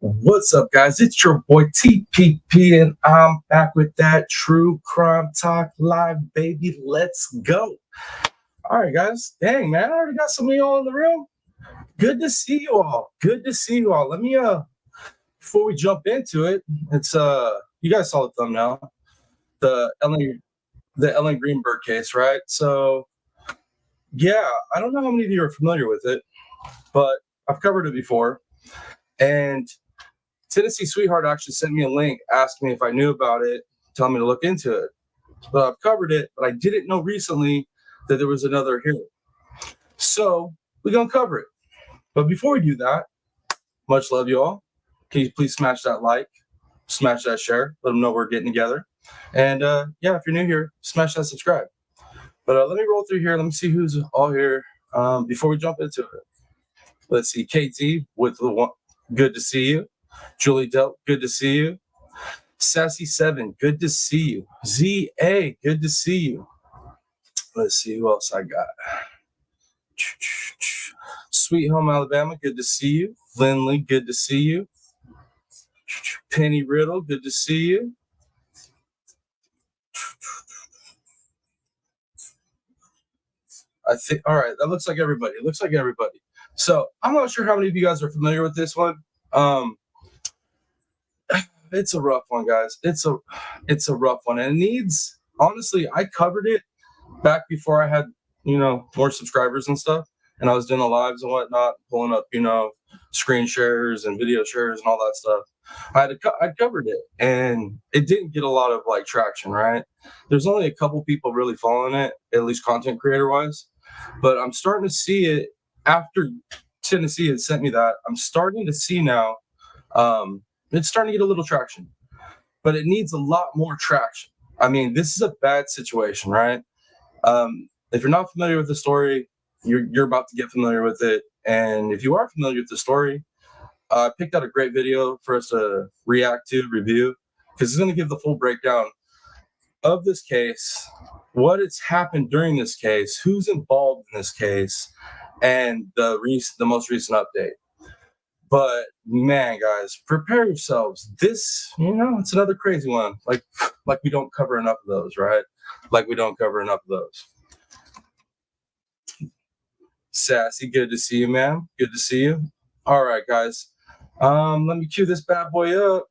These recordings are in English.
What's up, guys? It's your boy TPP, and I'm back with that True Crime Talk live, baby. Let's go. All right, guys. Dang, man, I already got some of y'all in the room. Good to see you all. Good to see you all. Let me before we jump into it, it's you guys saw the thumbnail, the Ellen Greenberg case, right? So yeah, I don't know how many of you are familiar with it, but I've covered it before, and Tennessee Sweetheart actually sent me a link, asking me if I knew about it, telling me to look into it. But I've covered it, but I didn't know recently that there was another hearing. So we're going to cover it. But before we do that, much love, you all. Can you please smash that like, smash that share, let them know we're getting together. And yeah, if you're new here, smash that subscribe. But let me roll through here. Let me see who's all here before we jump into it. Let's see. KT with the one. Good to see you. Julie Delp, good to see you. Sassy7, good to see you. ZA, good to see you. Let's see who else I got. Sweet Home Alabama, good to see you. Lindley, good to see you. Penny Riddle, good to see you. I think, all right, that looks like everybody. It looks like everybody. So I'm not sure how many of you guys are familiar with this one. It's a rough one, guys. It's a rough one, and it needs, honestly, I covered it back before I had, more subscribers and stuff, and I was doing the lives and whatnot, pulling up, screen shares and video shares and all that stuff. I covered it, and it didn't get a lot of traction, right? There's only a couple people really following it, at least content creator wise, but I'm starting to see it after Tennessee had sent me that. I'm starting to see now. It's starting to get a little traction, but it needs a lot more traction. I mean, this is a bad situation, right? If you're not familiar with the story, you're about to get familiar with it. And if you are familiar with the story, I picked out a great video for us to react to, review, because it's going to give the full breakdown of this case, what has happened during this case, who's involved in this case, and the most recent update. But man, guys, prepare yourselves. This, it's another crazy one. Like we don't cover enough of those, right? Like we don't cover enough of those. Sassy, good to see you, man. Good to see you. All right, guys. Let me cue this bad boy up.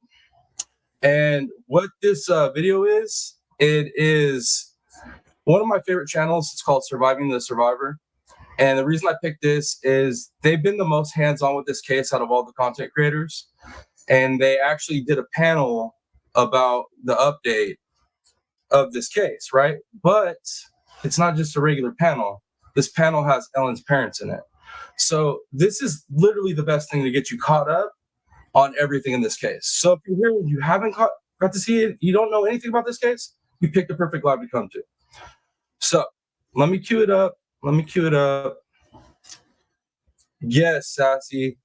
And what this video is, it is one of my favorite channels. It's called Surviving the Survivor. And the reason I picked this is they've been the most hands-on with this case out of all the content creators. And they actually did a panel about the update of this case, right? But it's not just a regular panel. This panel has Ellen's parents in it. So this is literally the best thing to get you caught up on everything in this case. So if you're here and you haven't got to see it, you don't know anything about this case, you picked the perfect live to come to. So let me cue it up. Yes, Sassy.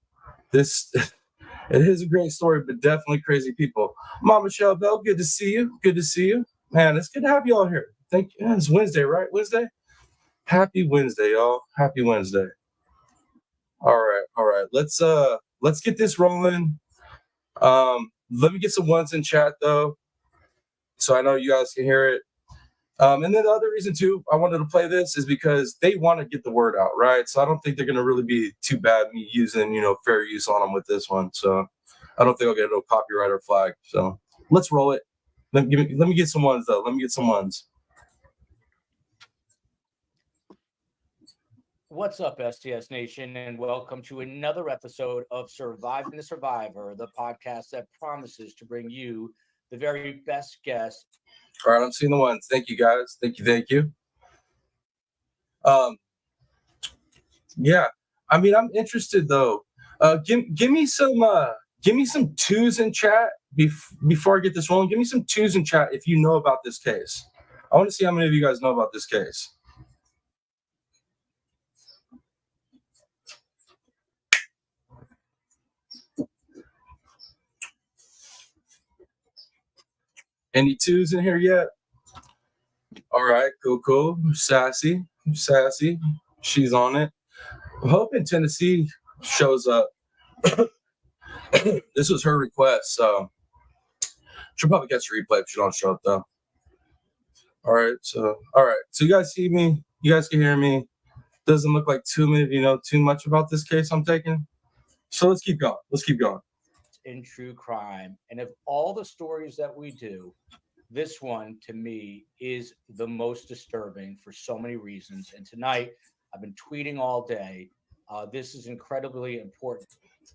This it is a great story, but definitely crazy people. Mama Michelle Bell, good to see you. Good to see you. Man, it's good to have you all here. Thank you. It's Wednesday, right? Wednesday? Happy Wednesday, y'all. Happy Wednesday. All right. Let's get this rolling. Let me get some ones in chat though, so I know you guys can hear it. And then the other reason too I wanted to play this is because they want to get the word out, right? So I don't think they're gonna really be too bad me using fair use on them with this one. So I don't think I'll get no copyright or flag. So let's roll it. Let me get some ones though. Let me get some ones. What's up, STS Nation, and welcome to another episode of Surviving the Survivor, the podcast that promises to bring you the very best guests. All right, I'm seeing the ones. Thank you, guys. Thank you. Yeah, I mean, I'm interested though. Give me some twos in chat before I get this rolling. Give me some twos in chat if you know about this case. I want to see how many of you guys know about this case. Any twos in here yet? All right, cool. Sassy. She's on it. I'm hoping Tennessee shows up. This was her request, so she'll probably catch a replay if she don't show up though. All right, so you guys see me, you guys can hear me. Doesn't look like too much about this case I'm taking. So let's keep going. In true crime, and of all the stories that we do, this one to me is the most disturbing for so many reasons. And tonight, I've been tweeting all day. This is incredibly important.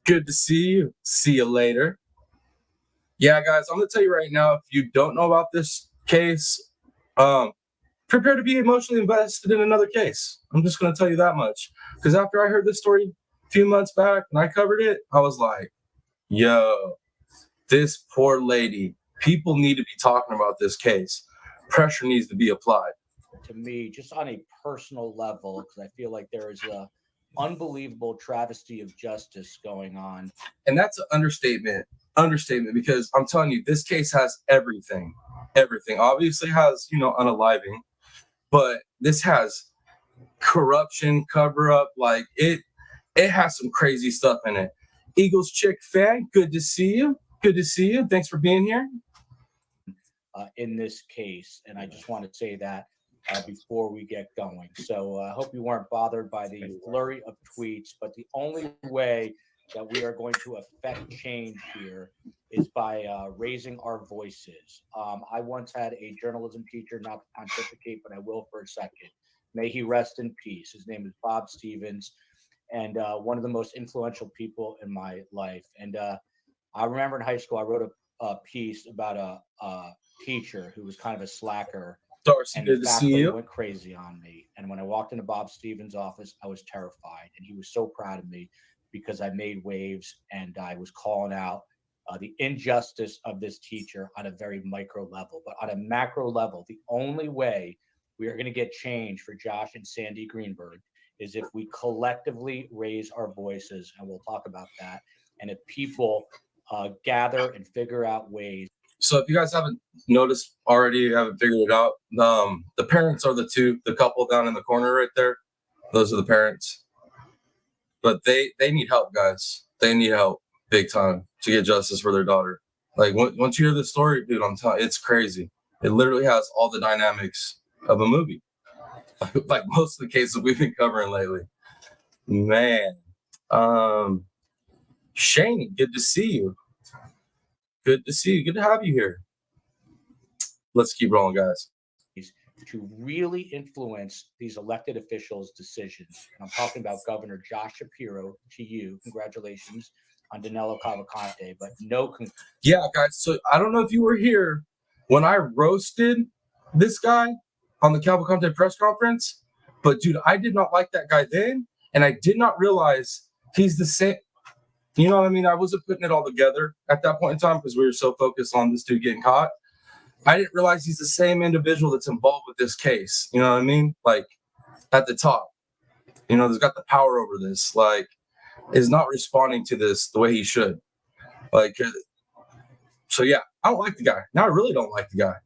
Good to see you. See you later. Yeah, guys, I'm gonna tell you right now, if you don't know about this case, prepare to be emotionally invested in another case. I'm just gonna tell you that much. Because after I heard this story a few months back and I covered it, I was like, yo, this poor lady, people need to be talking about this case. Pressure needs to be applied. To me, just on a personal level, because I feel like there is a unbelievable travesty of justice going on. And that's an understatement, because I'm telling you, this case has everything. Obviously has, unaliving, but this has corruption, cover up, like it has some crazy stuff in it. Eagles chick fan, good to see you. Thanks for being here. In this case, and I just want to say that before we get going. So I hope you weren't bothered by the flurry of tweets, but the only way that we are going to affect change here is by raising our voices. I once had a journalism teacher, not to pontificate, but I will for a second. May he rest in peace. His name is Bob Stevens, and one of the most influential people in my life. And I remember in high school, I wrote a piece about a teacher who was kind of a slacker. Darcy, and good to see you. Went crazy on me. And when I walked into Bob Stevens' office, I was terrified. And he was so proud of me because I made waves and I was calling out the injustice of this teacher on a very micro level. But on a macro level, the only way we are going to get change for Josh and Sandy Greenberg is if we collectively raise our voices. And we'll talk about that. And if people gather and figure out ways. So if you guys haven't noticed already, haven't figured it out, the parents are the couple down in the corner right there. Those are the parents. But they need help, guys. They need help big time to get justice for their daughter. Like once you hear this story, dude, I'm telling you, it's crazy. It literally has all the dynamics of a movie. Like most of the cases we've been covering lately. Man. Shane, good to see you. Good to have you here. Let's keep rolling, guys. To really influence these elected officials' decisions. And I'm talking about Governor Josh Shapiro. To you, congratulations on Danilo Cavalcante, but no. Yeah, guys. So I don't know if you were here when I roasted this guy on the Cavalcante press conference, but dude, I did not like that guy then, and I did not realize he's the same. You know what I mean? I wasn't putting it all together at that point in time because we were so focused on this dude getting caught. I didn't realize he's the same individual that's involved with this case. You know what I mean? Like at the top, that's got the power over this, like is not responding to this the way he should. Like, so yeah, I don't like the guy. Now I really don't like the guy.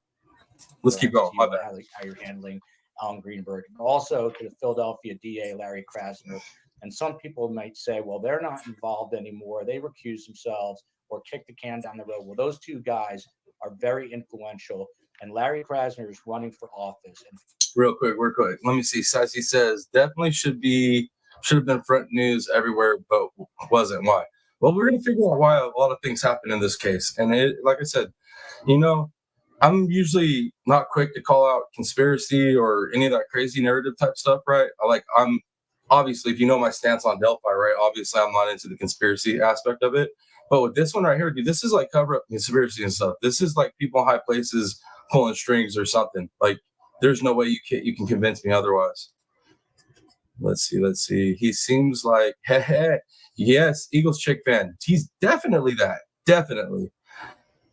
Let's keep going. My bad. How you're handling Ellen Greenberg. Also to the Philadelphia DA, Larry Krasner. And some people might say, well, they're not involved anymore. They recuse themselves or kick the can down the road. Well, those two guys are very influential. And Larry Krasner is running for office. And real quick. Let me see. Sassy says definitely should have been front news everywhere, but wasn't. Why? Well, we're going to figure out why a lot of things happen in this case. And like I said, I'm usually not quick to call out conspiracy or any of that crazy narrative type stuff, right? I'm obviously, if you know my stance on Delphi, right? Obviously, I'm not into the conspiracy aspect of it. But with this one right here, dude, this is like cover up conspiracy and stuff. This is like people in high places pulling strings or something. Like, there's no way you can convince me otherwise. Let's see. He seems like, yes, Eagles chick fan. He's definitely that. Definitely.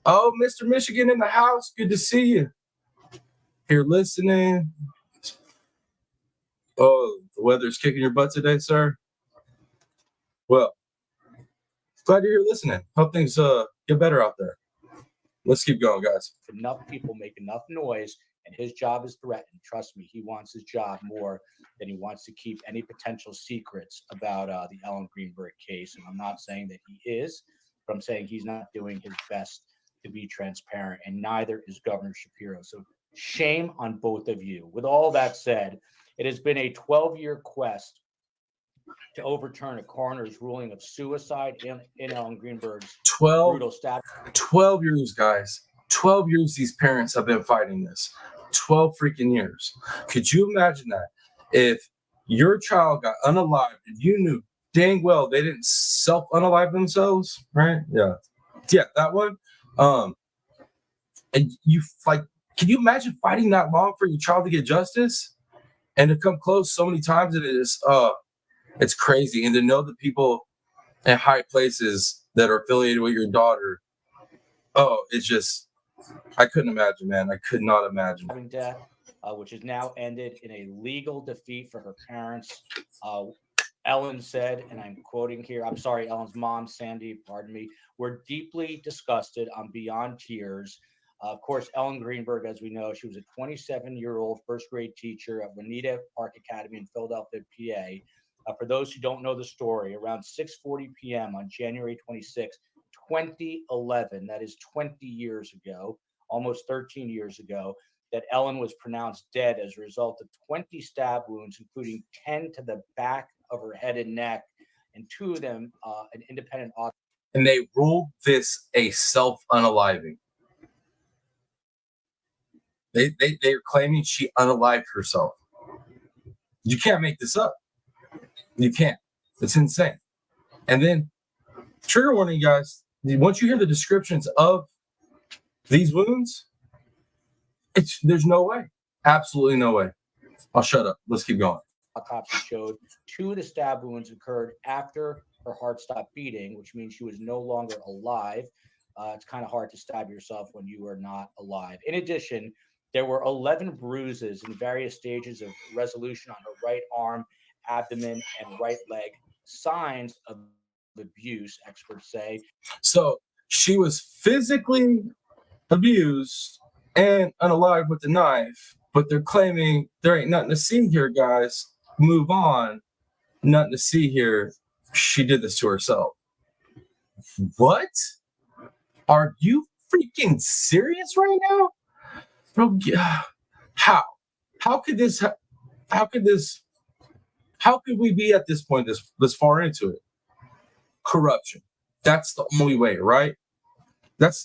Oh, Mr. Michigan in the house. Good to see you. Here listening. Oh, the weather's kicking your butt today, sir. Well, glad you're here listening. Hope things get better out there. Let's keep going, guys. Enough people make enough noise, and his job is threatened. Trust me, he wants his job more than he wants to keep any potential secrets about the Ellen Greenberg case. And I'm not saying that he is. but I'm saying he's not doing his best to be transparent, and neither is Governor Shapiro. So shame on both of you. With all that said, it has been a 12-year quest to overturn a coroner's ruling of suicide in Ellen Greenberg's 12, brutal stab. 12 years, guys. 12 years these parents have been fighting this. 12 freaking years. Could you imagine that? If your child got unalived and you knew dang well they didn't self-unalive themselves, right? Yeah. Yeah, that one. And you like, can you imagine fighting that long for your child to get justice and to come close so many times? It's crazy. And to know the people in high places that are affiliated with your daughter, it's just, I couldn't imagine, man. I could not imagine. Having death, which has now ended in a legal defeat for her parents. Ellen said, and I'm quoting here, I'm sorry, Ellen's mom, Sandy, pardon me, we're deeply disgusted. I'm beyond tears. Of course, Ellen Greenberg, as we know, she was a 27-year-old first grade teacher at Juanita Park Academy in Philadelphia, PA. For those who don't know the story, around 6:40 p.m. on January 26, 2011, that is 20 years ago, almost 13 years ago, that Ellen was pronounced dead as a result of 20 stab wounds, including 10 to the back of her head and neck, and 2 of them an independent autopsy. And they ruled this a self-unaliving. They're claiming she unalived herself. You can't make this up. You can't. It's insane. And then, trigger warning, guys, once you hear the descriptions of these wounds, there's no way. Absolutely no way. I'll shut up. Let's keep going. Autopsy showed 2 of the stab wounds occurred after her heart stopped beating, which means she was no longer alive. It's kind of hard to stab yourself when you are not alive. In addition, there were 11 bruises in various stages of resolution on her right arm, abdomen, and right leg, signs of abuse, experts say. So she was physically abused and unalived with the knife, but they're claiming there ain't nothing to see here, guys. Move on. Nothing to see here. She did this to herself. What? Are you freaking serious right now? Bro, how? How could we be at this point this far into it? Corruption. That's the only way, right?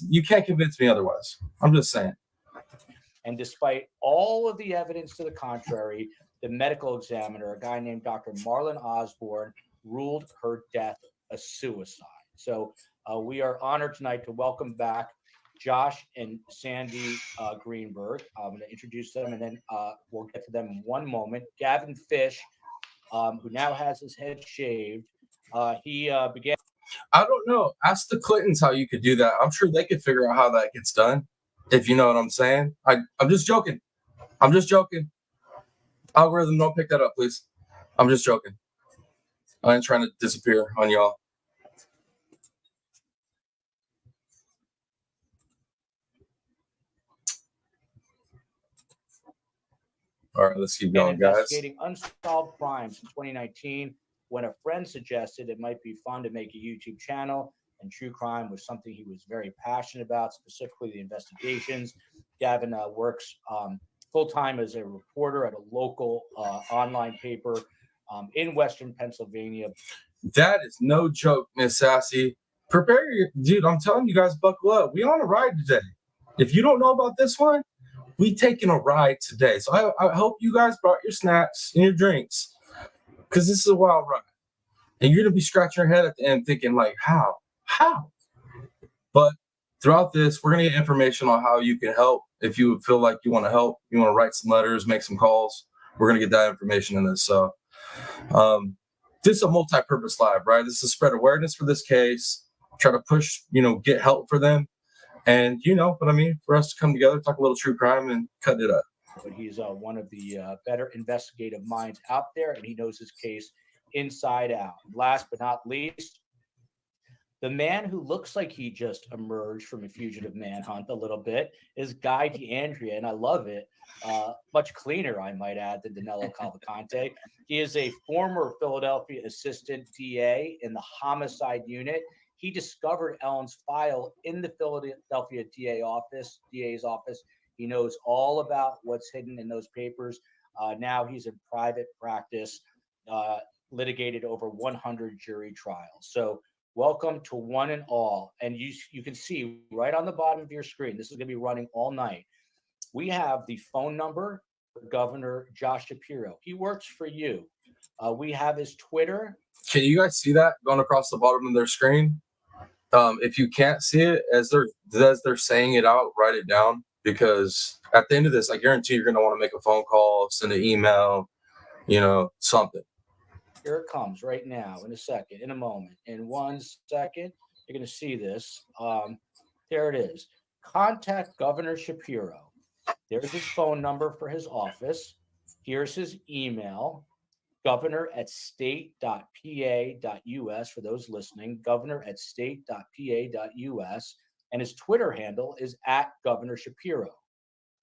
You can't convince me otherwise. I'm just saying. And despite all of the evidence to the contrary, the medical examiner, a guy named Dr. Marlon Osborne, ruled her death a suicide. So we are honored tonight to welcome back Josh and Sandy Greenberg. I'm going to introduce them, and then we'll get to them in one moment. Gavin Fish, who now has his head shaved, he began. I don't know. Ask the Clintons how you could do that. I'm sure they could figure out how that gets done. If you know what I'm saying. I'm just joking. I'm just joking. Algorithm, don't pick that up, please. I'm just joking. I ain't trying to disappear on y'all. All right, let's keep going, guys. Investigating unsolved crimes in 2019, when a friend suggested it might be fun to make a YouTube channel, and true crime was something he was very passionate about, specifically the investigations. Gavin works full-time as a reporter at a local online paper in Western Pennsylvania. That is no joke, Miss Sassy. Prepare your dude. I'm telling you guys, buckle up. We on a ride today. If you don't know about this one, we taking a ride today. So I hope you guys brought your snacks and your drinks, because this is a wild ride. And you're gonna be scratching your head at the end thinking, like, how? But throughout this, we're gonna get information on how you can help. If you feel like you want to help, you want to write some letters, make some calls, we're gonna get that information in this. So this is a multi-purpose live, right? This is spread awareness for this case, try to push, get help for them. And you know what I mean, for us to come together, talk a little true crime and cut it up. But he's one of the better investigative minds out there, and he knows his case inside out. Last but not least, the man who looks like he just emerged from a fugitive manhunt a little bit is Guy DeAndrea, and I love it. Much cleaner, I might add, than Danilo Cavalcante. He is a former Philadelphia assistant DA in the homicide unit. He discovered Ellen's file in the Philadelphia DA's office. He knows all about what's hidden in those papers. Now he's in private practice, litigated over 100 jury trials. So welcome to one and all. And you can see right on the bottom of your screen, this is going to be running all night. We have the phone number for Governor Josh Shapiro. He works for you. We have his Twitter. Can you guys see that going across the bottom of their screen? If you can't see it, as they're saying it out, write it down, because at the end of this, I guarantee you're going to want to make a phone call, send an email, something. Here it comes right now, in a second, in a moment. In 1 second, you're going to see this. There it is. Contact Governor Shapiro. There's his phone number for his office. Here's his email, governor@state.pa.us for those listening, governor@state.pa.us. And his Twitter handle is @Governor Shapiro.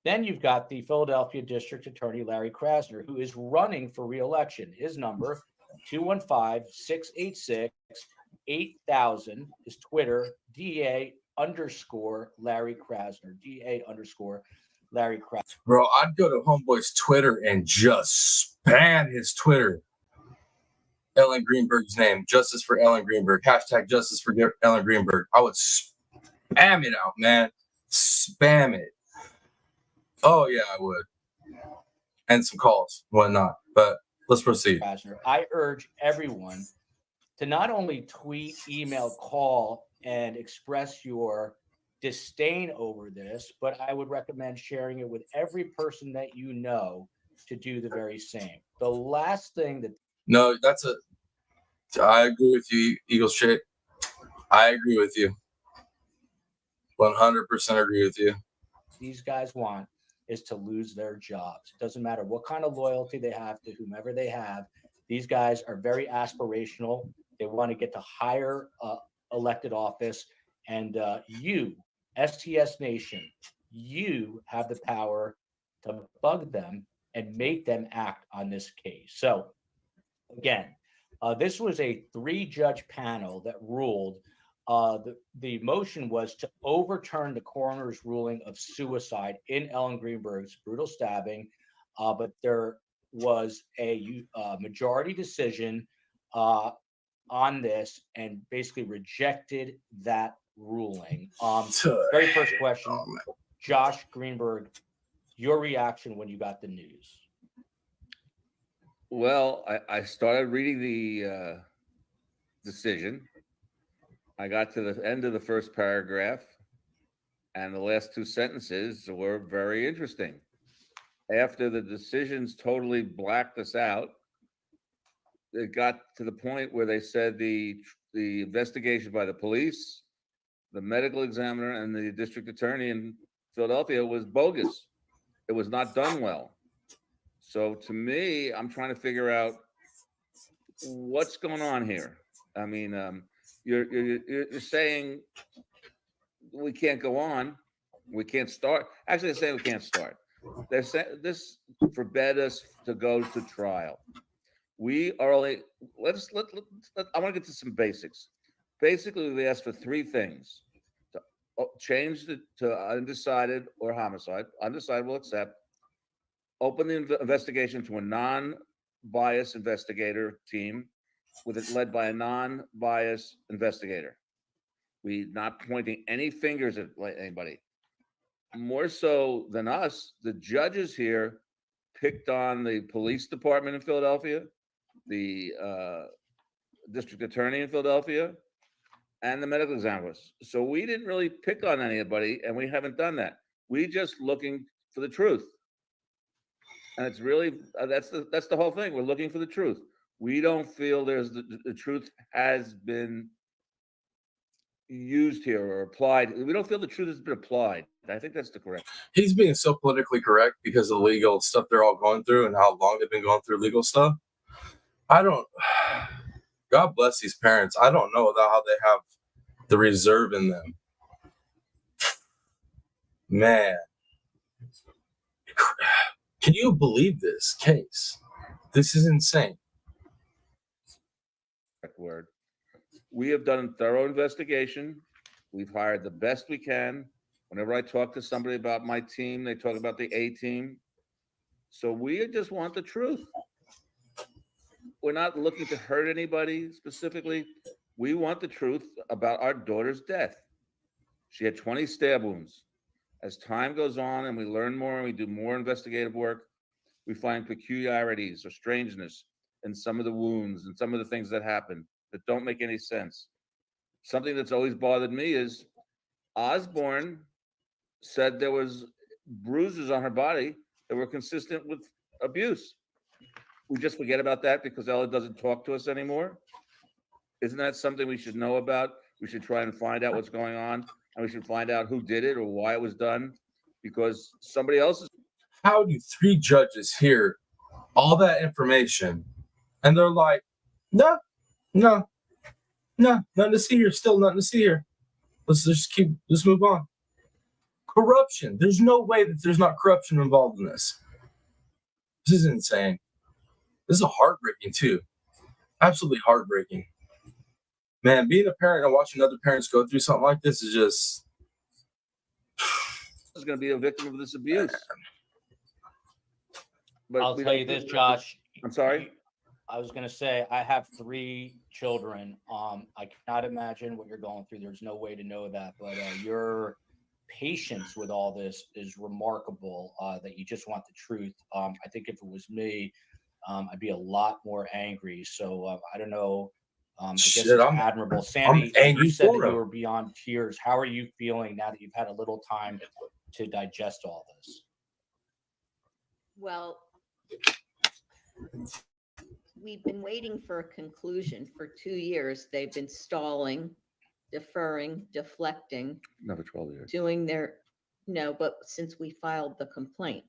Then you've got the Philadelphia District Attorney, Larry Krasner, who is running for re-election. His number, 215-686-8000. His Twitter, DA_Larry Krasner, DA_Larry Krasner. Bro, I'd go to Homeboy's Twitter and just spam his Twitter. Ellen Greenberg's name, Justice for Ellen Greenberg, #Justice for Ellen Greenberg. I would spam it out, man. Spam it. Oh, yeah, I would. And some calls, whatnot. But let's proceed. I urge everyone to not only tweet, email, call, and express your disdain over this, but I would recommend sharing it with every person that you know to do the very same. The last thing that... No, I agree with you, Eagle Shit. I agree with you. 100% agree with you. These guys want is to lose their jobs. It doesn't matter what kind of loyalty they have to whomever they have. These guys are very aspirational. They want to get to higher elected office. And you, STS Nation, you have the power to bug them and make them act on this case. So again, this was a 3-judge panel that ruled. The motion was to overturn the coroner's ruling of suicide in Ellen Greenberg's brutal stabbing, but there was a majority decision on this and basically rejected that ruling. Very first question, Josh Greenberg, your reaction when you got the news? Well, I started reading the decision. I got to the end of the first paragraph, and the last 2 sentences were very interesting. After the decisions totally blacked us out, it got to the point where they said the investigation by the police, the medical examiner, and the district attorney in Philadelphia was bogus. It was not done well. So to me, I'm trying to figure out what's going on here. I mean, you're saying we can't go on, we can't start. Actually, they're saying we can't start. They're saying this forbade us to go to trial. We are only I want to get to some basics. Basically, we asked for 3 things: to change to undecided or homicide. Undecided will accept. Open the investigation to a non-biased investigator team with it led by a non-biased investigator. We not pointing any fingers at anybody. More so than us, the judges here picked on the police department in Philadelphia, the district attorney in Philadelphia, and the medical examiners. So we didn't really pick on anybody, and we haven't done that. We just looking for the truth. And it's really, that's the whole thing. We're looking for the truth. We don't feel there's the truth has been used here or applied. We don't feel the truth has been applied. I think that's the correct. He's being so politically correct because of the legal stuff they're all going through and how long they've been going through legal stuff. God bless these parents. I don't know how they have the reserve in them. Man. Can you believe this case? This is insane. Word. We have done a thorough investigation. We've hired the best we can. Whenever I talk to somebody about my team, they talk about the A team. So we just want the truth. We're not looking to hurt anybody specifically. We want the truth about our daughter's death. She had 20 stab wounds. As time goes on and we learn more and we do more investigative work, we find peculiarities or strangeness in some of the wounds and some of the things that happen that don't make any sense. Something that's always bothered me is Osborne said there was bruises on her body that were consistent with abuse. We just forget about that because Ella doesn't talk to us anymore. Isn't that something we should know about? We should try and find out what's going on, and we should find out who did it or why it was done, because somebody else is. How do 3 judges hear all that information and they're like, no, nothing to see here, still nothing to see here. Let's move on. Corruption. There's no way that there's not corruption involved in this. This is insane. This is heartbreaking too. Absolutely heartbreaking. Man, being a parent and watching other parents go through something like this is just. Is going to be a victim of this abuse. But I'll tell you this, Josh. I'm sorry? I was going to say, I have 3 children. I cannot imagine what you're going through. There's no way to know that. But your patience with all this is remarkable, that you just want the truth. I think if it was me, I'd be a lot more angry. So I don't know. I guess it's admirable. Sandy, you said that you were beyond tears. How are you feeling now that you've had a little time to digest all this? Well, we've been waiting for a conclusion for 2 years. They've been stalling, deferring, deflecting, Never 12 years. doing their, no, but since we filed the complaint,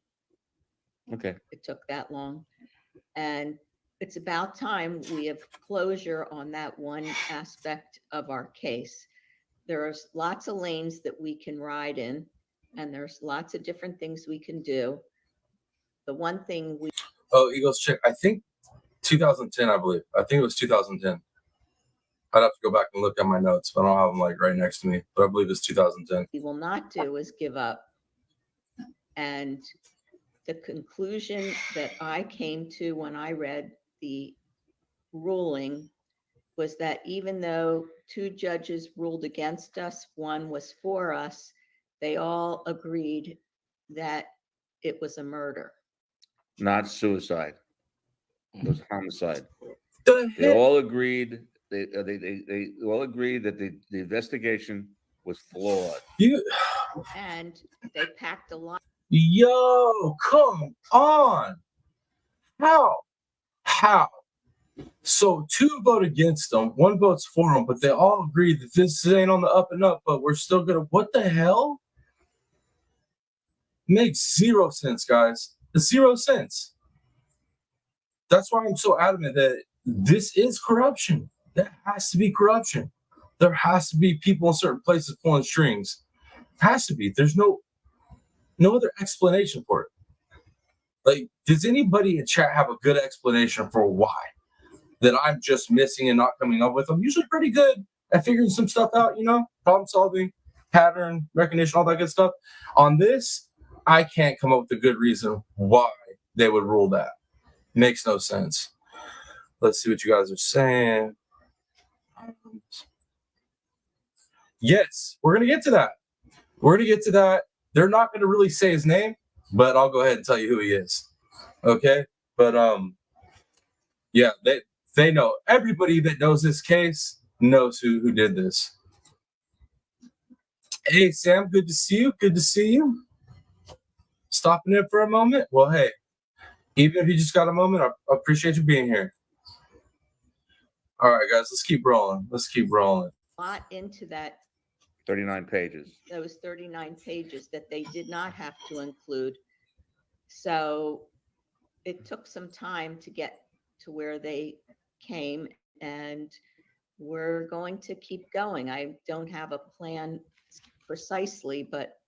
Okay. it took that long. And it's about time we have closure on that one aspect of our case. There's lots of lanes that we can ride in, and there's lots of different things we can do. The one thing we. Oh, Eagles check. I think 2010, I believe. I think it was 2010. I'd have to go back and look at my notes, but I don't have them like right next to me. But I believe it's 2010. We will not do is give up. And the conclusion that I came to when I read the ruling was that even though 2 judges ruled against us, 1 was for us, they all agreed that it was a murder. Not suicide. It was homicide. The They all agreed. They all agreed that the investigation was flawed. And they packed a lot. Yo, come on. How? So 2 vote against them, 1 votes for them, but they all agree that this ain't on the up and up, but we're still gonna. What the hell? Makes 0 sense, guys. 0 sense. That's why I'm so adamant that this is corruption. There has to be corruption. There has to be people in certain places pulling strings. Has to be. There's no other explanation for it. Like, does anybody in chat have a good explanation for why that I'm just missing and not coming up with? I'm usually pretty good at figuring some stuff out, problem solving, pattern recognition, all that good stuff. On this, I can't come up with a good reason why they would rule that. Makes no sense. Let's see what you guys are saying. Yes, we're going to get to that. They're not going to really say his name, but I'll go ahead and tell you who he is. Okay? But, yeah, they know. Everybody that knows this case knows who did this. Hey, Sam, good to see you. Stopping in for a moment? Well, hey, even if you just got a moment, I appreciate you being here. All right, guys, let's keep rolling. A lot into that. 39 pages. Those 39 pages that they did not have to include. So it took some time to get to where they came, and we're going to keep going. I don't have a plan precisely, but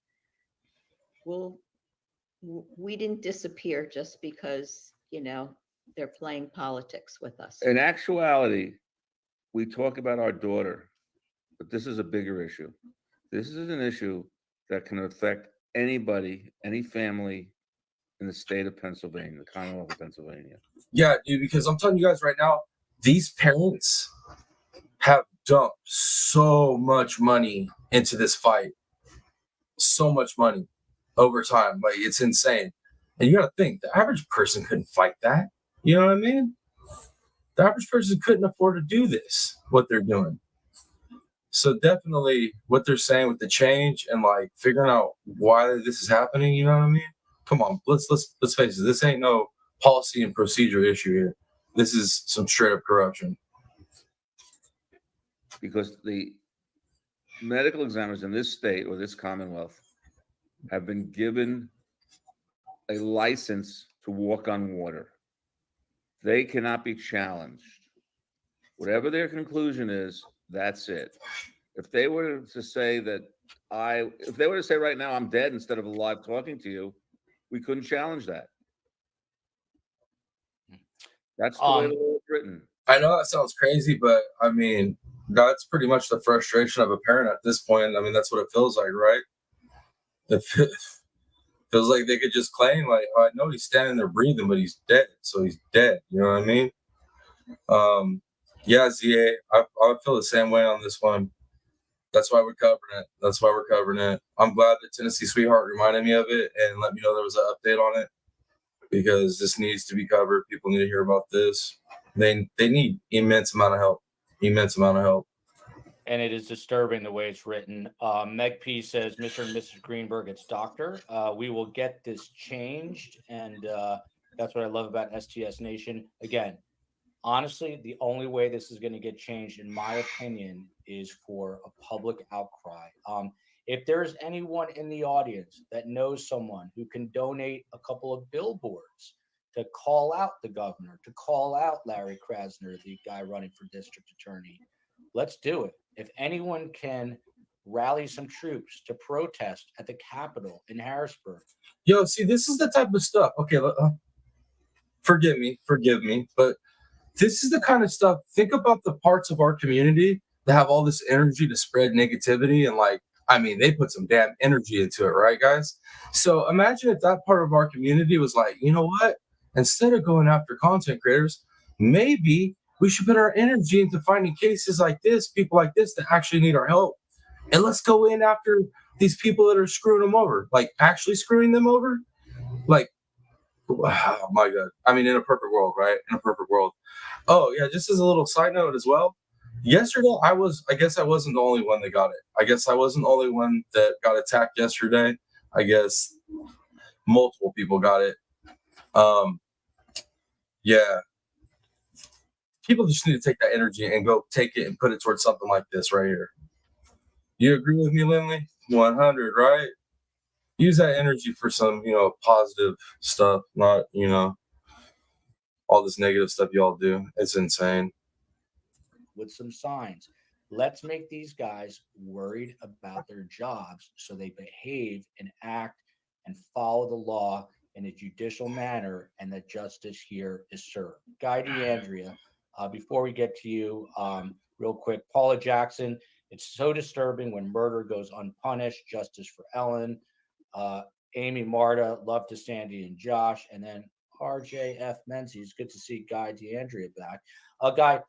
we didn't disappear just because, they're playing politics with us. In actuality, we talk about our daughter, but this is a bigger issue. This is an issue that can affect anybody, any family in the state of Pennsylvania, the Commonwealth of Pennsylvania. Yeah, dude, because I'm telling you guys right now, these parents have dumped so much money into this fight. So much money over time. Like, it's insane. And you got to think, the average person couldn't fight that. You know what I mean? The average person couldn't afford to do this, what they're doing. So definitely what they're saying with the change and like figuring out why this is happening, you know what I mean? Come on, let's face it. This ain't no policy and procedure issue here. This is some straight up corruption. Because the medical examiners in this state or this Commonwealth have been given a license to walk on water. They cannot be challenged. Whatever their conclusion is, that's it. If they were to say that if they were to say right now I'm dead instead of alive talking to you, we couldn't challenge that. That's the way the law is written. I know that sounds crazy, but I mean, that's pretty much the frustration of a parent at this point. I mean, that's what it feels like, right? It feels like they could just claim, like, oh, I know he's standing there breathing, but he's dead, so he's dead. You know what I mean? Yeah, ZA, I feel the same way on this one. That's why we're covering it. I'm glad that Tennessee Sweetheart reminded me of it and let me know there was an update on it, because this needs to be covered. People need to hear about this. They need immense amount of help. And it is disturbing the way it's written. Meg P says, Mr. and Mrs. Greenberg, it's doctor. We will get this changed. And that's what I love about STS Nation. Again, honestly, the only way this is going to get changed, in my opinion, is for a public outcry. If there's anyone in the audience that knows someone who can donate a couple of billboards to call out the governor, to call out Larry Krasner, the guy running for district attorney, let's do it. If anyone can rally some troops to protest at the Capitol in Harrisburg. Yo, see, this is the type of stuff. Okay, forgive me, but this is the kind of stuff. Think about the parts of our community that have all this energy to spread negativity, and like, I mean, they put some damn energy into it, right, guys? So imagine if that part of our community was like, you know what? Instead of going after content creators, maybe we should put our energy into finding cases like this, people like this that actually need our help. And let's go in after these people that are screwing them over, like actually screwing them over. Like, oh my God. I mean, in a perfect world, right? In a perfect world. Oh, yeah, just as a little side note as well. Yesterday, I guess I wasn't the only one that got it. I guess I wasn't the only one that got attacked yesterday. I guess multiple people got it. Yeah. People just need to take that energy and go take it and put it towards something like this right here. You agree with me, Lindley? 100, right? Use that energy for some, positive stuff, not, all this negative stuff y'all do. It's insane. With some signs. Let's make these guys worried about their jobs so they behave and act and follow the law in a judicial manner, and that justice here is served. Guy DeAndrea, before we get to you, real quick, Paula Jackson, it's so disturbing when murder goes unpunished. Justice for Ellen. Amy Marta, love to Sandy and Josh. And then RJF Menzies, good to see Guy DeAndrea back. Guy,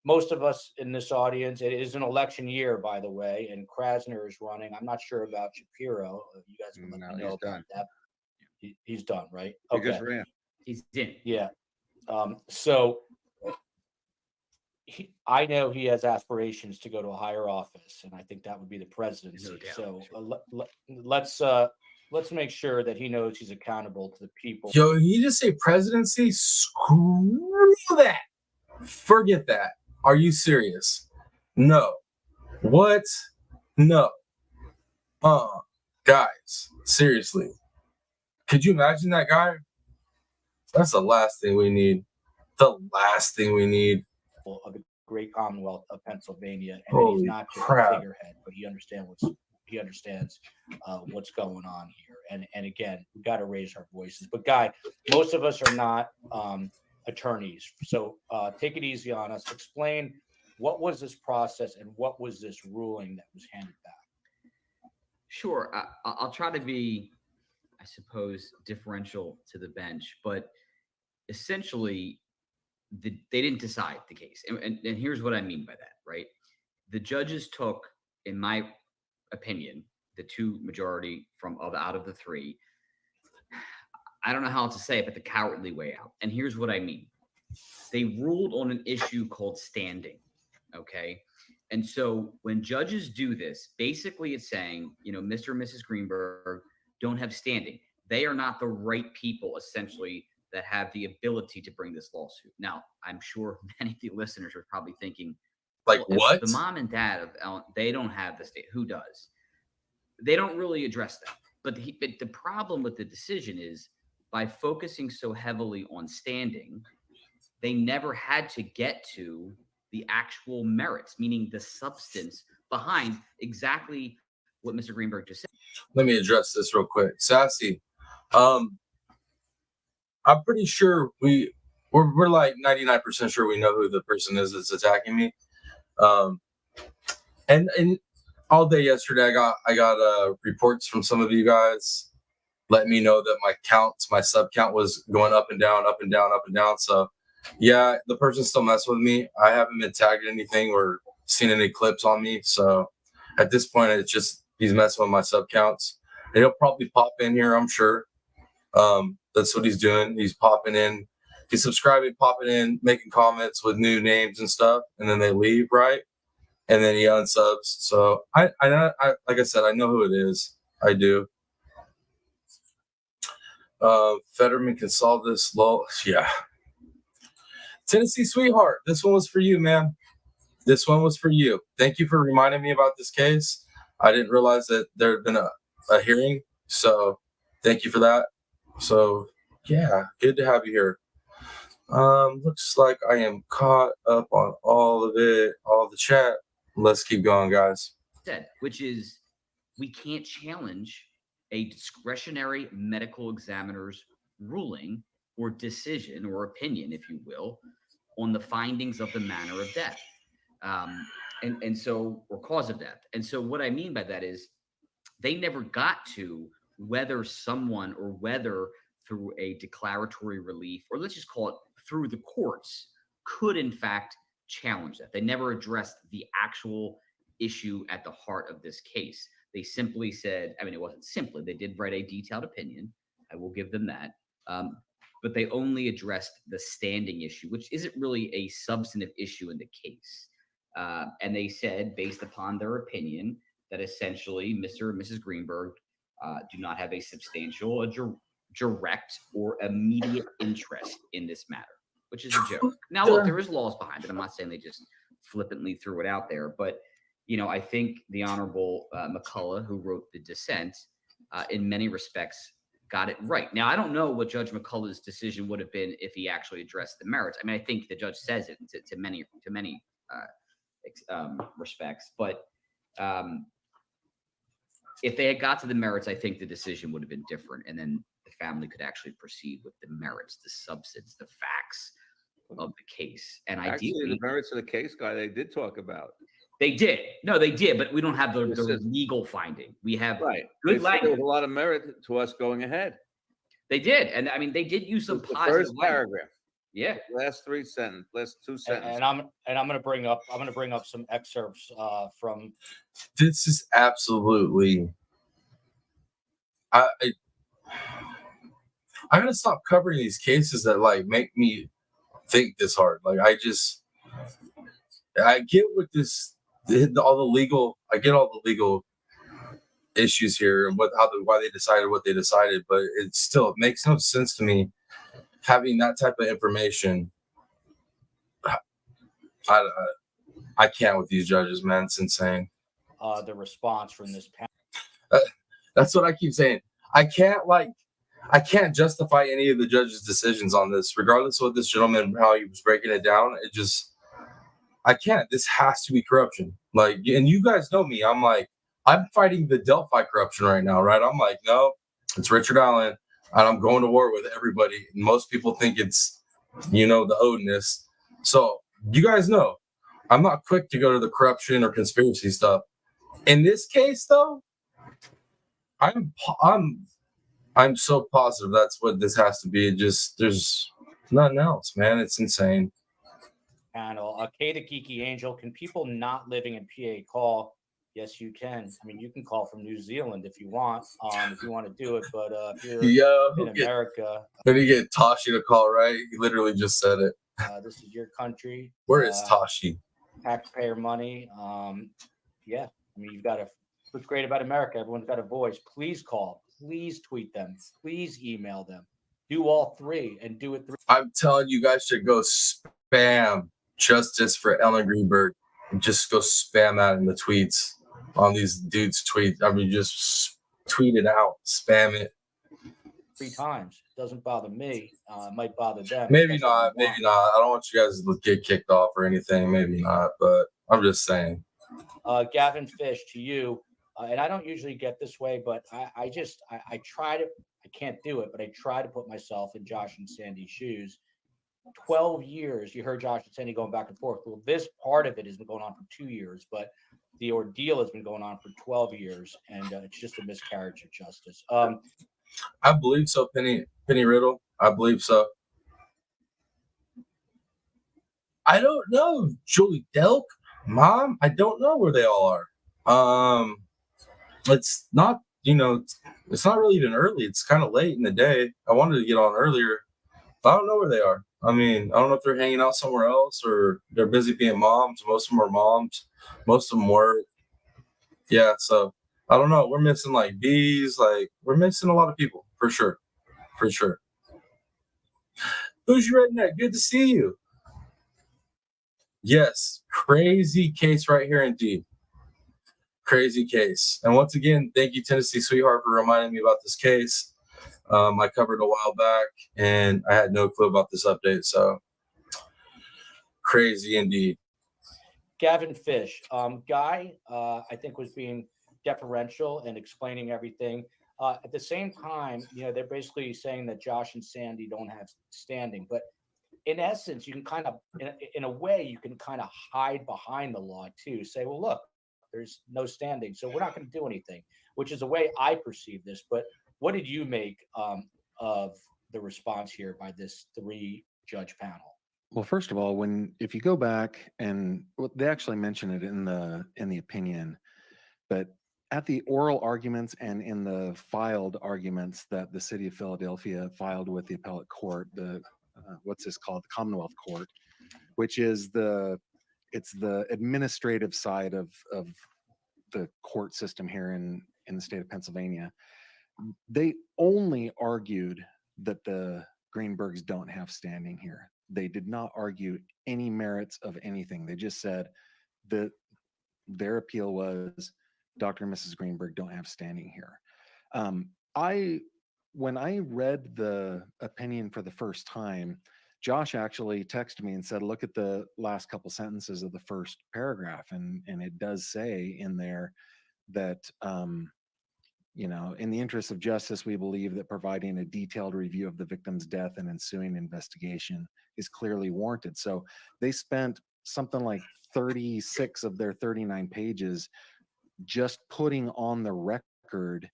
most of us in this audience, it is an election year, by the way, and Krasner is running. I'm not sure about Shapiro. You guys can let me know about that. He's done, right? Okay. He just ran. He's in. Yeah. So I know he has aspirations to go to a higher office, and I think that would be the presidency. No doubt. So let's make sure that he knows he's accountable to the people. Yo, you just say presidency? Screw that. Forget that. Are you serious? No. What? No. Guys, seriously. Could you imagine that guy? That's the last thing we need. The last thing we need. Of the great Commonwealth of Pennsylvania, and Holy he's not just crap. a figurehead, but he understands what's going on here. And again, we got to raise our voices. But Guy, most of us are not attorneys, so take it easy on us. Explain what was this process and what was this ruling that was handed back? Sure. I'll try to be, I suppose, differential to the bench, but essentially they didn't decide the case. And here's what I mean by that, right? The judges took, in my opinion, the two majority out of the three, I don't know how to say it, but the cowardly way out. And here's what I mean. They ruled on an issue called standing. Okay. And so when judges do this, basically it's saying, Mr. and Mrs. Greenberg don't have standing. They are not the right people, essentially, that have the ability to bring this lawsuit. Now, I'm sure many of the listeners are probably thinking, like, well, what? The mom and dad of Ellen, they don't have the state. Who does? They don't really address that. But the problem with the decision is, by focusing so heavily on standing, they never had to get to the actual merits, meaning the substance behind exactly what Mr. Greenberg just said. Let me address this real quick. Sassy, I'm pretty sure we're like 99% sure we know who the person is that's attacking me. And all day yesterday, I got reports from some of you guys letting me know that my sub count was going up and down, up and down, up and down. So yeah, the person's still messing with me. I haven't been tagged in anything or seen any clips on me. So at this point, it's just he's messing with my sub counts. And he'll probably pop in here, I'm sure. That's what he's doing. He's popping in. He's subscribing, popping in, making comments with new names and stuff, and then they leave, right? And then he unsubs. So I like I said, I know who it is. I do. Fetterman can solve this. Yeah. Tennessee sweetheart, this one was for you, man. This one was for you. Thank you for reminding me about this case. I didn't realize that there had been a hearing, so thank you for that. So yeah, good to have you here. Looks like I am caught up on all of it, all the chat. Let's keep going, guys. Which is, we can't challenge a discretionary medical examiner's ruling or decision or opinion, if you will, on the findings of the manner of death, and so, or cause of death. And so what I mean by that is they never got to whether someone, or whether through a declaratory relief, or let's just call it through the courts, could in fact challenge that. They never addressed the actual issue at the heart of this case. They simply said, I mean, it wasn't simply, they did write a detailed opinion. I will give them that. But they only addressed the standing issue, which isn't really a substantive issue in the case. And they said, based upon their opinion, that essentially Mr. and Mrs. Greenberg do not have a substantial, direct, or immediate interest in this matter, which is a joke. Now, look, there is laws behind it. I'm not saying they just flippantly threw it out there, but I think the Honorable McCullough, who wrote the dissent, in many respects got it right. Now, I don't know what Judge McCullough's decision would have been if he actually addressed the merits. I mean, I think the judge says it to many respects, but if they had got to the merits, I think the decision would have been different, and then the family could actually proceed with the merits, the substance, the facts of the case. And Actually, ideally, the merits of the case, guy, they did talk about. They did. No, they did, but we don't have the legal finding. We have good language. There was a lot of merit to us going ahead. They did, and I mean, they did use some The positive first paragraph. Yeah. Last two sentences. And I'm going to bring up some excerpts from. This is absolutely. I gotta stop covering these cases that like make me think this hard. Like I get what this. I get all the legal issues here and why they decided what they decided, but it makes no sense to me having that type of information. I can't with these judges, man. It's insane. The response from this panel. That's what I keep saying. I can't justify any of the judges' decisions on this, regardless of what this gentleman, how he was breaking it down. I can't. This has to be corruption. Like, and you guys know me. I'm fighting the Delphi corruption right now, right? I'm like, no, it's Richard Allen, and I'm going to war with everybody. And most people think it's, the Odinists. So you guys know, I'm not quick to go to the corruption or conspiracy stuff. In this case, though, I'm so positive that's what this has to be. Just there's nothing else, man. It's insane. Panel. Kay the Geeky Angel. Can people not living in PA call? Yes, you can. I mean, you can call from New Zealand if you want to do it. But if you're in America, when you get Tashi to call, right? He literally just said it. This is your country. Where is Tashi? Taxpayer money. Yeah. I mean, you've got to. What's great about America? Everyone's got a voice. Please call. Please tweet them. Please email them. Do all three and do it. I'm telling you guys should go spam justice for Ellen Greenberg. Just go spam that in the tweets on these dudes' tweets. I mean, just tweet it out, spam it 3 times. It doesn't bother me. It might bother them. Maybe not. Maybe not. I don't want you guys to get kicked off or anything. Maybe not. But I'm just saying. Gavin Fish, to you. And I don't usually get this way, but I try to. I can't do it, but I try to put myself in Josh and Sandy's shoes. 12 years, you heard Josh and Sandy going back and forth. Well, this part of it has been going on for 2 years, but the ordeal has been going on for 12 years, and it's just a miscarriage of justice. I believe so, Penny Riddle. I believe so. I don't know, Julie Delk, Mom. I don't know where they all are. It's not, it's not really even early. It's kind of late in the day. I wanted to get on earlier. I don't know where they are. I mean, I don't know if they're hanging out somewhere else or they're busy being moms. Most of them are moms. Most of them work. Yeah, so I don't know. We're missing like bees. Like we're missing a lot of people for sure. For sure. Who's your redneck? Good to see you. Yes, crazy case right here indeed. Crazy case. And once again, thank you, Tennessee Sweetheart, for reminding me about this case. I covered a while back, and I had no clue about this update. So crazy indeed. Gavin Fish, Guy, I think was being deferential and explaining everything. At the same time, they're basically saying that Josh and Sandy don't have standing, but in essence, you can kind of, in a way, you can kind of hide behind the law too. Say, well, look, there's no standing, so we're not going to do anything, which is the way I perceive this. But what did you make of the response here by this 3-judge panel? Well, first of all, if you go back and they actually mention it in the opinion, but at the oral arguments and in the filed arguments that the city of Philadelphia filed with the appellate court, what's this called? The Commonwealth Court, which is it's the administrative side of the court system here in the state of Pennsylvania. They only argued that the Greenbergs don't have standing here. They did not argue any merits of anything. They just said that their appeal was Dr. and Mrs. Greenberg don't have standing here. When I read the opinion for the first time, Josh actually texted me and said, look at the last couple sentences of the first paragraph. And it does say in there that, in the interest of justice, we believe that providing a detailed review of the victim's death and ensuing investigation is clearly warranted. So they spent something like 36 of their 39 pages just putting on the record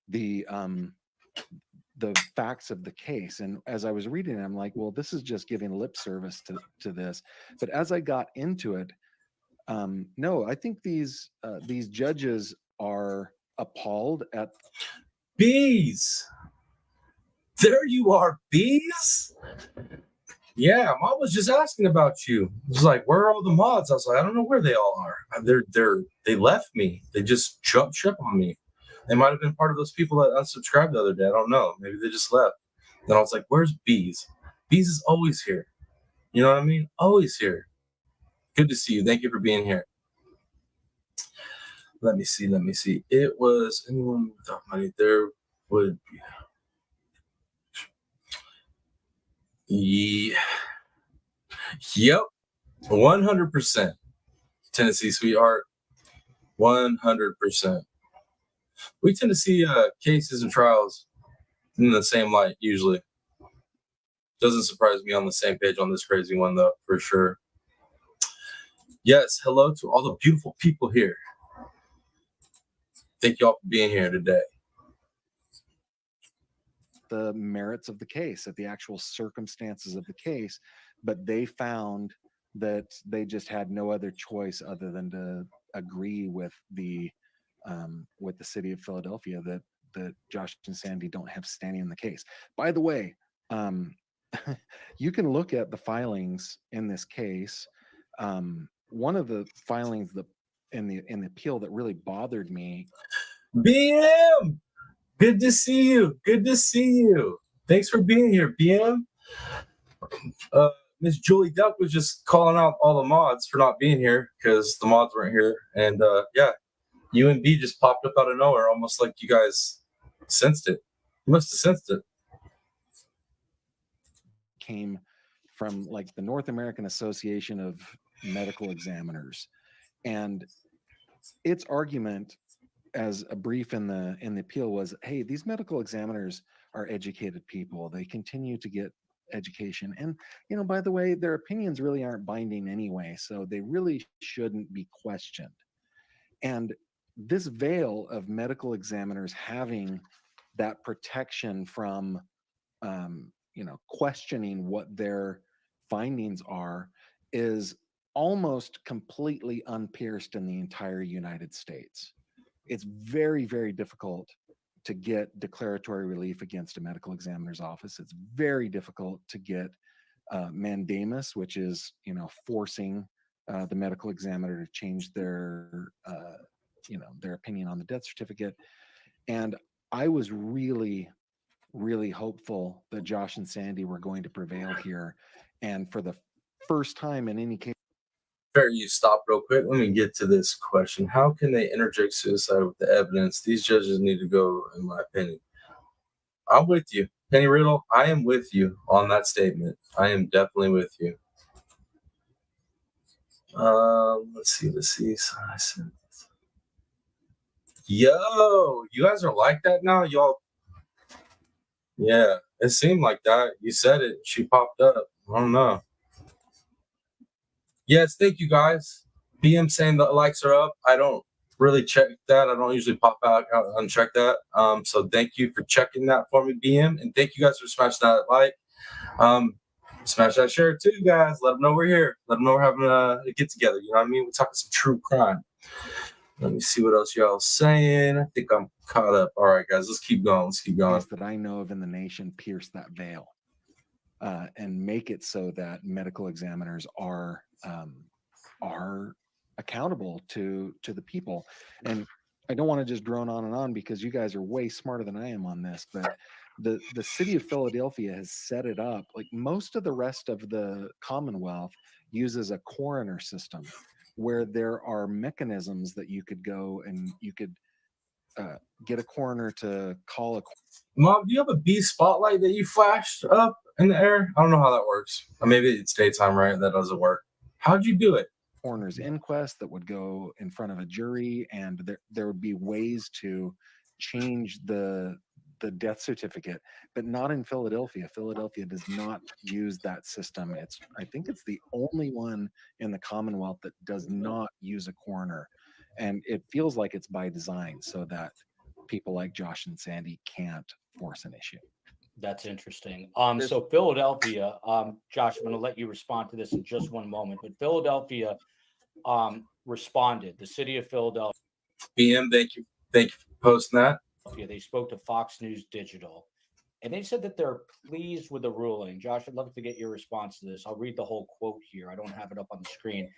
the facts of the case. And as I was reading it, I'm like, well, this is just giving lip service to this. But as I got into it, no, I think these judges are appalled at bees. There you are, bees. Yeah, Mom was just asking about you. It was like, where are all the mods? I was like, I don't know where they all are. They left me. They just jumped ship on me. They might have been part of those people that unsubscribed the other day. I don't know. Maybe they just left. Then I was like, where's Bees? Bees is always here. You know what I mean? Always here. Good to see you. Thank you for being here. Let me see. It was anyone without money. There would be. Yeah. Yep. 100%. Tennessee Sweetheart. 100%. We tend to see cases and trials in the same light usually. Doesn't surprise me on the same page on this crazy one though, for sure. Yes, hello to all the beautiful people here. Thank you all for being here today. The merits of the case, at the actual circumstances of the case, but they found that they just had no other choice other than to agree with the city of Philadelphia that Josh and Sandy don't have standing in the case. By the way, you can look at the filings in this case. One of the filings that in the appeal that really bothered me. BM, good to see you. Good to see you. Thanks for being here, BM. Miss Julie Duck was just calling out all the mods for not being here because the mods weren't here. And yeah, UNB just popped up out of nowhere, almost like you guys sensed it. You must have sensed it. Came from like the North American Association of Medical Examiners, and its argument as a brief in the appeal was, hey, these medical examiners are educated people. They continue to get education, and by the way, their opinions really aren't binding anyway, so they really shouldn't be questioned. And this veil of medical examiners having that protection from questioning what their findings are is almost completely unpierced in the entire United States. It's very, very difficult to get declaratory relief against a medical examiner's office. It's very difficult to get mandamus, which is, forcing the medical examiner to change their opinion on the death certificate. And I was really, really hopeful that Josh and Sandy were going to prevail here. And for the first time in any case. Fair, you stop real quick. Let me get to this question. How can they interject suicide with the evidence? These judges need to go, in my opinion. I'm with you. Penny Riddle, I am with you on that statement. I am definitely with you. Let's see. Yo, you guys are like that now? Y'all. Yeah, it seemed like that. You said it. She popped up. I don't know. Yes, thank you guys. BM saying the likes are up. I don't really check that. I don't usually pop out and check that. So thank you for checking that for me, BM. And thank you guys for smashing that like. Smash that share too, guys. Let them know we're here. Let them know we're having a get together. You know what I mean? We're talking some true crime. Let me see what else y'all saying. I think I'm caught up. All right, guys, let's keep going. That I know of in the nation pierce that veil and make it so that medical examiners are accountable to the people. And I don't want to just drone on and on because you guys are way smarter than I am on this, but the city of Philadelphia has set it up like most of the rest of the Commonwealth uses a coroner system where there are mechanisms that you could go and you could get a coroner to call a. Mom, do you have a bee spotlight that you flashed up in the air? I don't know how that works. Or maybe it's daytime, right? That doesn't work. How'd you do it? Coroner's inquest that would go in front of a jury, and there would be ways to change the death certificate, but not in Philadelphia. Philadelphia does not use that system. I think it's the only one in the Commonwealth that does not use a coroner, and it feels like it's by design so that people like Josh and Sandy can't force an issue. That's interesting. So Philadelphia, Josh, I'm going to let you respond to this in just one moment, but Philadelphia responded. The city of Philadelphia. BM, thank you for posting that. They spoke to Fox News Digital, and they said that they're pleased with the ruling. Josh, I'd love to get your response to this. I'll read the whole quote here. I don't have it up on the screen.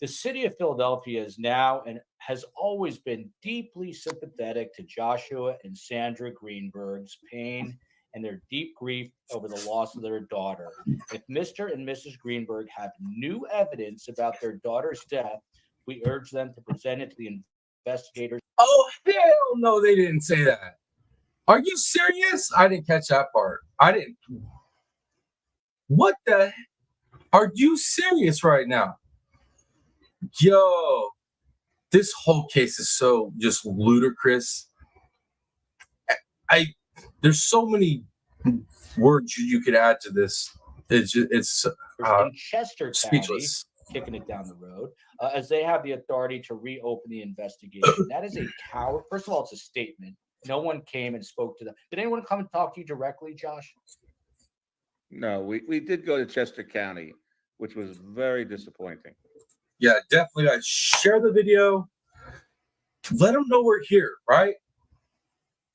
The city of Philadelphia is now and has always been deeply sympathetic to Joshua and Sandra Greenberg's pain and their deep grief over the loss of their daughter. If Mr. and Mrs. Greenberg have new evidence about their daughter's death, we urge them to present it to the investigators. Oh, hell no, they didn't say that. Are you serious? I didn't catch that part. I didn't. What the? Are you serious right now? Yo, this whole case is so just ludicrous. There's so many words you could add to this. It's in Chester County, speechless. kicking it down the road, as they have the authority to reopen the investigation. That is a coward. First of all, it's a statement. No one came and spoke to them. Did anyone come and talk to you directly, Josh? No, we did go to Chester County, which was very disappointing. Yeah, definitely. Guys, share the video. Let them know we're here, right?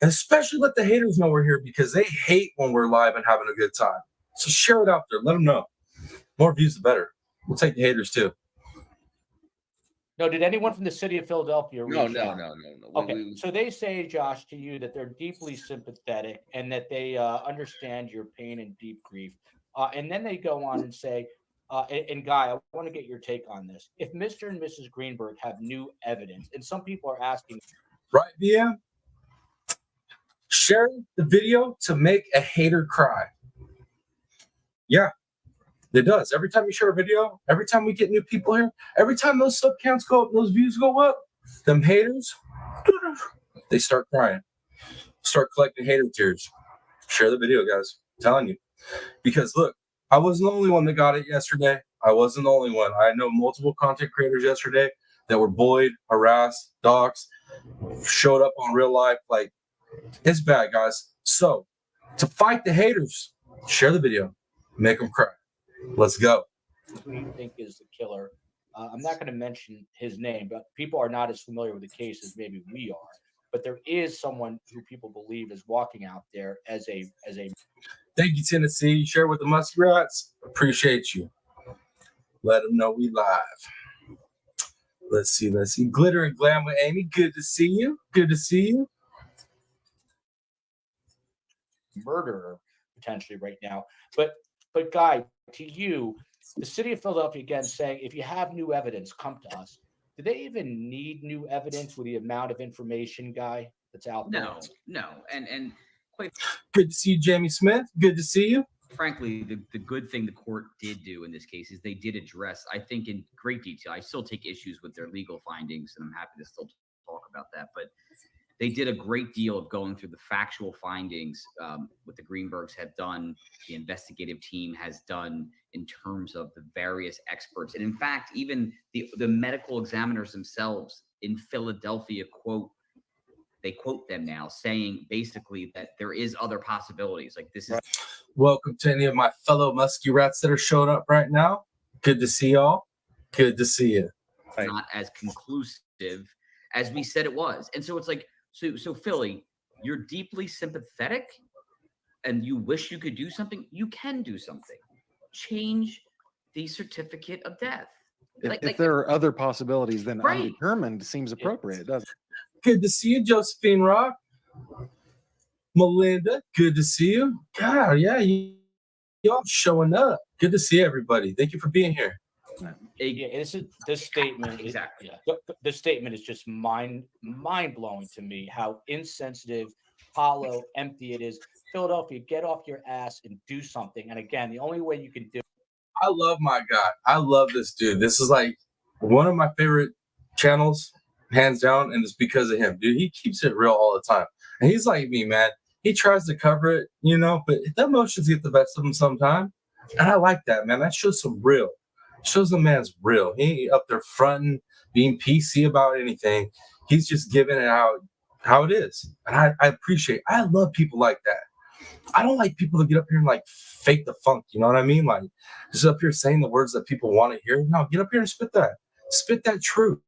And especially let the haters know we're here because they hate when we're live and having a good time. So share it out there. Let them know. More views, the better. We'll take the haters too. No, did anyone from the city of Philadelphia reach out? No. Okay, so they say, Josh, to you that they're deeply sympathetic and that they understand your pain and deep grief. And then they go on and say, and Guy, I want to get your take on this. If Mr. and Mrs. Greenberg have new evidence, and some people are asking, right, VM? Share the video to make a hater cry. Yeah, it does. Every time you share a video, every time we get new people here, every time those sub counts go up, those views go up, them haters, they start crying, start collecting hater tears. Share the video, guys. I'm telling you. Because look, I wasn't the only one that got it yesterday. I wasn't the only one. I know multiple content creators yesterday that were bullied, harassed, doxxed, showed up on real life. Like, it's bad, guys. So, to fight the haters, share the video, make them cry. Let's go. who you think is the killer? I'm not going to mention his name, but people are not as familiar with the case as maybe we are. But there is someone who people believe is walking out there as a. Thank you, Tennessee. You share with the Muskrats. Appreciate you. Let them know we live. Let's see. Glitter and Glam with Amy. Good to see you. Good to see you. Murderer potentially right now. But Guy, to you, the city of Philadelphia again saying, if you have new evidence, come to us. Do they even need new evidence with the amount of information, Guy, that's out there? No. And quite good to see you, Jamie Smith. Good to see you. frankly, the good thing the court did do in this case is they did address, I think, in great detail. I still take issues with their legal findings, and I'm happy to still talk about that. But they did a great deal of going through the factual findings, what the Greenbergs have done, the investigative team has done in terms of the various experts. And in fact, even the medical examiners themselves in Philadelphia they quote them now saying basically that there is other possibilities. Like this is. Welcome to any of my fellow musky rats that are showing up right now. Good to see y'all. Good to see you. Not as conclusive as we said it was. And so it's like, so Philly, you're deeply sympathetic and you wish you could do something. You can do something. Change the certificate of death. If there are other possibilities, then Right. undetermined seems appropriate, doesn't it? Good to see you, Josephine Rock. Melinda, good to see you. God, yeah, y'all showing up. Good to see everybody. Thank you for being here. Yeah, this statement. Exactly. This statement is just mind blowing to me. How insensitive, hollow, empty it is. Philadelphia, get off your ass and do something. And again, the only way you can do. I love my guy. I love this dude. This is like one of my favorite channels, hands down, and it's because of him, dude. He keeps it real all the time, and he's like me, man. He tries to cover it, but the emotions get the best of him sometimes, and I like that, man. That shows some real. Shows the man's real. He ain't up there fronting, being PC about anything. He's just giving it out how it is, and I appreciate. I love people like that. I don't like people to get up here and like fake the funk. You know what I mean? Like just up here saying the words that people want to hear. No, get up here and spit that truth.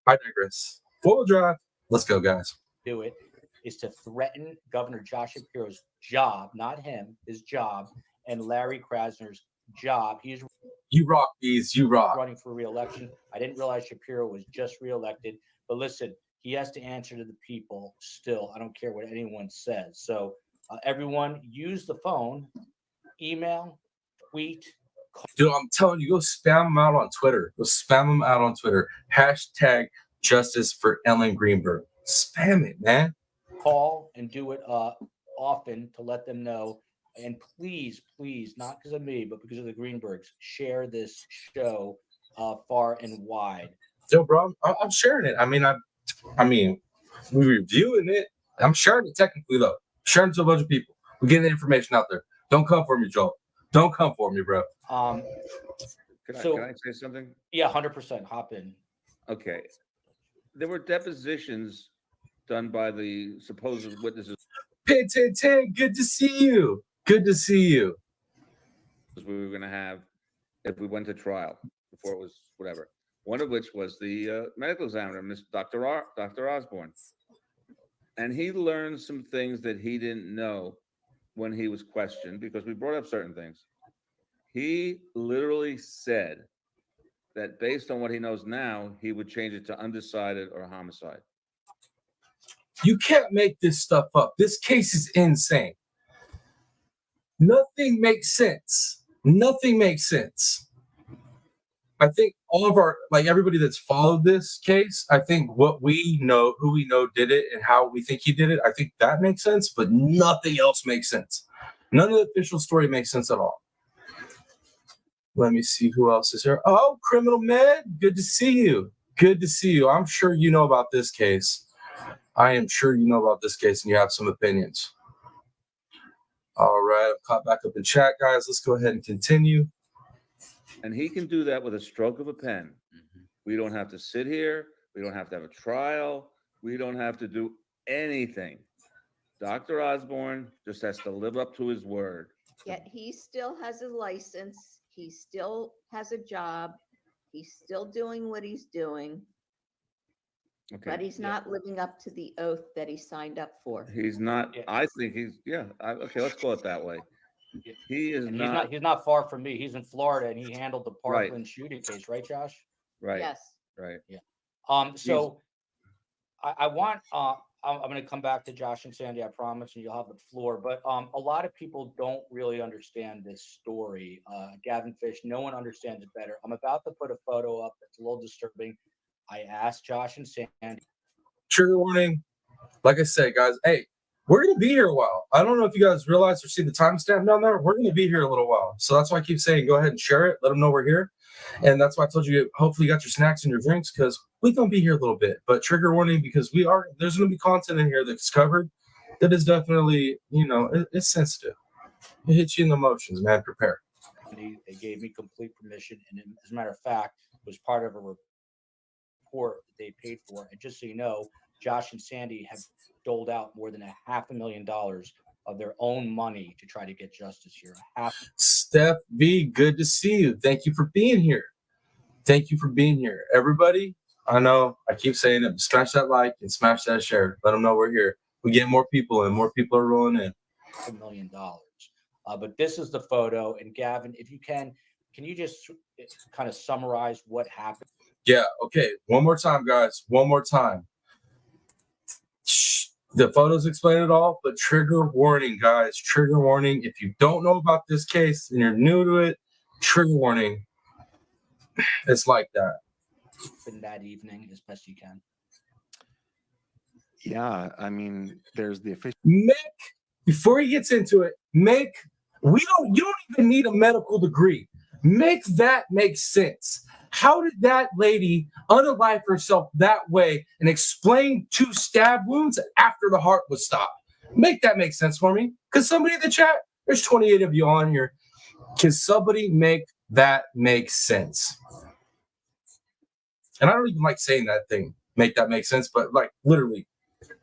I digress. 4-wheel drive. Let's go, guys. Do it is to threaten Governor Josh Shapiro's job, not him, his job, and Larry Krasner's job. He's You rock, these. You rock. running for re-election. I didn't realize Shapiro was just re-elected, but listen, he has to answer to the people still. I don't care what anyone says. So everyone use the phone, email, tweet. Dude, I'm telling you, go spam them out on Twitter. Go spam them out on Twitter. Hashtag justice for Ellen Greenberg. Spam it, man. Call and do it often to let them know. And please, not because of me, but because of the Greenbergs, share this show far and wide. Yo, bro, I'm sharing it. I mean, we're reviewing it. I'm sharing it technically, though. Sharing it to a bunch of people. We're getting the information out there. Don't come for me, Joel. Don't come for me, bro. Can Can I say something? Yeah, 100%. Hop in. Okay. There were depositions done by the supposed witnesses Pin, good to see you. Good to see you. we were going to have if we went to trial before it was whatever. One of which was the medical examiner, Dr. Osborne. And he learned some things that he didn't know when he was questioned because we brought up certain things. He literally said that based on what he knows now, he would change it to undecided or homicide. You can't make this stuff up. This case is insane. Nothing makes sense. Nothing makes sense. I think all of our, like everybody that's followed this case, I think what we know, who we know did it and how we think he did it, I think that makes sense, but nothing else makes sense. None of the official story makes sense at all. Let me see who else is here. Oh, Criminal Med, good to see you. Good to see you. I'm sure you know about this case. I am sure you know about this case and you have some opinions. All right, I've caught back up in chat, guys. Let's go ahead and continue. And he can do that with a stroke of a pen. Mhm. We don't have to sit here. We don't have to have a trial. We don't have to do anything. Dr. Osborne just has to live up to his word. Yet he still has a license. He still has a job. He's still doing what he's doing, Okay. but he's not living up to the oath that he signed up for. He's not, Yeah. I think he's, okay, let's call it that way. Yeah. He is And not, he's not far from me. He's in Florida and he handled the Right. Parkland shooting case, right, Josh? right, Yes. right. So I want I'm going to come back to Josh and Sandy, I promise, and you'll have the floor. But a lot of people don't really understand this story. Gavin Fish, no one understands it better. I'm about to put a photo up that's a little disturbing. I asked Josh and Sandy. Trigger warning. Like I said, guys, hey, we're going to be here a while. I don't know if you guys realize or see the timestamp down there. We're going to be here a little while. So that's why I keep saying go ahead and share it. Let them know we're here. And that's why I told you, hopefully you got your snacks and your drinks because we're going to be here a little bit. But trigger warning because there's going to be content in here that's covered that is definitely, it's sensitive. It hits you in the emotions, man. Prepare. They gave me complete permission. And as a matter of fact, it was part of a report that they paid for. And just so you know, Josh and Sandy have doled out more than $500,000 of their own money to try to get justice here. Steph V, good to see you. Thank you for being here. Thank you for being here. Everybody, I know I keep saying it, smash that like and smash that share. Let them know we're here. We get more people and more people are rolling in. $1 million. But this is the photo. And Gavin, if you can you just kind of summarize what happened? Yeah, okay. One more time, guys. One more time. The photos explain it all, but trigger warning, guys. Trigger warning. If you don't know about this case and you're new to it, trigger warning. It's like that. In that evening, as best you can. Yeah, I mean, there's the official. Mick, before he gets into it, you don't even need a medical degree. Make that make sense. How did that lady unalive herself that way and explain 2 stab wounds after the heart was stopped? Make that make sense for me. Because somebody in the chat, there's 28 of you on here. Can somebody make that make sense? And I don't even like saying that thing, make that make sense, but like literally,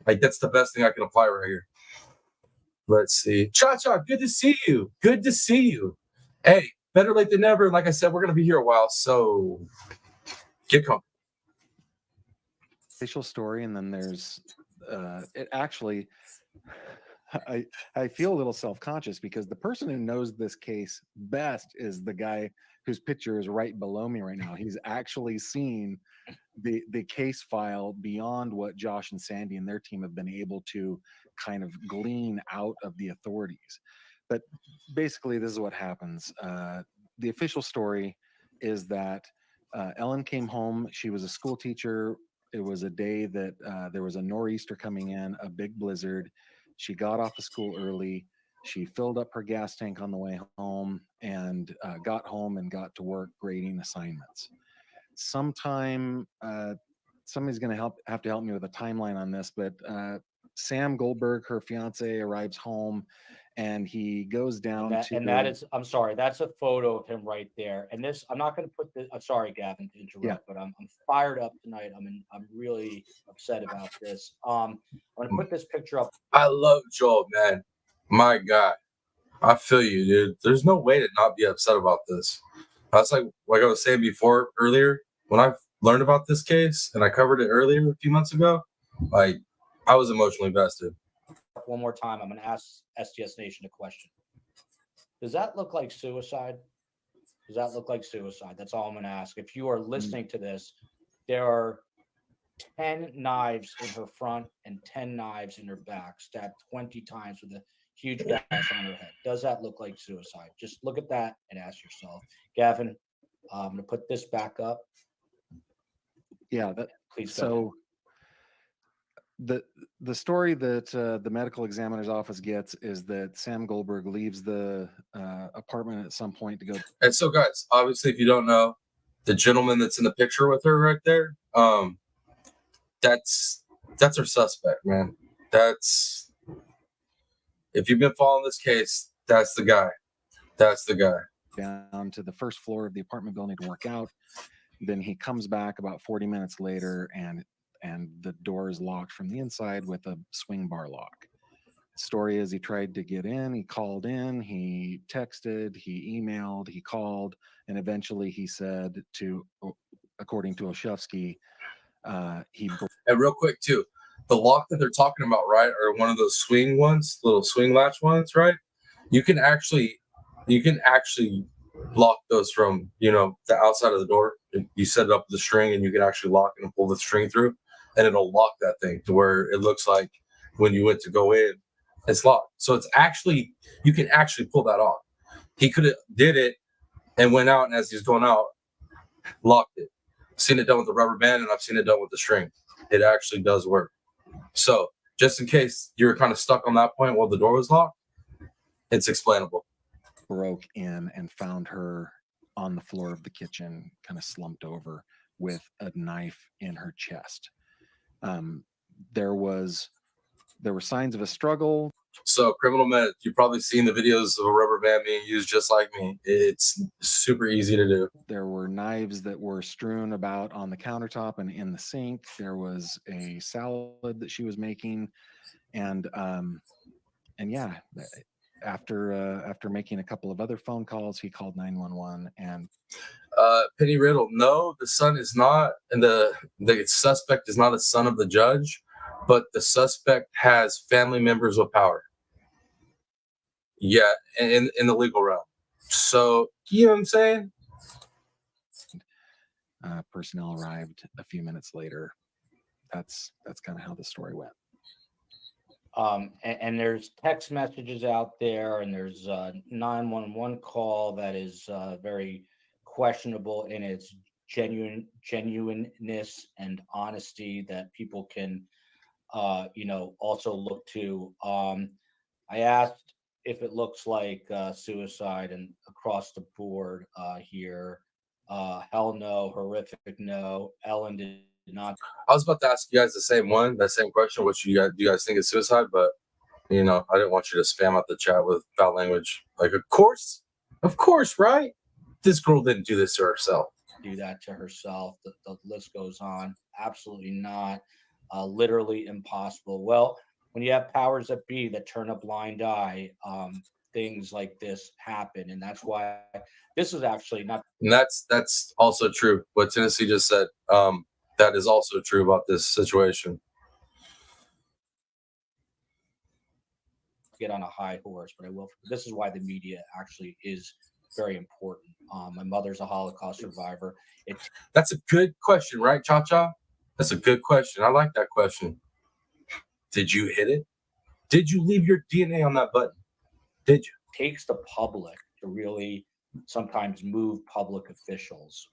like that's the best thing I can apply right here. Let's see. Cha-Cha, good to see you. Good to see you. Hey, better late than never. Like I said, we're going to be here a while, so get comfortable. Official story, and then there's it actually. I feel a little self-conscious because the person who knows this case best is the guy whose picture is right below me right now. He's actually seen the case file beyond what Josh and Sandy and their team have been able to kind of glean out of the authorities. But basically, this is what happens. The official story is that Ellen came home. She was a school teacher. It was a day that there was a nor'easter coming in, a big blizzard. She got off of school early. She filled up her gas tank on the way home and got home and got to work grading assignments. Sometime, somebody's going to have to help me with a timeline on this, but Sam Goldberg, her fiance, arrives home, and he goes down to. That is, I'm sorry, that's a photo of him right there. And this, I'm not going to put this. I'm sorry, Gavin, to interrupt, but I'm fired up tonight. I'm really upset about this. I'm going to put this picture up. I love Joel, man. My God, I feel you, dude. There's no way to not be upset about this. That's like I was saying before earlier, when I learned about this case and I covered it earlier a few months ago, like I was emotionally invested. One more time, I'm going to ask STS Nation a question. Does that look like suicide? Does that look like suicide? That's all I'm going to ask. If you are listening to this, there are 10 knives in her front and 10 knives in her back, stabbed 20 times with a huge gash on her head. Does that look like suicide? Just look at that and ask yourself. Gavin, I'm going to put this back up. Yeah, Please go ahead. The story that the medical examiner's office gets is that Sam Goldberg leaves the apartment at some point to go. And so, guys, obviously, if you don't know, the gentleman that's in the picture with her right there, that's her suspect, man. That's, if you've been following this case, that's the guy. That's the guy. Down to the first floor of the apartment building to work out. Then he comes back about 40 minutes later, and the door is locked from the inside with a swing bar lock. The story is he tried to get in, he called in, he texted, he emailed, he called, and eventually he said to, according to Olszewski, he. And real quick too, the lock that they're talking about, right, are one of those swing ones, little swing latch ones, right? You can actually lock those from, the outside of the door. You set it up with the string, and you can actually lock it and pull the string through, and it'll lock that thing to where it looks like when you went to go in, it's locked. So it's actually, you can actually pull that off. He could have did it and went out, and as he's going out, locked it. I've seen it done with the rubber band, and I've seen it done with the string. It actually does work. So just in case you're kind of stuck on that point while the door was locked, it's explainable. Broke in and found her on the floor of the kitchen, kind of slumped over with a knife in her chest. There were signs of a struggle. So, criminal minute, you've probably seen the videos of a rubber band being used just like me. It's super easy to do. There were knives that were strewn about on the countertop and in the sink. There was a salad that she was making, and yeah, after making a couple of other phone calls, he called 911. And Penny Riddle, no, the son is not, and the suspect is not a son of the judge, but the suspect has family members with power. Yeah, in the legal realm. So, you know what I'm saying? Personnel arrived a few minutes later. That's kind of how the story went. And there's text messages out there, and there's a 911 call that is very questionable in its genuineness and honesty that people can, also look to. I asked if it looks like suicide, and across the board here, hell no, horrific no. Ellen did not. I was about to ask you guys that same question. What do you guys think is suicide? But I didn't want you to spam out the chat with foul language. Like, of course, right? This girl didn't do this to herself. Do that to herself. The list goes on. Absolutely not. Literally impossible. Well, when you have powers that be that turn a blind eye, things like this happen, and that's why this is actually not. And that's also true. What Tennessee just said. That is also true about this situation. Get on a high horse, but I will. This is why the media actually is very important. My mother's a Holocaust survivor. That's a good question, right, Cha-Cha? That's a good question. I like that question. Did you hit it? Did you leave your DNA on that button? Did you? Takes the public to really sometimes move public officials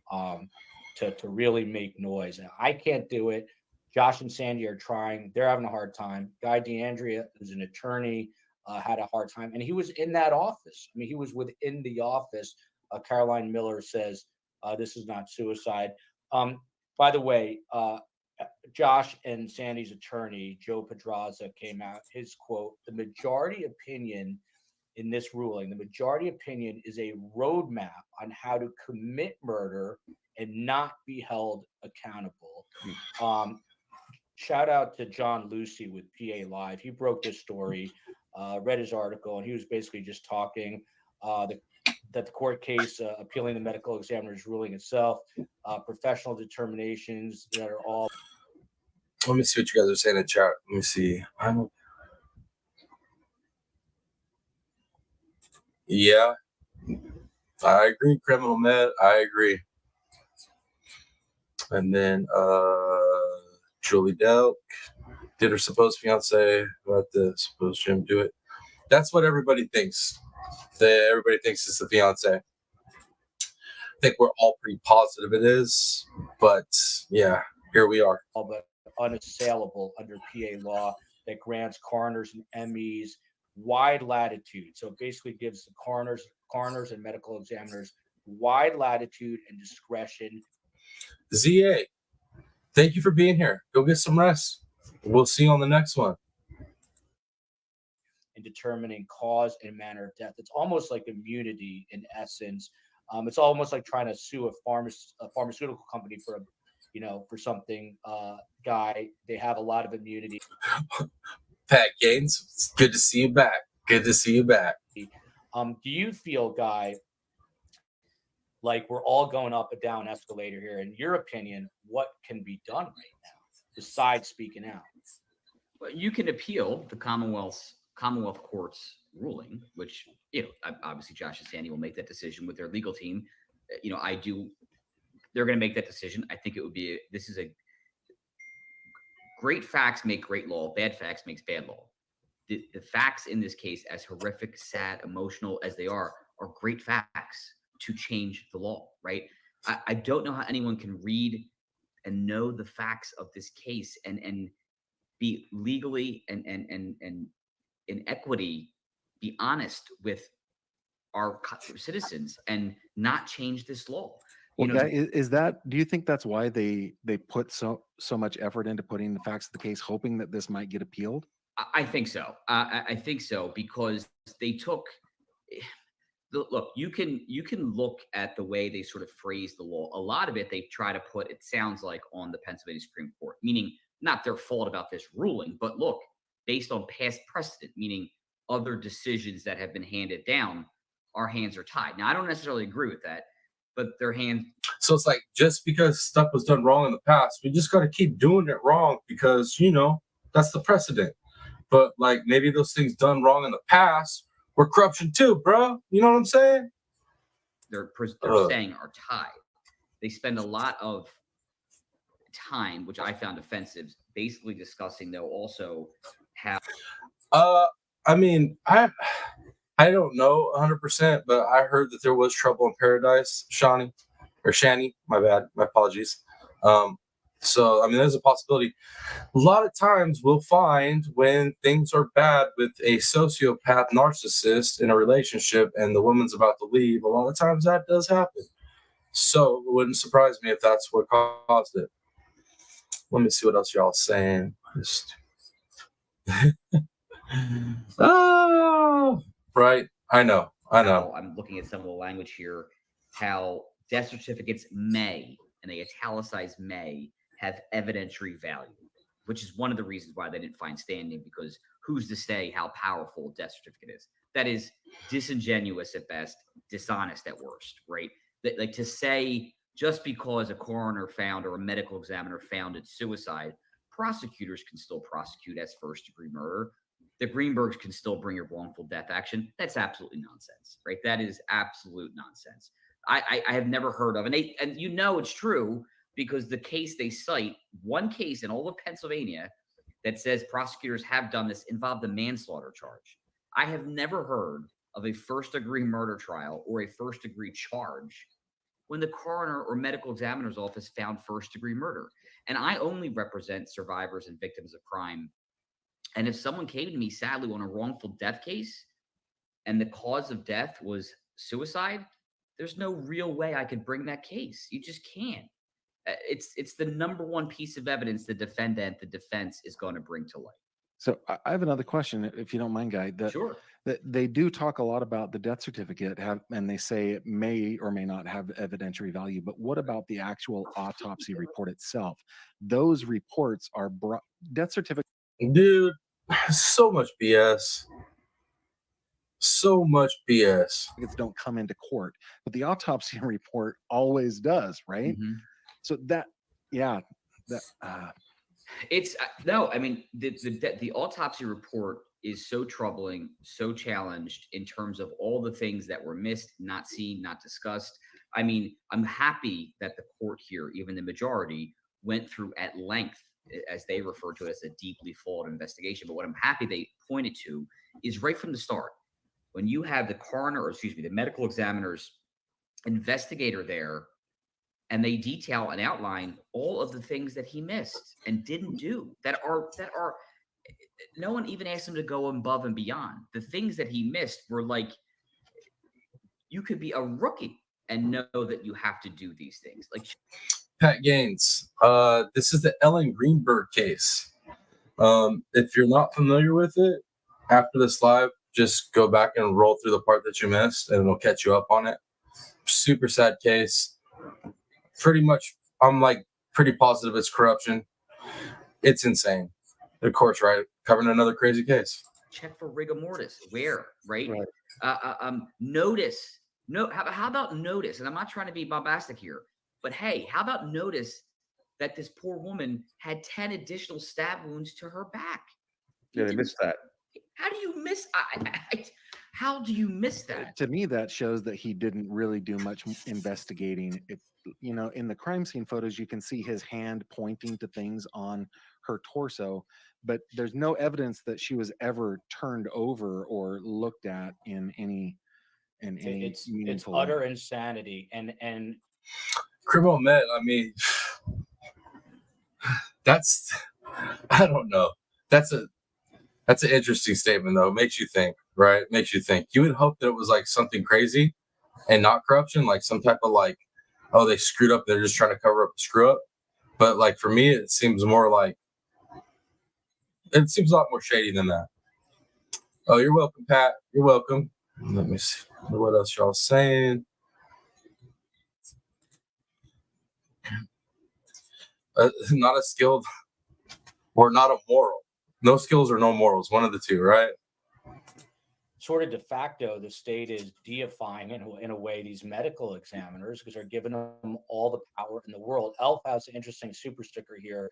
to really make noise. And I can't do it. Josh and Sandy are trying. They're having a hard time. Guy DeAndrea, who's an attorney, had a hard time. And he was in that office. I mean, he was within the office. Caroline Miller says, this is not suicide. By the way, Josh and Sandy's attorney, Joe Pedraza, came out. His quote: "The majority opinion in this ruling, the majority opinion is a roadmap on how to commit murder and not be held accountable." Shout out to John Lucy with PA Live. He broke this story, read his article, and he was basically just talking that the court case appealing the medical examiner's ruling itself, professional determinations that are all. Let me see what you guys are saying in chat. Let me see. Yeah, I agree. Criminal med, I agree. And then Julie Delk, did her supposed fiance let the supposed Jim do it? That's what everybody thinks. Everybody thinks it's the fiance. I think we're all pretty positive it is, but yeah, here we are. All but unassailable under PA law that grants coroners and MEs wide latitude. So it basically gives the coroners and medical examiners wide latitude and discretion. ZA, thank you for being here. Go get some rest. We'll see you on the next one. In determining cause and manner of death. It's almost like immunity in essence. It's almost like trying to sue a pharmaceutical company for for something. Guy, they have a lot of immunity. Pat Gaines, it's good to see you back. Good to see you back. Do you feel, Guy, like we're all going up and down escalator here? In your opinion, what can be done right now besides speaking out? Well, you can appeal the Commonwealth Court's ruling, which, obviously Josh and Sandy will make that decision with their legal team. They're going to make that decision. I think this is a great facts make great law. Bad facts makes bad law. The facts in this case, as horrific, sad, emotional as they are great facts to change the law, right? I don't know how anyone can read and know the facts of this case and be legally and in equity, be honest with our citizens and not change this law. Well, do you think that's why they put so much effort into putting the facts of the case, hoping that this might get appealed? I think so. I think so, because they took look, you can look at the way they sort of phrase the law. A lot of it they try to put, it sounds like, on the Pennsylvania Supreme Court, meaning not their fault about this ruling, but look, based on past precedent, meaning other decisions that have been handed down, our hands are tied. Now, I don't necessarily agree with that, but their hands. So it's like, just because stuff was done wrong in the past, we just got to keep doing it wrong because, that's the precedent. But like, maybe those things done wrong in the past were corruption too, bro. You know what I'm saying? They're saying are tied. They spend a lot of time, which I found offensive, basically discussing they'll also have. I don't know 100%, but I heard that there was trouble in paradise, Shanny, my bad, my apologies. So, there's a possibility. A lot of times we'll find when things are bad with a sociopath narcissist in a relationship and the woman's about to leave, a lot of times that does happen. So it wouldn't surprise me if that's what caused it. Let me see what else y'all saying. Right. I know. I'm looking at some of the language here, how death certificates may, and they italicize may, have evidentiary value, which is one of the reasons why they didn't find standing, because who's to say how powerful a death certificate is? That is disingenuous at best, dishonest at worst, right? Like to say just because a coroner found or a medical examiner found it's suicide, prosecutors can still prosecute as first-degree murder. The Greenbergs can still bring a wrongful death action. That's absolutely nonsense, right? That is absolute nonsense. I have never heard of, and it's true, because the case they cite, one case in all of Pennsylvania that says prosecutors have done this, involved a manslaughter charge. I have never heard of a first-degree murder trial or a first-degree charge when the coroner or medical examiner's office found first-degree murder. And I only represent survivors and victims of crime. And if someone came to me, sadly, on a wrongful death case, and the cause of death was suicide, there's no real way I could bring that case. You just can't. It's the number one piece of evidence the defense is going to bring to light. So I have another question, if you don't mind, Guy. Sure. That they do talk a lot about the death certificate, and they say it may or may not have evidentiary value. But what about the actual autopsy report itself? Those reports are death certificate. Dude, so much BS. So much BS. Don't come into court, but the autopsy report always does, right? Mhm. So that, yeah, It's no, I mean the autopsy report is so troubling, so challenged in terms of all the things that were missed, not seen, not discussed. I mean, I'm happy that the court here, even the majority, went through at length, as they refer to it, as a deeply flawed investigation. But what I'm happy they pointed to is right from the start, when you have the coroner, or excuse me, the medical examiner's investigator there, and they detail and outline all of the things that he missed and didn't do that are no one even asked him to go above and beyond. The things that he missed were like, you could be a rookie and know that you have to do these things. Like Pat Gaines, this is the Ellen Greenberg case. If you're not familiar with it, after this live, just go back and roll through the part that you missed and it'll catch you up on it. Super sad case. Pretty much, I'm like pretty positive it's corruption. It's insane. The court's right, covering another crazy case. check for rigor mortis. Where, right? Right. Notice. No, how about notice? And I'm not trying to be bombastic here, but hey, how about notice that this poor woman had 10 additional stab wounds to her back? Yeah, they missed that. How do you miss? How do you miss that? To me, that shows that he didn't really do much investigating. In the crime scene photos, you can see his hand pointing to things on her torso, but there's no evidence that she was ever turned over or looked at in any It's meaningful utter way. insanity. And Criminal Med, I mean, that's, I don't know. That's an interesting statement, though. Makes you think, right? Makes you think. You would hope that it was like something crazy and not corruption, like some type of like, oh, they screwed up. They're just trying to cover up the screw up. But like for me, it seems more like, it seems a lot more shady than that. Oh, you're welcome, Pat. You're welcome. Let me see what else y'all saying. Not a skilled or not a moral. No skills or no morals. One of the two, right? sort of de facto, the state is deifying in a way these medical examiners because they're giving them all the power in the world. Elf has an interesting super sticker here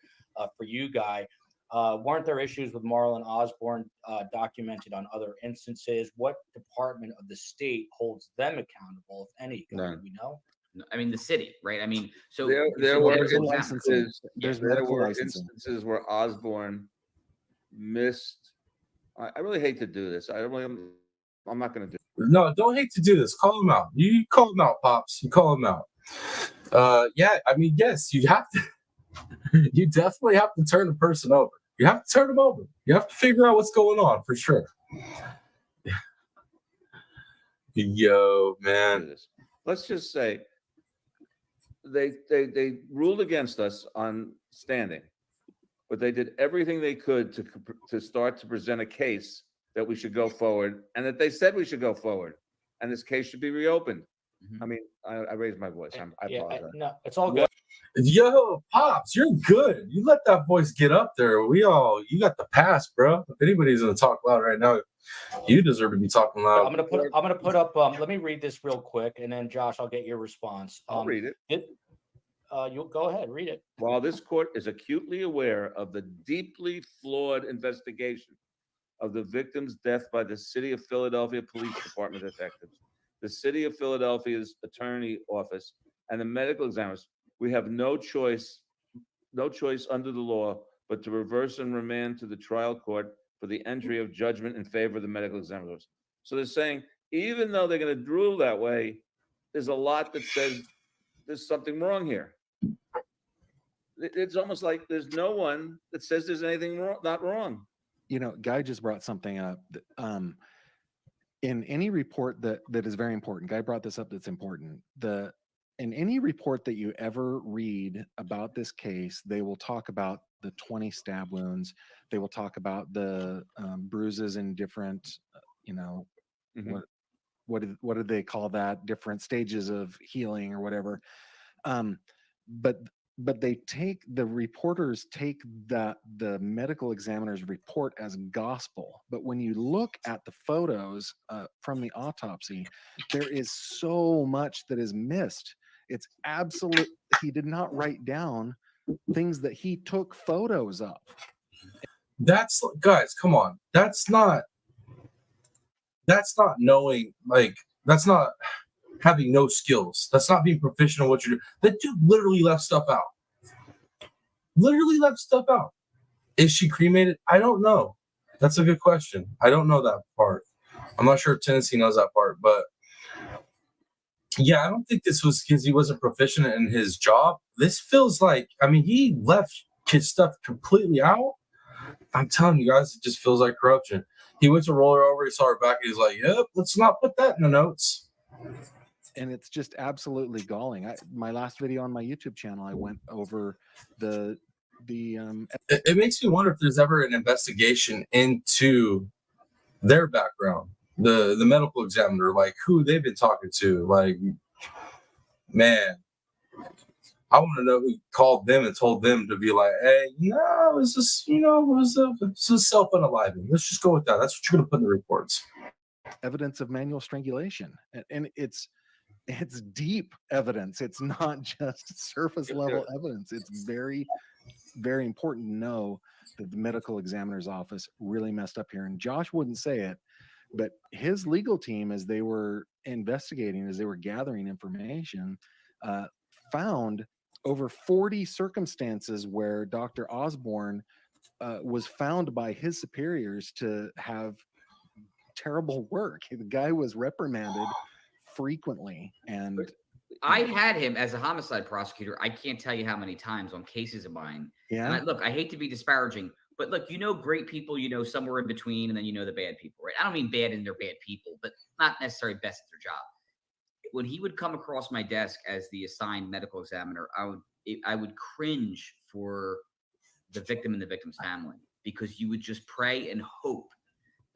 for you, Guy. Weren't there issues with Marlon Osborne documented on other instances? What department of the state holds them accountable, if any? Do we know? I mean, the city, right? I mean, so there were medical instances. There's There medical were licensing. instances where Osborne missed. I really hate to do this. I'm not going to do. No, don't hate to do this. Call him out. You call him out, Pops. You call him out. Yeah, I mean, yes, you have to. You definitely have to turn the person over. You have to turn them over. You have to figure out what's going on for sure. Yo, man. This. Let's just say they ruled against us on standing, but they did everything they could to start to present a case that we should go forward, and that they said we should go forward, and this case should be reopened. I mean, I raised my voice. I apologize. No, it's all good. Yo, Pops, you're good. You let that voice get up there. You got the pass, bro. If anybody's gonna talk loud right now, you deserve to be talking loud. I'm gonna put up. Let me read this real quick, and then Josh, I'll get your response. I'll read it. You'll go ahead, read it. While this court is acutely aware of the deeply flawed investigation of the victim's death by the City of Philadelphia Police Department detectives, the City of Philadelphia's Attorney Office, and the medical examiners, we have no choice under the law but to reverse and remand to the trial court for the entry of judgment in favor of the medical examiners. So they're saying, even though they're going to rule that way, there's a lot that says there's something wrong here. It's almost like there's no one that says there's anything not wrong. Guy just brought something up. In any report that is very important, Guy brought this up, that's important. in any report that you ever read about this case, they will talk about the 20 stab wounds. They will talk about the bruises in different, you know, Mhm. what did they call that? Different stages of healing or whatever. But they take, the reporters take the medical examiner's report as gospel. But when you look at the photos from the autopsy, there is so much that is missed. It's absolute. He did not write down things that he took photos of. That's, guys, come on. That's not knowing, like, that's not having no skills. That's not being proficient in what you do. That dude literally left stuff out. Literally left stuff out. Is she cremated? I don't know. That's a good question. I don't know that part. I'm not sure if Tennessee knows that part, but yeah, I don't think this was because he wasn't proficient in his job. This feels like, I mean, he left his stuff completely out. I'm telling you guys, it just feels like corruption. He went to roll her over, he saw her back, and he's like, yep, let's not put that in the notes. And it's just absolutely galling. My last video on my YouTube channel, I went over the It makes me wonder if there's ever an investigation into their background, the medical examiner, like who they've been talking to. Like, man, I want to know who called them and told them to be like, hey, no, it's just, you know, it's just self-unaliving. Let's just go with that. That's what you're going to put in the reports. evidence of manual strangulation, and it's deep evidence. It's not just surface level evidence. It's very, very important to know that the medical examiner's office really messed up here. And Josh wouldn't say it, but his legal team, as they were investigating, as they were gathering information, found over 40 circumstances where Dr. Osborne was found by his superiors to have terrible work. The guy was reprimanded frequently, and I had him as a homicide prosecutor. I can't tell you how many times on cases of mine. yeah, And look, I hate to be disparaging, but look, you know, great people, you know, somewhere in between, and then you know the bad people, right? I don't mean bad in they're bad people, but not necessarily best at their job. When he would come across my desk as the assigned medical examiner, I would cringe for the victim and the victim's family, because you would just pray and hope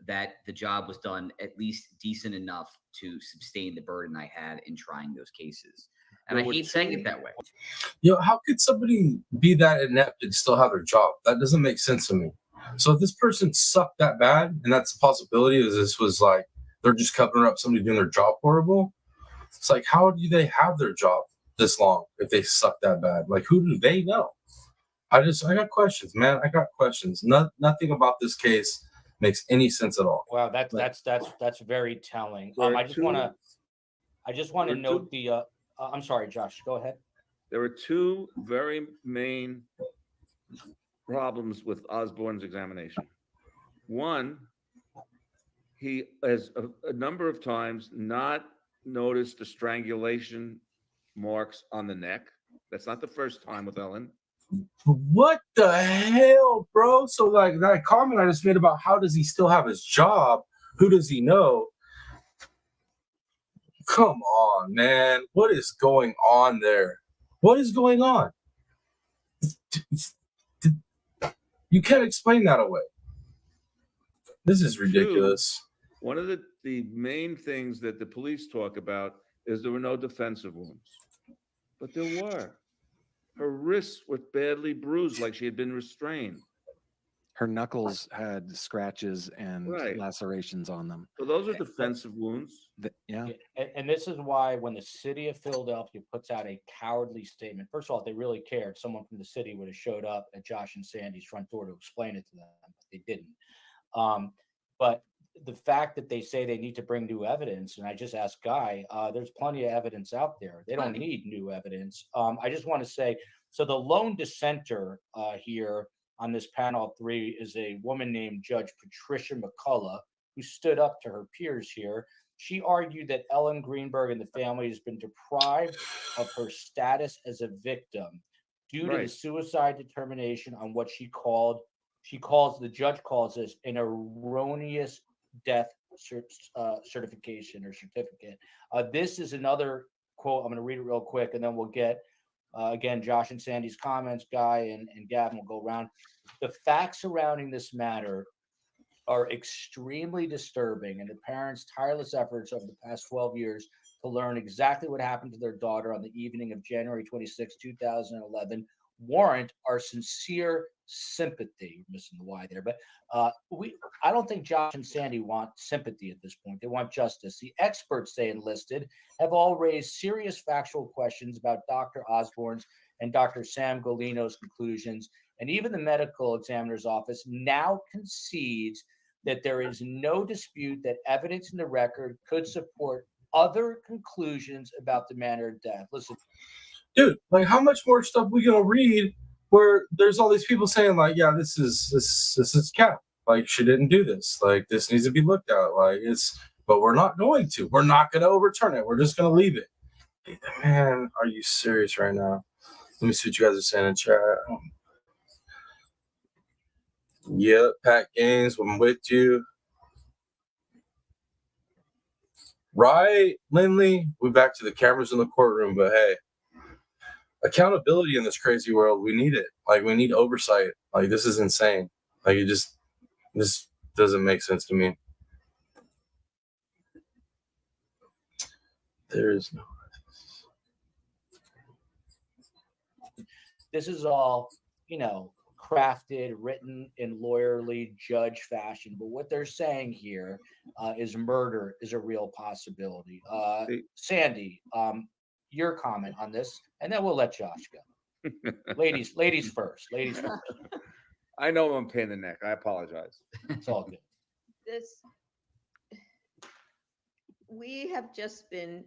that the job was done at least decent enough to sustain the burden I had in trying those cases. And I hate saying it that way. You know, how could somebody be that inept and still have their job? That doesn't make sense to me. So if this person sucked that bad, and that's a possibility, is this was like they're just covering up somebody doing their job horrible. It's like, how do they have their job this long if they suck that bad? Like, who do they know? I got questions, man. I got questions. Nothing about this case makes any sense at all. Wow, that's very telling. I just want to note the. I'm sorry, Josh. Go ahead. There were two very main problems with Osborne's examination. One, he has a number of times not noticed the strangulation marks on the neck. That's not the first time with Ellen. What the hell, bro? So like that comment I just made about how does he still have his job? Who does he know? Come on, man. What is going on there? What is going on? You can't explain that away. This is ridiculous. One of the main things that the police talk about is there were no defensive wounds. But there were. Her wrists were badly bruised, like she had been restrained. her knuckles had scratches and Right. lacerations on them. So those are defensive wounds. Yeah. And this is why when the city of Philadelphia puts out a cowardly statement, first of all, if they really cared, someone from the city would have showed up at Josh and Sandy's front door to explain it to them, but they didn't. But the fact that they say they need to bring new evidence, and I just asked Guy, there's plenty of evidence out there. They don't need new evidence. I just want to say, so the lone dissenter here on this panel of three is a woman named Judge Patricia McCullough, who stood up to her peers here. She argued that Ellen Greenberg and the family has been deprived of her status as a victim due to the suicide determination on what the judge calls this an erroneous death certification or certificate. This is another quote. I'm going to read it real quick, and then we'll get again Josh and Sandy's comments. Guy and Gavin will go around. The facts surrounding this matter are extremely disturbing, and the parents' tireless efforts over the past 12 years to learn exactly what happened to their daughter on the evening of January 26, 2011, warrant our sincere sympathy. We're missing the Y there, but I don't think Josh and Sandy want sympathy at this point. They want justice. The experts they enlisted have all raised serious factual questions about Dr. Osborne's and Dr. Sam Golino's conclusions, and even the medical examiner's office now concedes that there is no dispute that evidence in the record could support other conclusions about the manner of death. Listen, dude, like how much more stuff we gonna read where there's all these people saying like, yeah, this is cap. Like she didn't do this. Like this needs to be looked at. Like but we're not going to. We're not gonna overturn it. We're just gonna leave it. Man, are you serious right now? Let me see what you guys are saying in chat. Yep, Pat Gaines, I'm with you. Right, Lindley? We're back to the cameras in the courtroom, but hey, accountability in this crazy world, we need it. Like, we need oversight. Like, this is insane. Like, this doesn't make sense to me. There is no. this is all, crafted, written in lawyerly judge fashion. But what they're saying here is murder is a real possibility. Sandy, your comment on this, and then we'll let Josh go. ladies first. Ladies first. I know I'm a pain in the neck. I apologize. It's all good. We have just been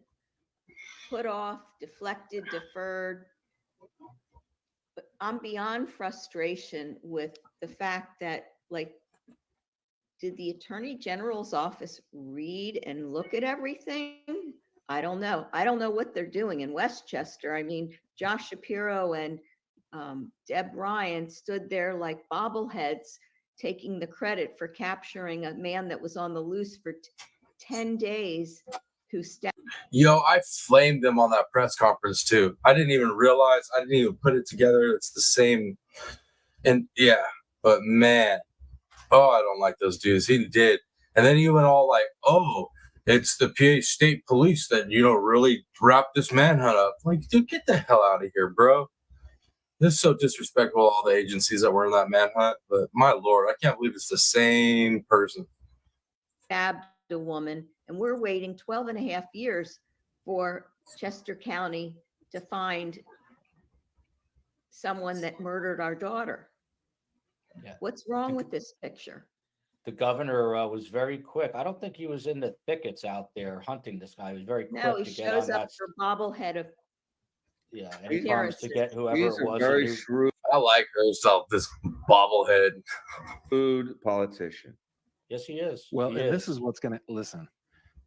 put off, deflected, deferred. But I'm beyond frustration with the fact that, like, did the Attorney General's office read and look at everything? I don't know. I don't know what they're doing in Westchester. I mean, Josh Shapiro and Deb Ryan stood there like bobbleheads, taking the credit for capturing a man that was on the loose for 10 days who stabbed. Yo, I flamed them on that press conference too. I didn't even realize. I didn't even put it together. It's the same. And yeah, but man, oh, I don't like those dudes. He did. And then he went all like, oh, it's the PA State Police that, really wrapped this manhunt up. Like, dude, get the hell out of here, bro. This is so disrespectful to all the agencies that were in that manhunt. But my Lord, I can't believe it's the same person. Stabbed a woman, and we're waiting 12 and a half years for Chester County to find someone that murdered our daughter. Yeah. What's wrong with this picture? The governor was very quick. I don't think he was in the thickets out there hunting this guy. He was very quick No, he to get shows on up that. for bobblehead of. Yeah, and he promised to get whoever He's it a was. very and shrewd I like herself, this bobblehead. politician. Yes, he is. Well, He and this is. is what's going to listen.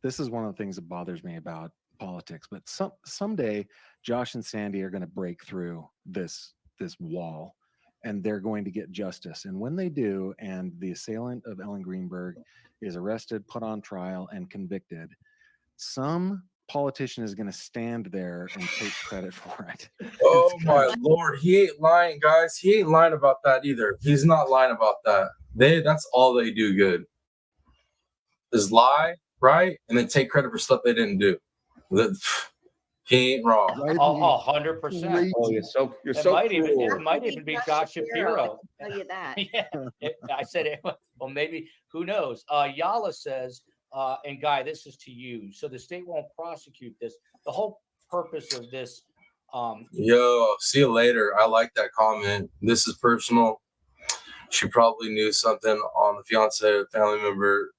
This is one of the things that bothers me about politics. But someday, Josh and Sandy are going to break through this wall, and they're going to get justice. And when they do, and the assailant of Ellen Greenberg is arrested, put on trial, and convicted, some politician is going to stand there and take credit for it. Oh my Lord, he ain't lying, guys. He ain't lying about that either. He's not lying about that. That's all they do good. Is lie, right? And then take credit for stuff they didn't do. He ain't wrong. 100%. Oh, you're so It cruel. might even be Josh Shapiro. I can tell you that. Yeah, I said it. Well, maybe, who knows? Yala says, and Guy, this is to you. So the state won't prosecute this. The whole purpose of this. Yo, see you later. I like that comment. This is personal. She probably knew something on the fiance or family member.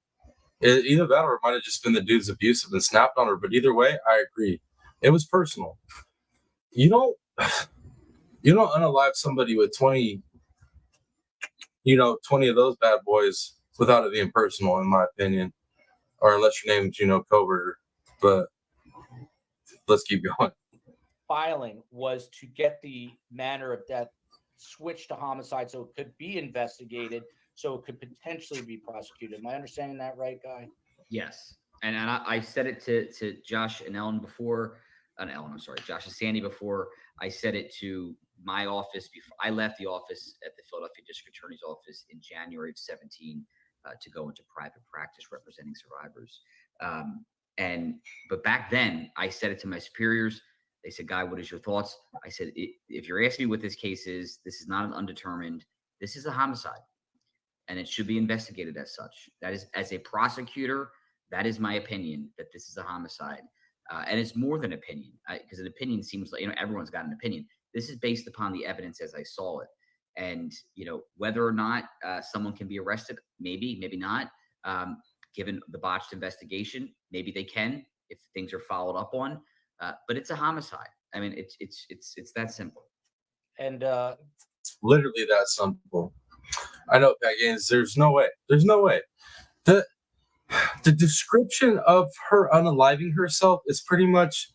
Either that or it might have just been the dude's abusive and snapped on her. But either way, I agree. It was personal. You don't unalive somebody with 20 of those bad boys without it being personal, in my opinion. Or unless your name's, Covert. But let's keep going. Filing was to get the manner of death switched to homicide so it could be investigated, so it could potentially be prosecuted. Am I understanding that right, Guy? Yes. And I said it to Josh and Ellen before. Ellen, I'm sorry, Josh and Sandy before. I said it to my office before I left the office at the Philadelphia District Attorney's Office in January of 17 to go into private practice representing survivors. But back then I said it to my superiors. They said, Guy, what is your thoughts? I said, if you're asking me what this case is, this is not an undetermined, this is a homicide and it should be investigated as such. That is, as a prosecutor, that is my opinion, that this is a homicide. And it's more than opinion, because an opinion seems like, everyone's got an opinion. This is based upon the evidence as I saw it. And, whether or not someone can be arrested, maybe not, given the botched investigation, maybe they can if things are followed up on. But it's a homicide. I mean, it's that simple. And It's literally that simple. I know, Pagans, there's no way. The description of her unaliving herself is pretty much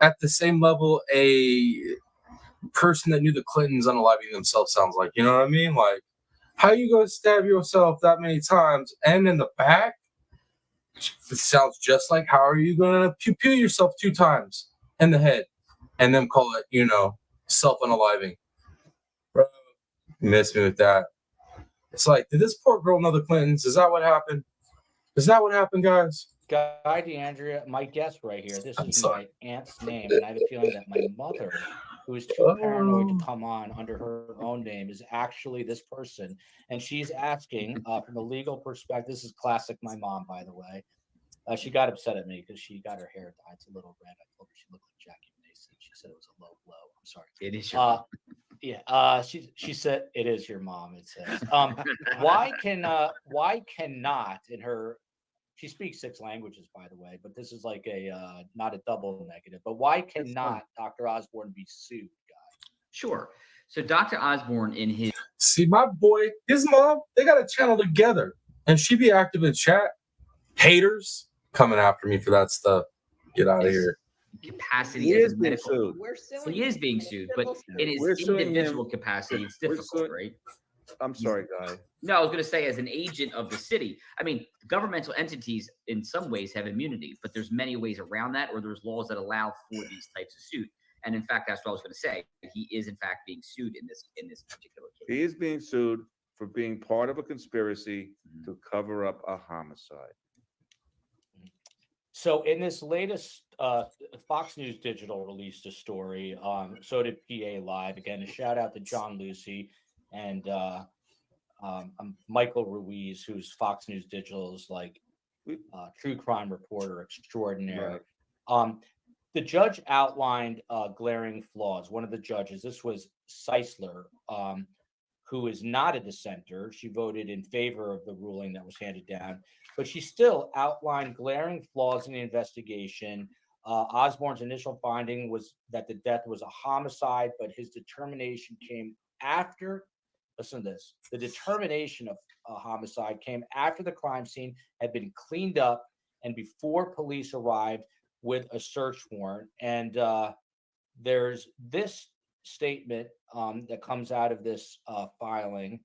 at the same level a person that knew the Clintons unaliving themselves sounds like. You know what I mean? Like, how you gonna stab yourself that many times and in the back? It sounds just like how are you gonna pew yourself 2 times in the head and then call it, self unaliving? Bro, you miss me with that. It's like, did this poor girl know the Clintons? Is that what happened? Is that what happened, guys? Guy DeAndrea, my guess right here, this I'm is sorry. my aunt's name, and I have a feeling that my mother, who is too paranoid to come on under her own name, is actually this person. And she's asking, from a legal perspective, this is classic my mom, by the way. She got upset at me because she got her hair dyed. It's a little red. I told her she looked like Jackie Mason. She said it was a low blow. I'm sorry. It is your Yeah. She said it is your mom. It says. Why cannot in her? She speaks 6 languages, by the way, but this is like a not a double negative. But why cannot Dr. Osborne be sued, guys? Sure. So Dr. Osborne in his See, my boy, his mom, they got a channel together, and she be active in chat. Haters coming after me for that stuff. Get out of His here. capacity He as is a being medical, sued. We're suing. he is him. being It's a sued, but civil suit. in his We're suing individual him. capacity, it's We're difficult, suing- right? I'm sorry, Guy. No, I was going to say, as an agent of the city, I mean, governmental entities in some ways have immunity, but there's many ways around that, or there's laws that allow for these types of suit. And in fact, that's what I was going to say. He is in fact being sued in this particular case. He is being sued for being part of a conspiracy to cover up a homicide. So in this latest, Fox News Digital released a story. So did PA Live. Again, a shout out to John Lucy and Michael Ruiz, who's Fox News Digital's true crime reporter extraordinaire. Right. The judge outlined glaring flaws. One of the judges, this was Seisler, who is not a dissenter. She voted in favor of the ruling that was handed down, but she still outlined glaring flaws in the investigation. Osborne's initial finding was that the death was a homicide, but his determination came after. Listen to this. The determination of a homicide came after the crime scene had been cleaned up and before police arrived with a search warrant. And there's this statement that comes out of this filing,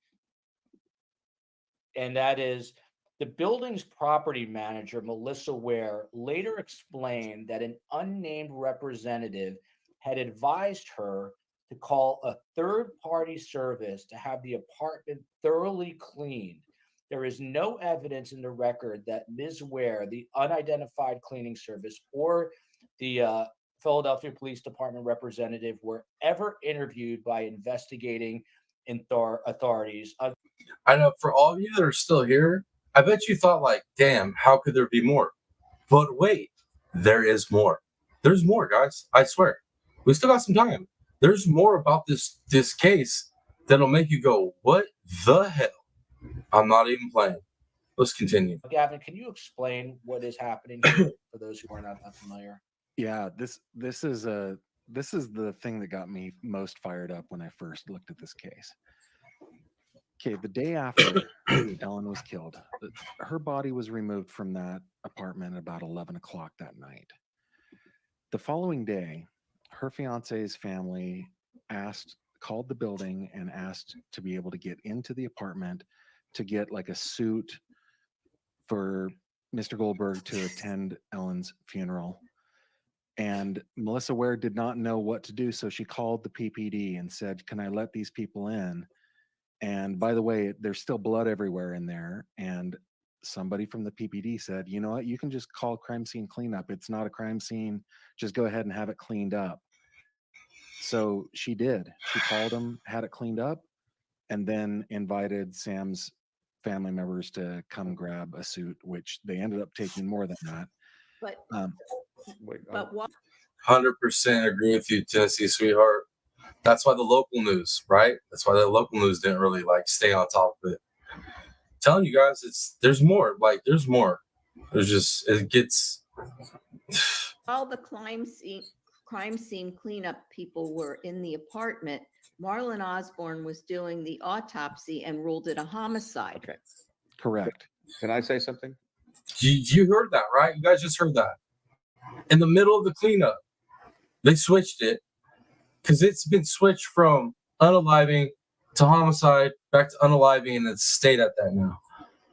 and that is the building's property manager, Melissa Ware, later explained that an unnamed representative had advised her to call a third-party service to have the apartment thoroughly cleaned. There is no evidence in the record that Ms. Ware, the unidentified cleaning service, or the Philadelphia Police Department representative were ever interviewed by investigating authorities. I know for all of you that are still here, I bet you thought like, damn, how could there be more? But wait, there is more. There's more, guys. I swear. We still got some time. There's more about this case that'll make you go, what the hell? I'm not even playing. Let's continue. Gavin, can you explain what is happening here for those who are not that familiar? Yeah, this is the thing that got me most fired up when I first looked at this case. Okay, the day after Ellen was killed, her body was removed from that apartment at about 11 o'clock that night. The following day, her fiance's family called the building and asked to be able to get into the apartment to get like a suit for Mr. Goldberg to attend Ellen's funeral. And Melissa Ware did not know what to do. So she called the PPD and said, can I let these people in? And by the way, there's still blood everywhere in there. And somebody from the PPD said, you know what, you can just call crime scene cleanup. It's not a crime scene. Just go ahead and have it cleaned up. So she did. She called them, had it cleaned up, and then invited Sam's family members to come grab a suit, which they ended up taking more than that. But, Wait, but what, 100% agree with you, Tennessee sweetheart. That's why the local news, right? That's why the local news didn't really like stay on top of it. Telling you guys, there's more. Like there's more. There's just it gets. all the crime scene cleanup people were in the apartment, Marlon Osborne was doing the autopsy and ruled it a homicide. Okay. Correct. Can I say something? You heard that, right? You guys just heard that. In the middle of the cleanup, they switched it because it's been switched from unaliving to homicide back to unaliving, and it's stayed at that now.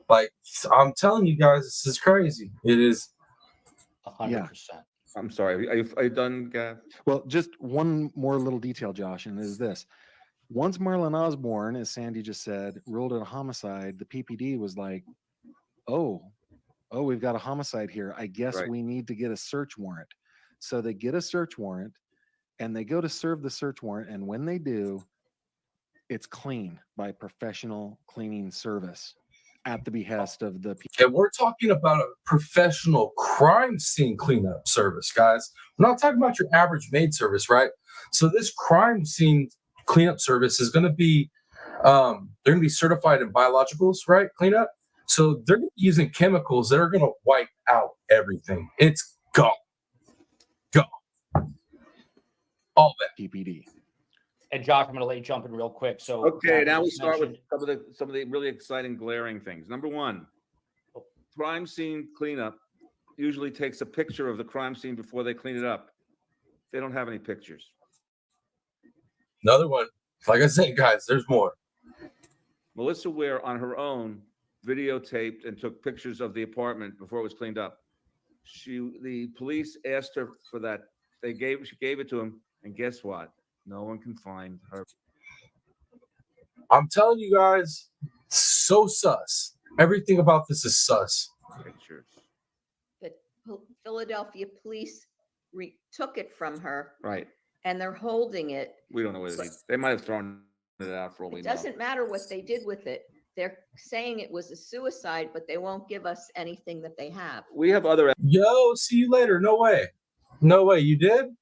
Like I'm telling you guys, this is crazy. It is 100%. I'm sorry. Are you done, Gav? Well, just one more little detail, Josh, and is this. Once Marlon Osborne, as Sandy just said, ruled it a homicide, the PPD was like, oh, we've got a homicide here. I guess Right. we need to get a search warrant. So they get a search warrant and they go to serve the search warrant. And when they do, it's clean by professional cleaning service at the behest of the and we're talking about a professional crime scene cleanup service, guys. We're not talking about your average maid service, right? So this crime scene cleanup service is going to be, they're going to be certified in biologicals, right? Cleanup. So they're using chemicals that are going to wipe out everything. It's gone. All that. PPD. And Josh, I'm going to let you jump in real quick. So Okay, Gav now we just start with mentioned- some of the really exciting, glaring things. Number one, crime scene cleanup usually takes a picture of the crime scene before they clean it up. They don't have any pictures. Another one. Like I said, guys, there's more. Melissa Ware, on her own, videotaped and took pictures of the apartment before it was cleaned up. The police asked her for that. She gave it to him, and guess what? No one can find her. I'm telling you guys, so sus. Everything about this is sus. Pictures. but Philadelphia police took it from her Right. and they're holding it. We don't know whether they might have thrown it out for all we It know. doesn't matter what they did with it. They're saying it was a suicide, but they won't give us anything that they have. We have other. Yo, see you later. No way. No way. You did?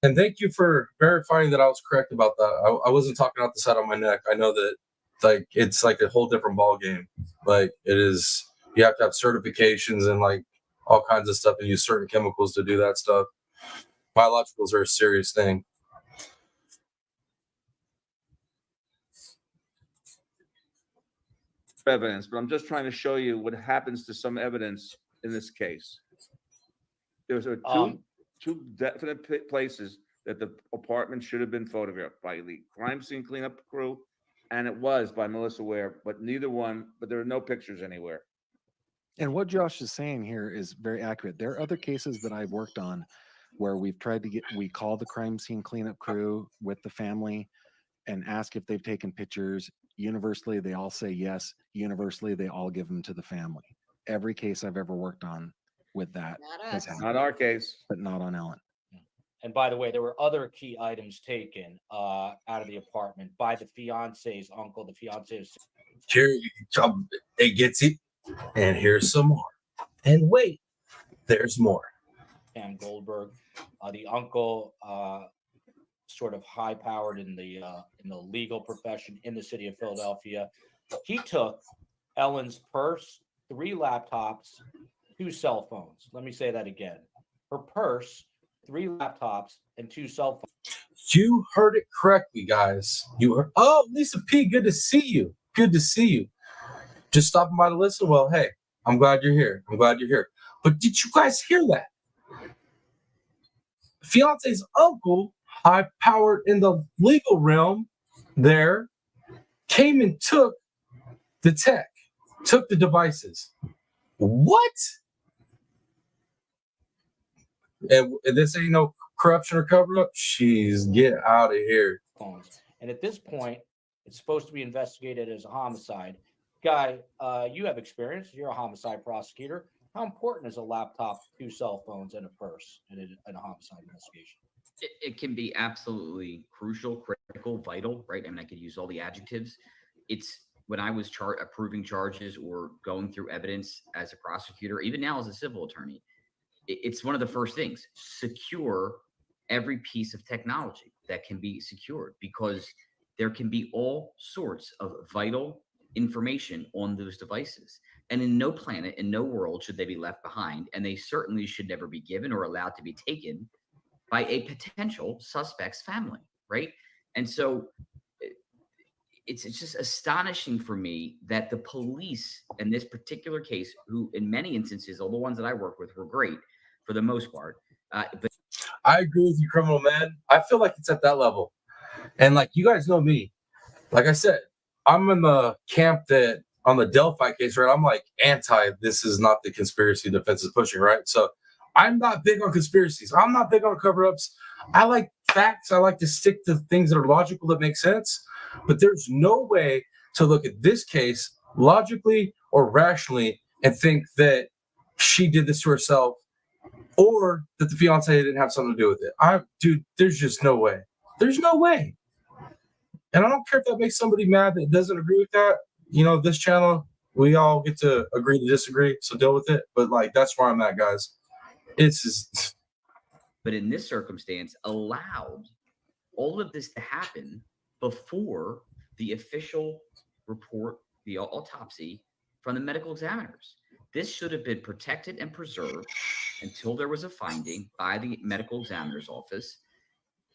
And thank you for verifying that I was correct about that. I wasn't talking out the side of my neck. I know that like it's like a whole different ball game. Like it is, you have to have certifications and like all kinds of stuff and use certain chemicals to do that stuff. Biologicals are a serious thing. Evidence, but I'm just trying to show you what happens to some evidence in this case. There's two definite places that the apartment should have been photographed by the crime scene cleanup crew, and it was by Melissa Ware, but there are no pictures anywhere. And what Josh is saying here is very accurate. There are other cases that I've worked on where we call the crime scene cleanup crew with the family and ask if they've taken pictures. Universally, they all say yes. Universally, they all give them to the family. Every case I've ever worked on with that Not has us. happened, Not our case. but not on Ellen. And by the way, there were other key items taken out of the apartment by the fiance's uncle. The fiance's Here, it gets it. And here's some more. And wait, there's more. Sam Goldberg, the uncle, sort of high-powered in the legal profession in the city of Philadelphia. He took Ellen's purse, 3 laptops, 2 cell phones. Let me say that again. Her purse, 3 laptops, and 2 cell phones. You heard it correctly, guys. You heard. Oh, Lisa P, good to see you. Good to see you. Just stopping by to listen. Well, hey, I'm glad you're here. But did you guys hear that? Fiance's uncle, high powered in the legal realm, there came and took the tech, took the devices. What? and this ain't no corruption or cover up, she's get out of here. Phones. And at this point, it's supposed to be investigated as a homicide. Guy, you have experience. You're a homicide prosecutor. How important is a laptop, 2 cell phones, and a purse in a homicide investigation? It can be absolutely crucial, critical, vital, right? I mean, I could use all the adjectives. It's when I was approving charges or going through evidence as a prosecutor, even now as a civil attorney, it's one of the first things: secure every piece of technology that can be secured, because there can be all sorts of vital information on those devices. And in no planet, in no world should they be left behind. And they certainly should never be given or allowed to be taken by a potential suspect's family, right? And so it's just astonishing for me that the police in this particular case, who in many instances, all the ones that I work with, were great for the most part. But I agree with you, criminal man. I feel like it's at that level. And like, you guys know me. Like I said, I'm in the camp that on the Delphi case, right? I'm like anti, this is not the conspiracy defense is pushing, right? So I'm not big on conspiracies. I'm not big on cover-ups. I like facts. I like to stick to things that are logical, that make sense. But there's no way to look at this case logically or rationally and think that she did this to herself or that the fiance didn't have something to do with it. Dude, there's just no way. There's no way. And I don't care if that makes somebody mad that doesn't agree with that. You know, this channel, we all get to agree to disagree, so deal with it. But like, that's where I'm at, guys. It's just... But in this circumstance, allowed all of this to happen before the official report, the autopsy from the medical examiners. This should have been protected and preserved until there was a finding by the medical examiner's office.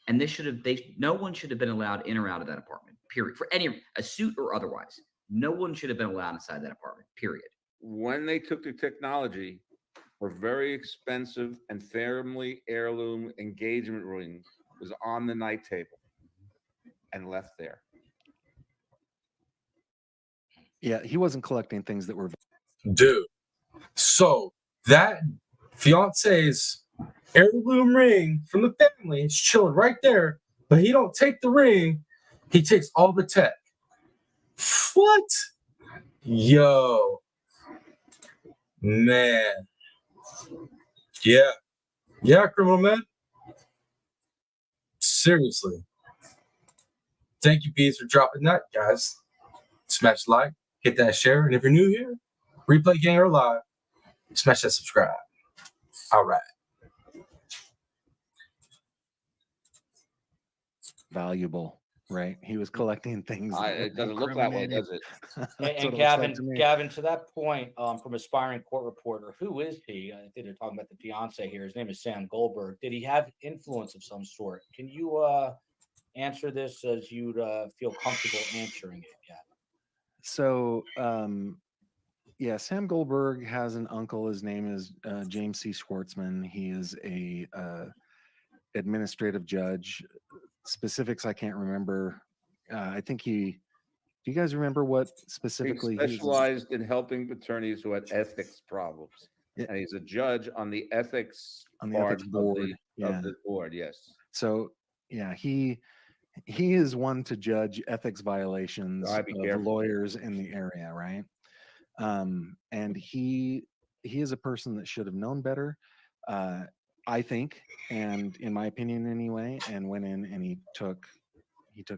And this should have, no one should have been allowed in or out of that apartment, period. For a suit or otherwise, no one should have been allowed inside that apartment, period. When they took the technology, her very expensive and family heirloom engagement ring was on the night table and left there. Yeah, he wasn't collecting things that were. Dude, so that fiance's heirloom ring from the family is chilling right there, but he don't take the ring. He takes all the tech. What? Yo. Man. Yeah, criminal man. Seriously. Thank you, Bees, for dropping that, guys. Smash like, hit that share, and if you're new here, replay gang or live, smash that subscribe. All right. Valuable, right? He was collecting things. It doesn't look that way, does it? And Gavin, to that point, from aspiring court reporter, who is he? I think they're talking about the fiance here. His name is Sam Goldberg. Did he have influence of some sort? Can you answer this as you'd feel comfortable answering it, Gavin? So, yeah, Sam Goldberg has an uncle. His name is James C. Schwartzman. He is a administrative judge. Specifics I can't remember. I think do you guys remember what specifically? He specialized in helping attorneys who had ethics problems. Yeah. And he's a judge on the ethics board. Of the board, yes. So yeah, he is one to judge ethics violations of lawyers in the area, right? And he is a person that should have known better, I think, and in my opinion anyway, and went in and he took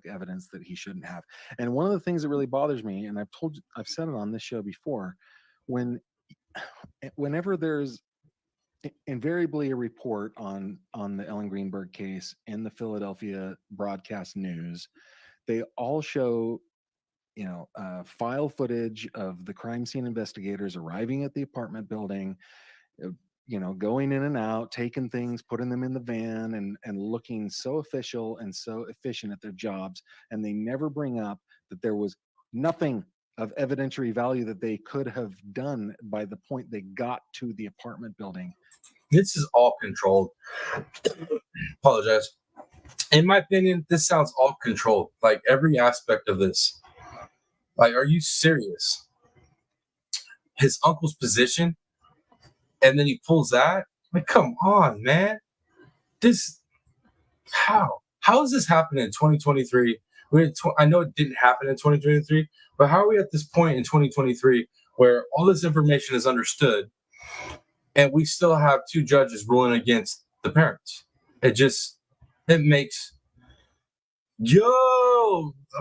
evidence that he shouldn't have. And one of the things that really bothers me, and I've said it on this show before, whenever there's invariably a report on the Ellen Greenberg case in the Philadelphia broadcast news, they all show file footage of the crime scene investigators arriving at the apartment building, going in and out, taking things, putting them in the van, and looking so official and so efficient at their jobs. And they never bring up that there was nothing of evidentiary value that they could have done by the point they got to the apartment building. This is all controlled. Apologize. In my opinion, this sounds all controlled. Like every aspect of this. Like, are you serious? His uncle's position, and then he pulls that, Like, come on, man. How is this happening in 2023? I know it didn't happen in 2023, but how are we at this point in 2023 where all this information is understood and we still have two judges ruling against the parents? It makes,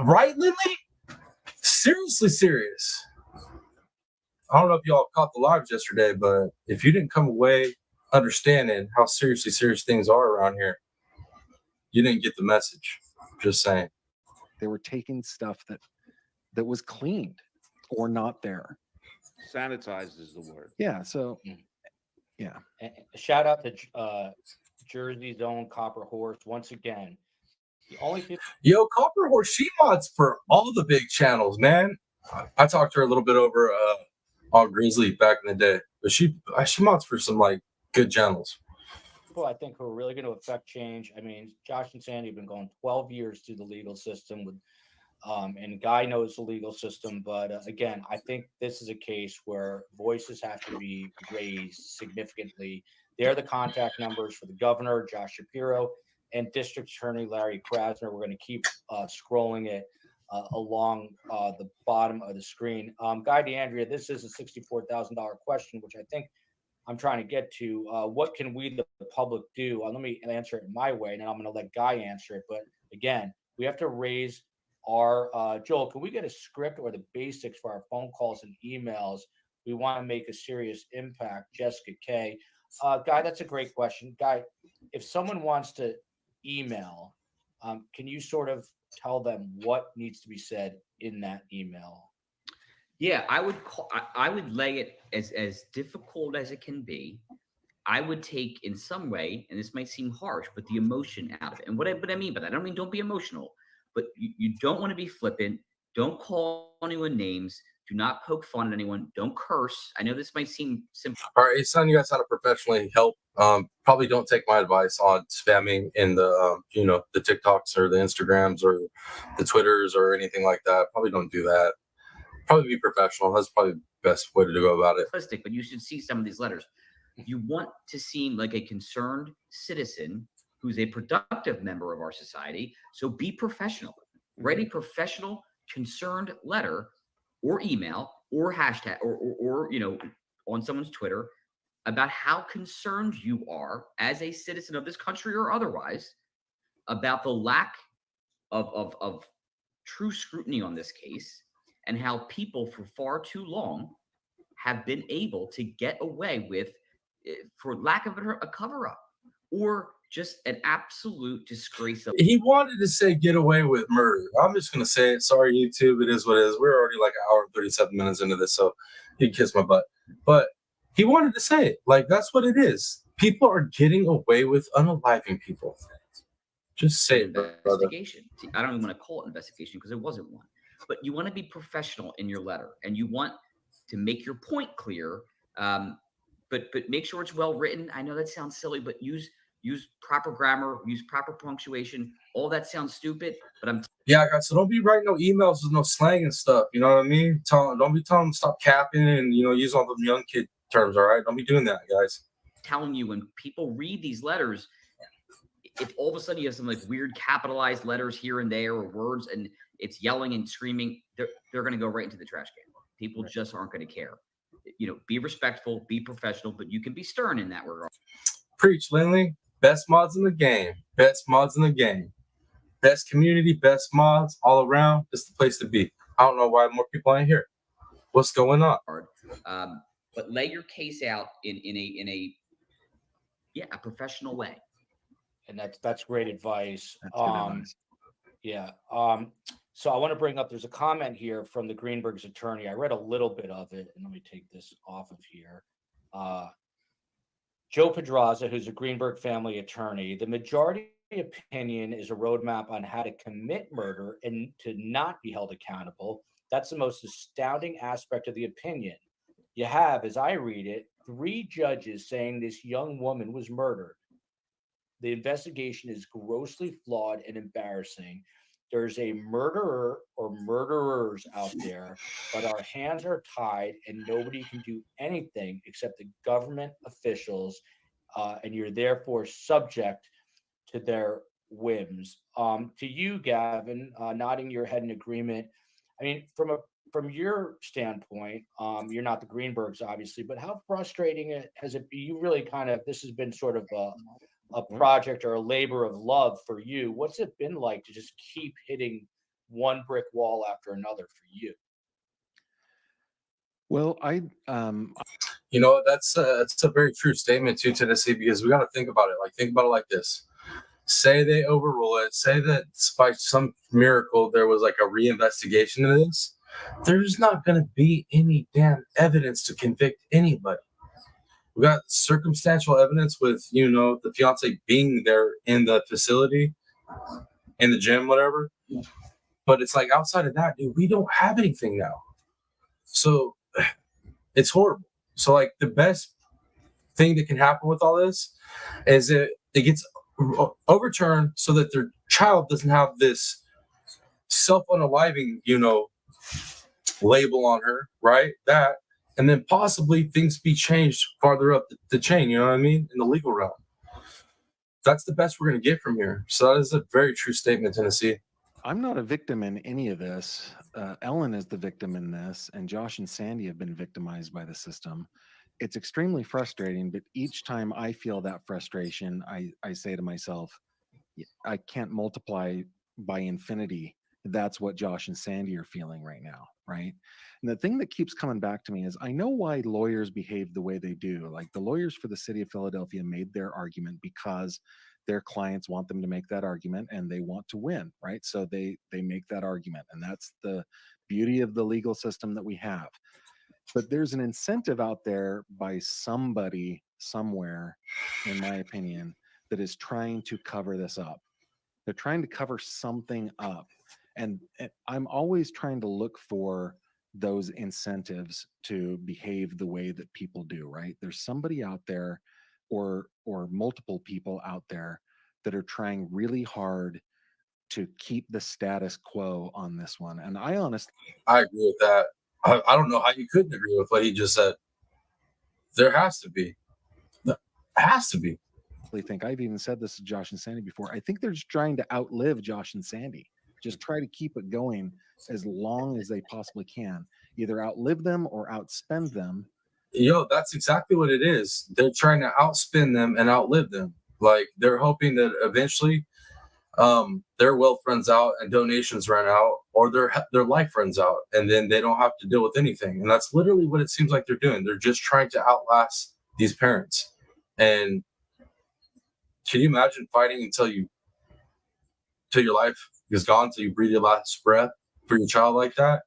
right, Lily? Seriously serious. I don't know if y'all caught the lives yesterday, but if you didn't come away understanding how seriously serious things are around here, you didn't get the message. Just saying. They were taking stuff that was cleaned or not there. Sanitized is the word. Yeah. So, And shout out to Jersey's own Copper Horse once again. The only people Yo, Copper Horse, she mods for all the big channels, man. I talked to her a little bit over on Grizzly back in the day, but she mods for some like good channels. I think who are really going to affect change. I mean, Josh and Sandy have been going 12 years through the legal system with, and Guy knows the legal system. But again, I think this is a case where voices have to be raised significantly. They're the contact numbers for the governor, Josh Shapiro, and District Attorney Larry Krasner. We're going to keep scrolling it along the bottom of the screen. Guy DeAndrea, this is a $64,000 question, which I think I'm trying to get to. What can we, the public, do? Let me answer it my way, and then I'm going to let Guy answer it. But again, we have to raise our Joel. Can we get a script or the basics for our phone calls and emails? We want to make a serious impact. Jessica K. Guy, that's a great question. Guy, if someone wants to email, can you sort of tell them what needs to be said in that email? Yeah, I would lay it as difficult as it can be. I would take in some way, and this might seem harsh, but the emotion out of it. And what I mean by that, I don't mean don't be emotional, but you don't want to be flippant. Don't call anyone names. Do not poke fun at anyone. Don't curse. I know this might seem simple. All right, it's telling you guys how to professionally help. Probably don't take my advice on spamming in the the TikToks or the Instagrams or the Twitters or anything like that. Probably don't do that. Probably be professional. That's probably the best way to go about it. But you should see some of these letters. You want to seem like a concerned citizen who's a productive member of our society. So be professional. Write a professional, concerned letter or email or hashtag or on someone's Twitter about how concerned you are as a citizen of this country or otherwise about the lack of true scrutiny on this case and how people for far too long have been able to get away with, for lack of a cover-up, or just an absolute disgrace. He wanted to say get away with murder. I'm just going to say it. Sorry, YouTube. It is what it is. We're already like an hour and 37 minutes into this, so he can kiss my butt. But he wanted to say it. Like, that's what it is. People are getting away with unaliving people. Just say it, brother. Investigation. I don't even want to call it investigation because it wasn't one. But you want to be professional in your letter, and you want to make your point clear, but make sure it's well written. I know that sounds silly, but use proper grammar, use proper punctuation. All that sounds stupid, but yeah, guys. So don't be writing no emails with no slang and stuff. You know what I mean? Don't be telling them stop capping and use all the young kid terms. All right, don't be doing that, guys. Telling you, when people read these letters, if all of a sudden you have some like weird capitalized letters here and there or words and it's yelling and screaming, they're going to go right into the trash can. People just aren't going to care. Be respectful, be professional, but you can be stern in that regard. Preach, Lindley. Best mods in the game. Best mods in the game. Best community, best mods all around. It's the place to be. I don't know why more people ain't here. What's going on? But lay your case out in a professional way. And that's great advice. That's good advice. Yeah. So I want to bring up, there's a comment here from the Greenberg's attorney. I read a little bit of it, and let me take this off of here. Joe Pedraza, who's a Greenberg family attorney, the majority opinion is a roadmap on how to commit murder and to not be held accountable. That's the most astounding aspect of the opinion. You have, as I read it, 3 judges saying this young woman was murdered. The investigation is grossly flawed and embarrassing. There's a murderer or murderers out there, but our hands are tied and nobody can do anything except the government officials and you're therefore subject to their whims. To you, Gavin, nodding your head in agreement. I mean, from your standpoint, you're not the Greenbergs, obviously, but how frustrating has it been? You really this has been sort of a project or a labor of love for you. What's it been like to just keep hitting one brick wall after another for you? Well, That's a very true statement too, Tennessee, because we got to think about it. Think about it like this. Say they overrule it. Say that by some miracle there was like a reinvestigation of this. There's not going to be any damn evidence to convict anybody. We got circumstantial evidence with, the fiance being there in the facility, in the gym, whatever. But it's like outside of that, dude, we don't have anything now. So it's horrible. So like the best thing that can happen with all this is it gets overturned so that their child doesn't have this self-unaliving, label on her, right? That, and then possibly things be changed farther up the chain, you know what I mean? In the legal realm. That's the best we're going to get from here. So that is a very true statement, Tennessee. I'm not a victim in any of this. Ellen is the victim in this, and Josh and Sandy have been victimized by the system. It's extremely frustrating, but each time I feel that frustration, I say to myself, I can't multiply by infinity. That's what Josh and Sandy are feeling right now, right? And the thing that keeps coming back to me is I know why lawyers behave the way they do. Like the lawyers for the city of Philadelphia made their argument because their clients want them to make that argument and they want to win, right? So they make that argument, and that's the beauty of the legal system that we have. But there's an incentive out there by somebody somewhere, in my opinion, that is trying to cover this up. They're trying to cover something up. And I'm always trying to look for those incentives to behave the way that people do, right? There's somebody out there or multiple people out there that are trying really hard to keep the status quo on this one. And I agree with that. I don't know how you couldn't agree with what he just said. There has to be. There has to be. I think I've even said this to Josh and Sandy before. I think they're just trying to outlive Josh and Sandy. Just try to keep it going as long as they possibly can. Either outlive them or outspend them. That's exactly what it is. They're trying to outspend them and outlive them. Like they're hoping that eventually their wealth runs out and donations run out, or their life runs out, and then they don't have to deal with anything. And that's literally what it seems like they're doing. They're just trying to outlast these parents. And can you imagine fighting until your life is gone, until you breathe your last breath for your child like that?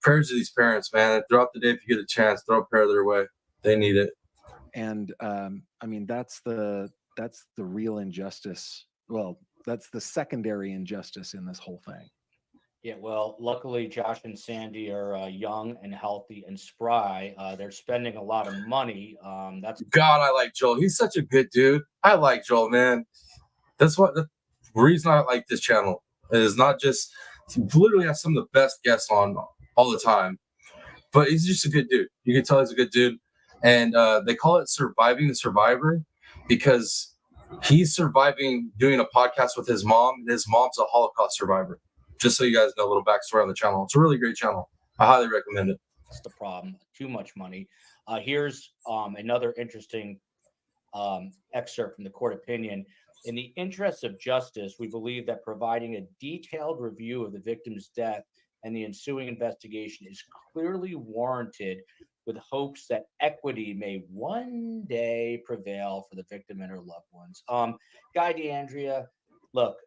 Prayers to these parents, man. Throughout the day, if you get a chance, throw a prayer their way. They need it. And I mean, that's the real injustice. Well, that's the secondary injustice in this whole thing. Yeah, well, luckily Josh and Sandy are young and healthy and spry. They're spending a lot of money. That's God, I like Joel. He's such a good dude. I like Joel, man. That's what the reason I like this channel is not just he literally has some of the best guests on all the time, but he's just a good dude. You can tell he's a good dude. And they call it Surviving the Survivor because he's surviving doing a podcast with his mom. And his mom's a Holocaust survivor. Just so you guys know a little backstory on the channel. It's a really great channel. I highly recommend it. That's the problem. Too much money. Here's another interesting excerpt from the court opinion. In the interest of justice, we believe that providing a detailed review of the victim's death and the ensuing investigation is clearly warranted, with hopes that equity may one day prevail for the victim and her loved ones. Guy DeAndrea, look,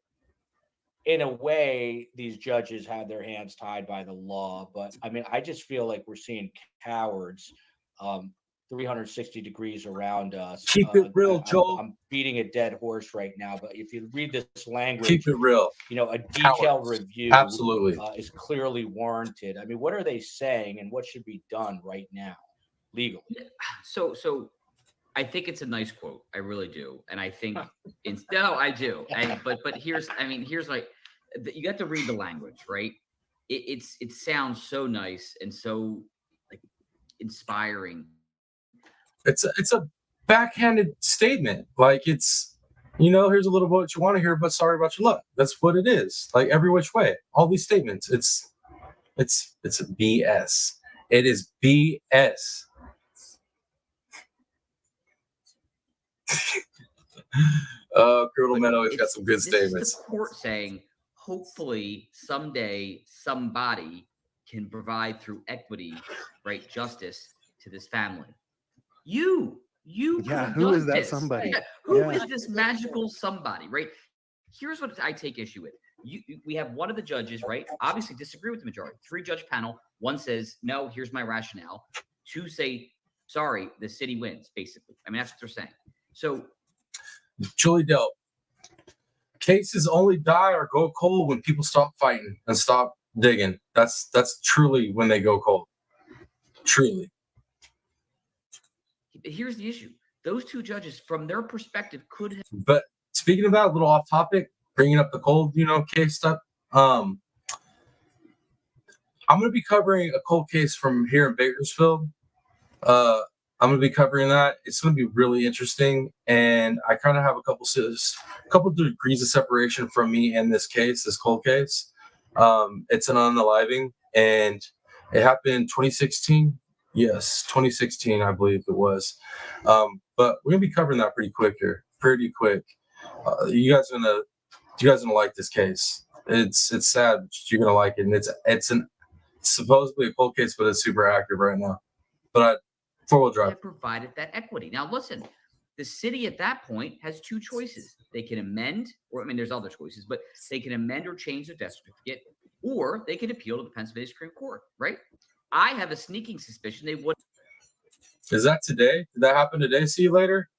in a way, these judges have their hands tied by the law, but I mean, I just feel like we're seeing cowards 360 degrees around us. Keep it real, Joel. I'm beating a dead horse right now, but if you read this language, keep it real. A detailed review absolutely is clearly warranted. I mean, what are they saying, and what should be done right now legally? So I think it's a nice quote. I really do, and I think no, I do. And but here's like you got to read the language, right? It sounds so nice and so like inspiring. It's a backhanded statement. Like, it's, here's a little bit what you want to hear, but sorry about your luck. That's what it is. Like, every which way, all these statements, it's a BS. It is BS. Colonel Man always got some good statements. This is the court saying, hopefully someday somebody can provide through equity, right, justice to this family. You Yeah, could have who done is that this. somebody? Yeah, who Yeah. is this magical somebody, right? Here's what I take issue with. We have one of the judges, right, obviously disagree with the majority. 3-judge panel. One says, no, here's my rationale. 2 say, sorry, the city wins, basically. I mean, that's what they're saying. So, Julie Delp, cases only die or go cold when people stop fighting and stop digging. That's truly when they go cold. Truly. here's the issue. Those 2 judges, from their perspective, could have. But speaking of that, a little off topic, bringing up the cold, case stuff. I'm going to be covering a cold case from here in Bakersfield. I'm going to be covering that. It's going to be really interesting, and I kind of have a couple degrees of separation from me in this case, this cold case. It's an unaliving, and it happened 2016. Yes, 2016, I believe it was. But we're going to be covering that pretty quick here, pretty quick. You guys are gonna like this case. It's sad, but you're gonna like it, and it's supposedly a cold case, but it's super active right now. But four-wheel drive. Have provided that equity. Now, listen, the city at that point has 2 choices. They can amend, or I mean, there's other choices, but they can amend or change their death certificate, or they can appeal to the Pennsylvania Supreme Court, right? I have a sneaking suspicion they would. Is that today? Did that happen today? See you later.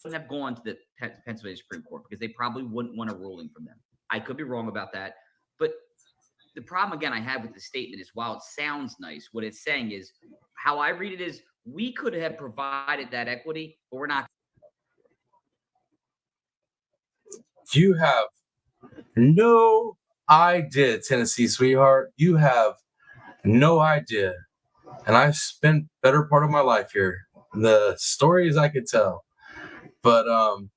Wouldn't have gone to the Pennsylvania Supreme Court because they probably wouldn't want a ruling from them. I could be wrong about that, but the problem again I have with the statement is while it sounds nice, what it's saying is how I read it is we could have provided that equity, but we're not. You have no idea, Tennessee sweetheart. You have no idea. And I've spent better part of my life here. The stories I could tell. But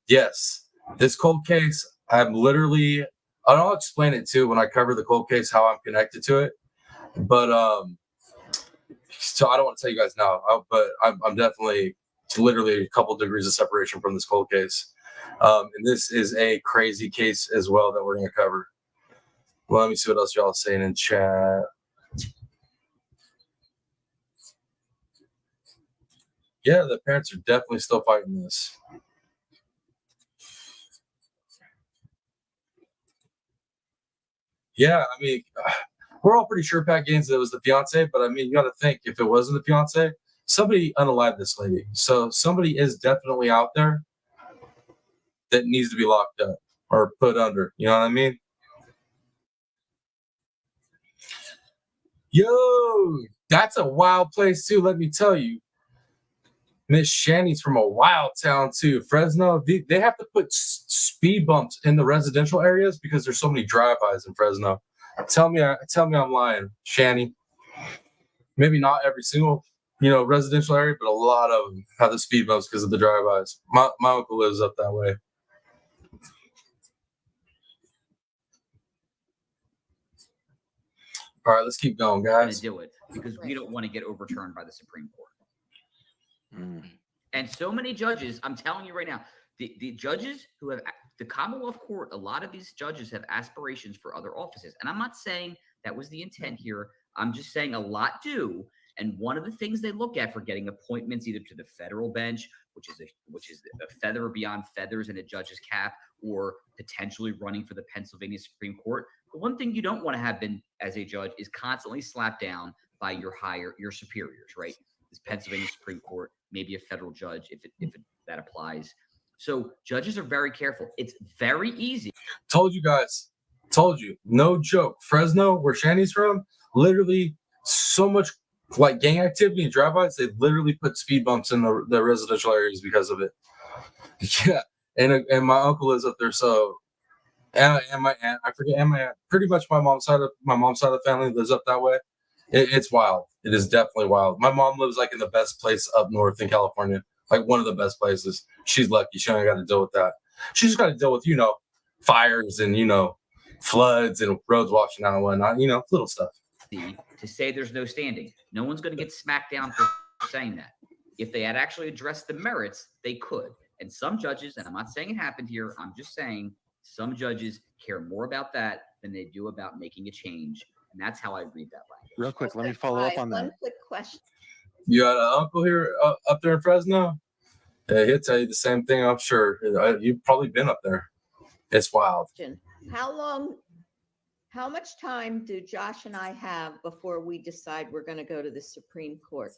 yes, this cold case, I'll explain it too when I cover the cold case, how I'm connected to it. But so I don't want to tell you guys now, but I'm definitely literally a couple degrees of separation from this cold case. And this is a crazy case as well that we're going to cover. Well, let me see what else y'all are saying in chat. Yeah, the parents are definitely still fighting this. Yeah, I mean, we're all pretty sure, Pat Gaines, that it was the fiance, but I mean, you got to think if it wasn't the fiance, somebody unalived this lady. So somebody is definitely out there that needs to be locked up or put under. You know what I mean? Yo, that's a wild place too. Let me tell you. Miss Shanny's from a wild town too. Fresno, they have to put speed bumps in the residential areas because there's so many drive-bys in Fresno. Tell me I'm lying, Shanny. Maybe not every single residential area, but a lot of them have the speed bumps because of the drive-bys. My uncle lives up that way. All right, let's keep going, guys. Do it because we don't want to get overturned by the Supreme Court. Mm. And so many judges, I'm telling you right now, the judges who have the Commonwealth Court, a lot of these judges have aspirations for other offices. And I'm not saying that was the intent here. I'm just saying a lot do. And one of the things they look at for getting appointments either to the federal bench, which is a feather beyond feathers in a judge's cap, or potentially running for the Pennsylvania Supreme Court. The one thing you don't want to have been as a judge is constantly slapped down by your superiors, right? This Pennsylvania Supreme Court, maybe a federal judge if that applies. So judges are very careful. It's very easy. Told you guys. Told you. No joke. Fresno, where Shanny's from, literally so much like gang activity and drive-bys, they literally put speed bumps in the residential areas because of it. Yeah. And my uncle lives up there, so and my aunt, I forget, and my aunt, pretty much my mom's side of the family lives up that way. It's wild. It is definitely wild. My mom lives like in the best place up north in California, like one of the best places. She's lucky. She only got to deal with that. She just got to deal with, fires and, floods and roads washing out and whatnot, little stuff. To say there's no standing. No one's going to get smacked down for saying that. If they had actually addressed the merits, they could. And some judges, and I'm not saying it happened here, I'm just saying some judges care more about that than they do about making a change. And that's how I read that language. Real quick, let me follow up on that. One quick question. You got an uncle here up there in Fresno? Yeah, he'll tell you the same thing, I'm sure. You've probably been up there. It's wild. How much time do Josh and I have before we decide we're going to go to the Supreme Court?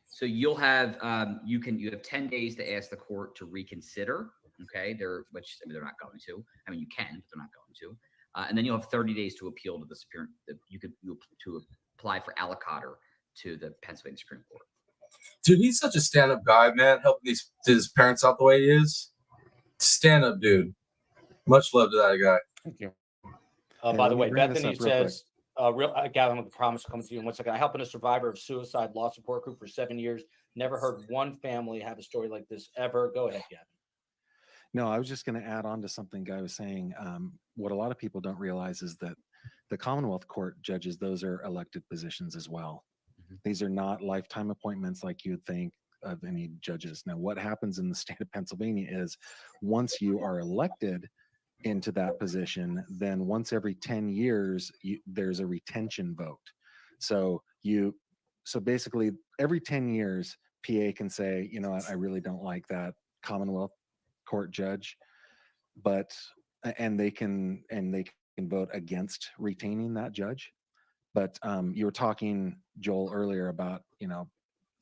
So you'll have you have 10 days to ask the court to reconsider. Okay, they're not going to. I mean, you can, but they're not going to. And then you'll have 30 days to appeal to the Supreme. To apply for aliquotter to the Pennsylvania Supreme Court. Dude, he's such a stand-up guy, man. Helping his parents out the way he is. Stand-up dude. Much love to that guy. Thank you. By the way, Bethany real quick. says, Gavin, with the promise to come to you in 1 second. I helped a survivor of suicide law support group for 7 years. Never heard one family have a story like this ever. Go ahead, Gavin. No, I was just going to add on to something Guy was saying. What a lot of people don't realize is that the Commonwealth Court judges, those are elected positions as well. These are not lifetime appointments like you would think of any judges. Now, what happens in the state of Pennsylvania is once you are elected into that position, then once every 10 years, there's a retention vote. So basically every 10 years, PA can say, you know what, I really don't like that Commonwealth Court judge, and they can vote against retaining that judge. But you were talking, Joel, earlier about,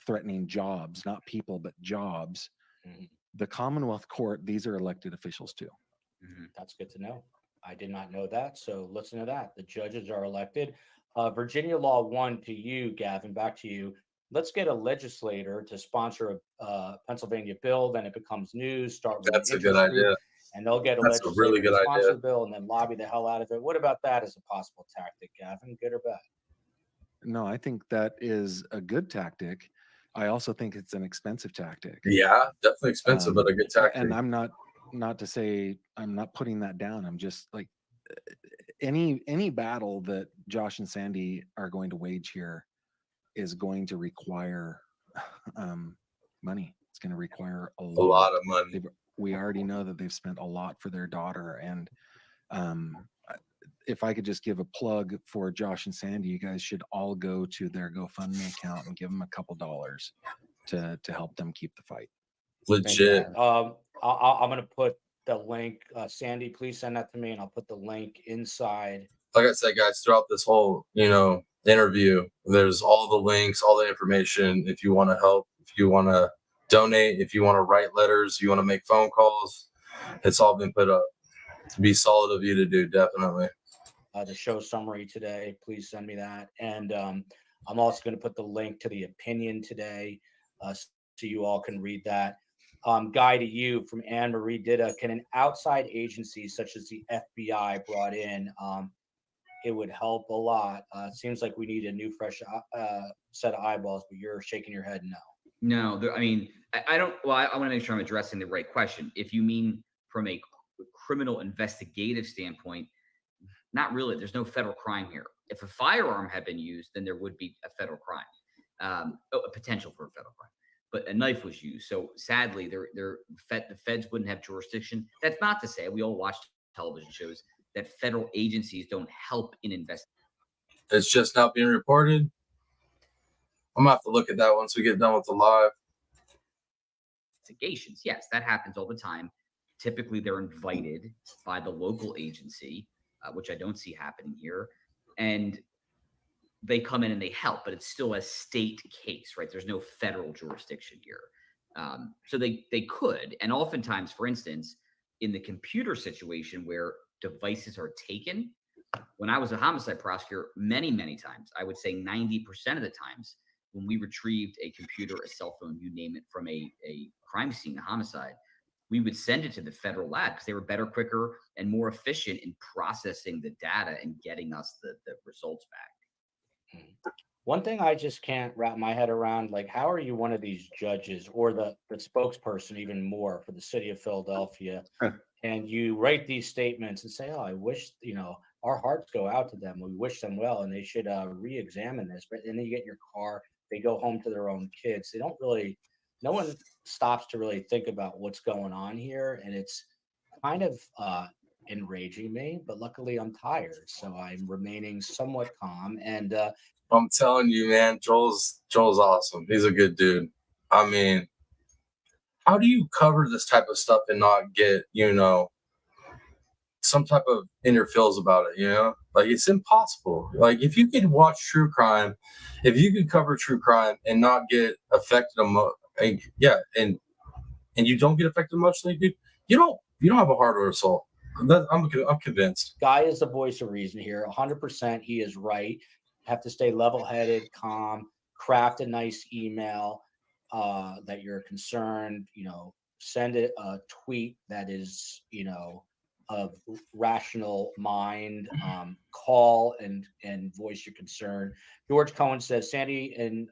threatening jobs, not people, but jobs. Mm-hmm. The Commonwealth Court, these are elected officials too. Mm-hmm. That's good to know. I did not know that. So listen to that. The judges are elected. Virginia Law 1 to you, Gavin, back to you. Let's get a legislator to sponsor a Pennsylvania bill. Then it becomes news. That's a good idea. And they'll get a That's a legislator really good to sponsor idea. the bill and then lobby the hell out of it. What about that as a possible tactic, Gavin? Good or bad? No, I think that is a good tactic. I also think it's an expensive tactic. Yeah, definitely expensive, but a good tactic. And I'm not to say I'm not putting that down. I'm just like any battle that Josh and Sandy are going to wage here is going to require money. It's going to require a lot of money. We already know that they've spent a lot for their daughter. And if I could just give a plug for Josh and Sandy, you guys should all go to their GoFundMe account and give them a couple dollars to help them keep the fight. Legit. I'm going to put the link. Sandy, please send that to me, and I'll put the link inside. Like I said, guys, throughout this whole, interview, there's all the links, all the information. If you want to help, if you want to donate, if you want to write letters, you want to make phone calls, it's all been put up. To be solid of you to do, definitely. The show summary today, please send me that. And I'm also going to put the link to the opinion today so you all can read that. Guy, to you from Anne Marie Ditta, can an outside agency such as the FBI brought in, it would help a lot. It seems like we need a new, fresh set of eyeballs, but you're shaking your head no. No, I mean, I don't. Well, I want to make sure I'm addressing the right question. If you mean from a criminal investigative standpoint, not really. There's no federal crime here. If a firearm had been used, then there would be a federal crime, a potential for a federal crime. But a knife was used. So sadly, the feds wouldn't have jurisdiction. That's not to say, we all watch television shows, that federal agencies don't help in investigation. It's just not being reported. I'm going to have to look at that once we get done with the live. Investigations, yes, that happens all the time. Typically, they're invited by the local agency, which I don't see happening here. And they come in and they help, but it's still a state case, right? There's no federal jurisdiction here. So they could. And oftentimes, for instance, in the computer situation where devices are taken, when I was a homicide prosecutor, many, many times, I would say 90% of the times, when we retrieved a computer, a cell phone, you name it, from a crime scene, a homicide, we would send it to the federal lab because they were better, quicker, and more efficient in processing the data and getting us the results back. One thing I just can't wrap my head around, like, how are you one of these judges or the spokesperson even more for the city of Philadelphia? And you write these statements and say, oh, I wish, our hearts go out to them. We wish them well and they should re-examine this. But then you get in your car, they go home to their own kids. They don't really, no one stops to really think about what's going on here. And it's kind of enraging me, but luckily I'm tired. So I'm remaining somewhat calm. And I'm telling you, man, Joel's awesome. He's a good dude. I mean, how do you cover this type of stuff and not get, some type of inner feels about it, Like, it's impossible. Like, if you could watch true crime, if you could cover true crime and not get affected and you don't get affected emotionally, dude, you don't have a heart or a soul. I'm convinced. Guy is the voice of reason here. 100%, he is right. Have to stay level-headed, calm, craft a nice email that you're concerned, send it a tweet that is, of rational mind, call and voice your concern. George Cohen says, Sandy and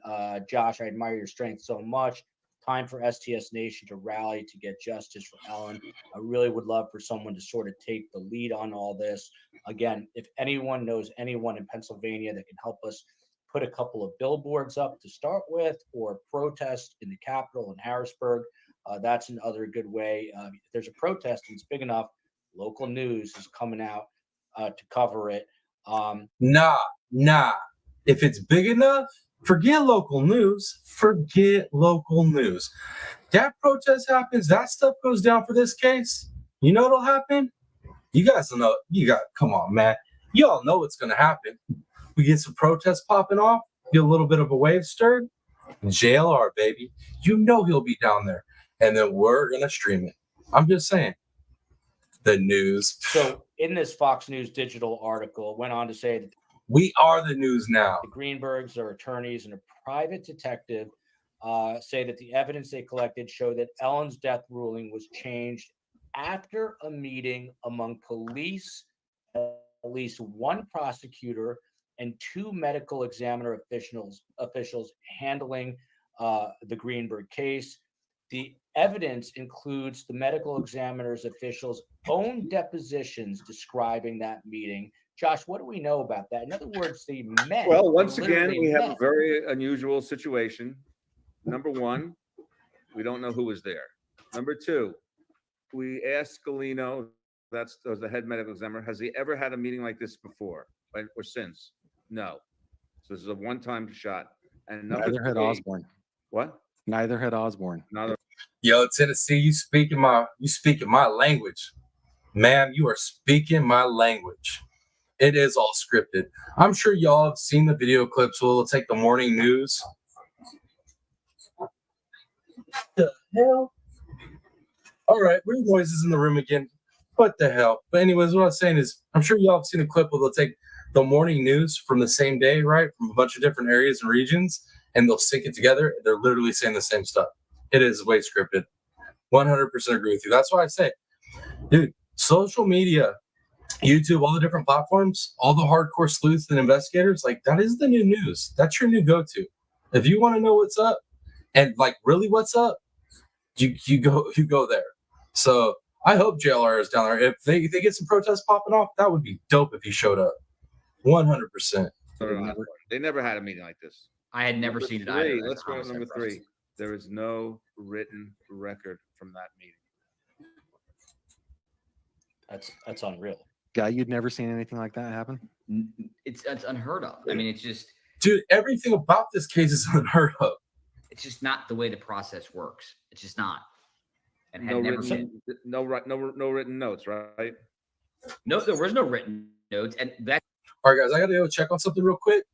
Josh, I admire your strength so much. Time for STS Nation to rally to get justice for Ellen. I really would love for someone to sort of take the lead on all this. Again, if anyone knows anyone in Pennsylvania that can help us put a couple of billboards up to start with, or protest in the Capitol in Harrisburg, that's another good way. If there's a protest and it's big enough, local news is coming out to cover it. Nah. If it's big enough, forget local news. Forget local news. That protest happens. That stuff goes down for this case. You know what'll happen? You guys know. Come on, man. You all know what's going to happen. We get some protests popping off. Get a little bit of a wave stirred. JLR, baby. You know he'll be down there. And then we're going to stream it. I'm just saying. The news. So in this Fox News digital article, it went on to say that we are the news now. The Greenbergs, their attorneys, and a private detective say that the evidence they collected showed that Ellen's death ruling was changed after a meeting among police, at least one prosecutor, and two medical examiner officials handling the Greenberg case. The evidence includes the medical examiner's officials' own depositions describing that meeting. Josh, what do we know about that? In other words, the men. Well, once again, we have a very unusual situation. Number one, we don't know who was there. Number two, we asked Scalino, that's the head medical examiner, has he ever had a meeting like this before or since? No. So this is a one-time shot. And neither had Osborne. What? Neither had Osborne. Yo, Tennessee, you speaking my language. Ma'am, you are speaking my language. It is all scripted. I'm sure y'all have seen the video clips where they'll take the morning news. The hell? All right, weird noises in the room again. What the hell? But anyways, what I was saying is, I'm sure y'all have seen a clip where they'll take the morning news from the same day, right? From a bunch of different areas and regions, and they'll sync it together. They're literally saying the same stuff. It is way scripted. 100% agree with you. That's why I say, dude, social media, YouTube, all the different platforms, all the hardcore sleuths and investigators, like, that is the new news. That's your new go-to. If you want to know what's up and like really what's up, you go there. So I hope JLR is down there. If they get some protests popping off, that would be dope if he showed up. 100%. They never had a meeting like this. I had never seen it either. Let's go to number three. There is no written record from that meeting. That's unreal. Guy, you'd never seen anything like that happen? It's unheard of. I mean, it's just, dude, everything about this case is unheard of. It's just not the way the process works. It's just not. And no written notes, right? No, there was no written notes, and that. All right, guys, I gotta go check on something real quick.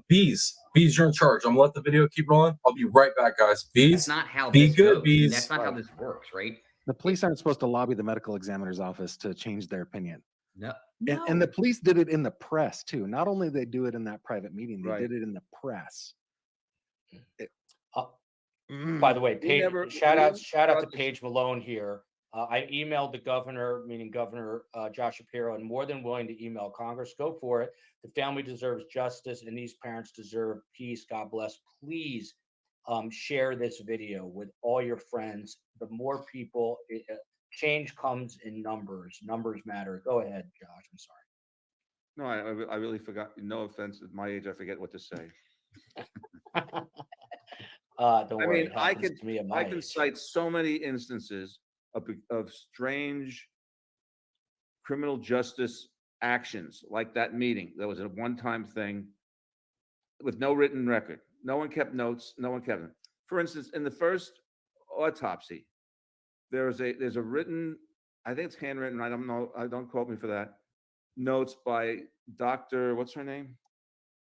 Bees, you're in charge. I'm gonna let the video keep rolling. I'll be right back, guys. Bees, that's not how be this good, goes. Bees. That's not how this works, right? The police aren't supposed to lobby the medical examiner's office to change their opinion. No. And the police did it in the press too. Not only they do it in that private meeting, they did it in the press. By the way, shout out to Paige Malone here. I emailed the governor, meaning Governor Josh Shapiro, and more than willing to email Congress. Go for it. The family deserves justice, and these parents deserve peace. God bless. Please share this video with all your friends. The more people, change comes in numbers. Numbers matter. Go ahead, Josh. I'm sorry. No, I really forgot. No offense, at my age, I forget what to say. Don't I worry. mean, It happens to me at my I can age. cite so many instances of strange criminal justice actions, like that meeting. That was a one-time thing with no written record. No one kept notes. No one kept them. For instance, in the first autopsy, there's a written, I think it's handwritten. I don't know. Don't quote me for that. Notes by Dr. What's her name?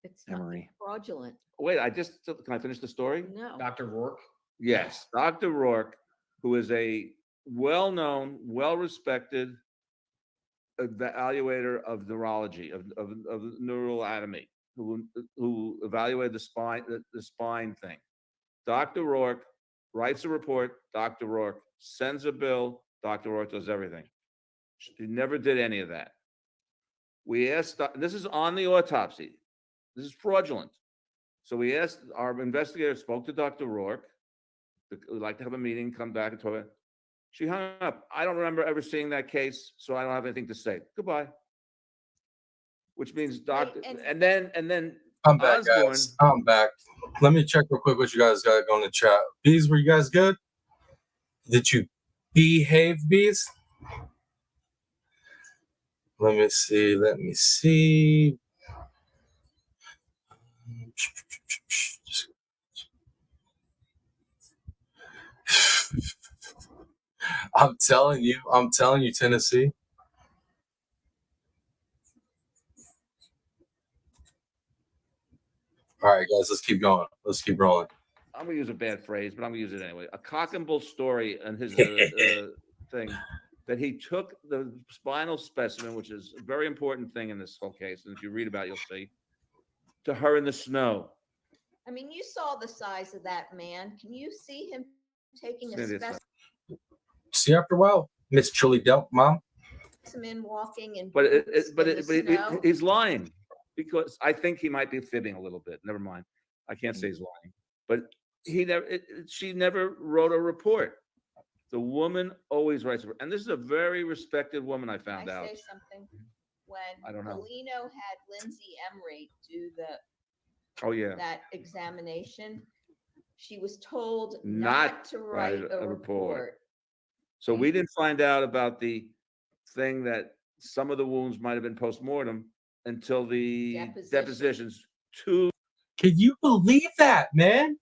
It's not Emery. fraudulent. Wait, can I finish the story? No. Dr. Rourke. Yes, Dr. Rourke, who is a well-known, well-respected evaluator of neurology, of neural anatomy, who evaluated the spine thing. Dr. Rourke writes a report. Dr. Rourke sends a bill. Dr. Rourke does everything. She never did any of that. We asked, this is on the autopsy. This is fraudulent. So we asked, our investigator spoke to Dr. Rourke. We'd like to have a meeting, come back and talk. She hung up. I don't remember ever seeing that case, so I don't have anything to say. Goodbye. Which means doctor, and then I'm back, Osborne. guys. I'm back. Let me check real quick what you guys got going in the chat. Bees, were you guys good? Did you behave, Bees? Let me see. Let me see. I'm telling you, Tennessee. All right, guys, let's keep going. Let's keep rolling. I'm gonna use a bad phrase, but I'm gonna use it anyway. A cock and bull story and his thing that he took the spinal specimen, which is a very important thing in this whole case, and if you read about it, you'll see, to her in the snow. I mean, you saw the size of that man. Can you see him taking a Seriously. See you after a while, Miss Chili Delp, Mom. specimen walking in But boots in the snow? he's lying, because I think he might be fibbing a little bit. Never mind. I can't say he's lying, but she never wrote a report. The woman always writes, and this is a very respected woman. I found out. Say something. When I don't know. Polino had Lindsay Emery do Oh yeah, that examination, she was told Not not to write a a report. report. so we didn't find out about the thing that some of the wounds might have been post-mortem until the depositions. Can you believe that, man?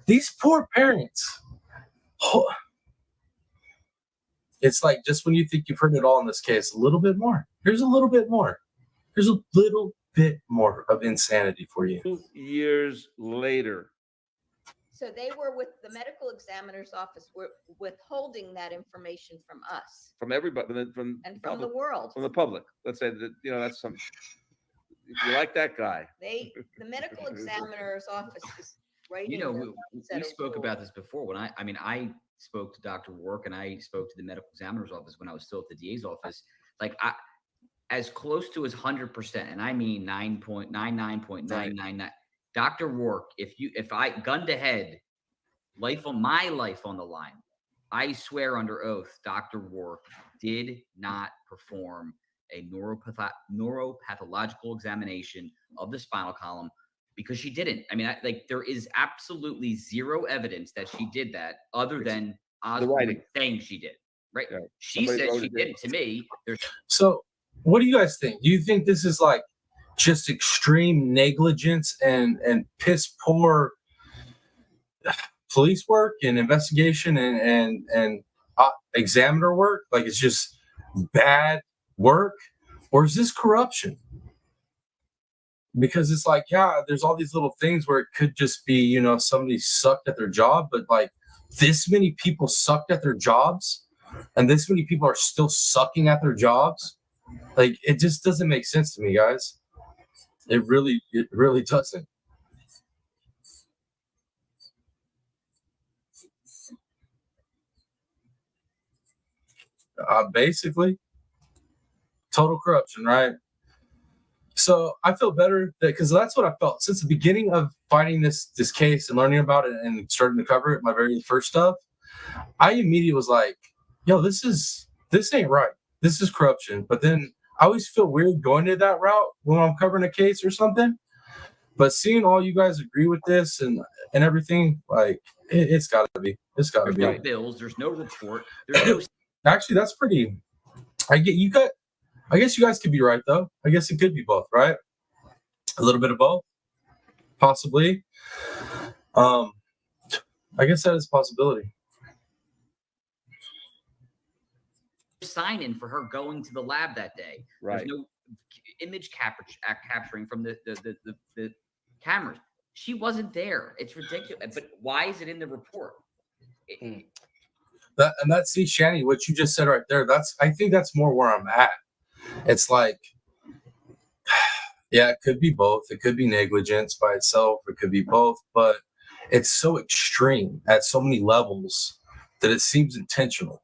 These poor parents. Oh. It's like just when you think you've heard it all in this case, a little bit more. Here's a little bit more. Here's a little bit more of insanity for you. 2 years later. So they were with the medical examiner's office, were withholding that information from us From everybody, from and from the world. From the public. Let's say that, that's some. You like that guy? The medical examiner's office is writing. You know, we spoke about this before. When I spoke to Dr. Rourke and I spoke to the medical examiner's office when I was still at the DA's office. Like as close to as 100%, and I mean 9.99.999. Dr. Rourke, if I gun to head, my life on the line, I swear under oath, Dr. Rourke did not perform a neuropathological examination of the spinal column, because she didn't. I mean, there is absolutely zero evidence that she did that, other than Osborne saying she did. Right? Yeah. She said she did it to me. So, what do you guys think? Do you think this is like just extreme negligence and piss poor police work and investigation and examiner work? Like it's just bad work, or is this corruption? Because it's like, yeah, there's all these little things where it could just be, somebody sucked at their job, but like this many people sucked at their jobs and this many people are still sucking at their jobs. Like, it just doesn't make sense to me, guys. It really doesn't. Basically, total corruption, right? So I feel better because that's what I felt since the beginning of finding this case and learning about it and starting to cover it, my very first stuff. I immediately was like, yo, this ain't right. This is corruption. But then I always feel weird going to that route when I'm covering a case or something. But seeing all you guys agree with this and everything, like it's gotta be. It's gotta There's be. no bills. There's no report. There's no. Actually, that's pretty. I guess you guys could be right though. I guess it could be both, right? A little bit of both, possibly. I guess that is a possibility. Sign-in for her going to the lab that day. Right. There's no image capturing from the cameras. She wasn't there. It's ridiculous. But why is it in the report? See, Shani, what you just said right there, I think that's more where I'm at. It's like, yeah, it could be both. It could be negligence by itself. It could be both, but it's so extreme at so many levels that it seems intentional.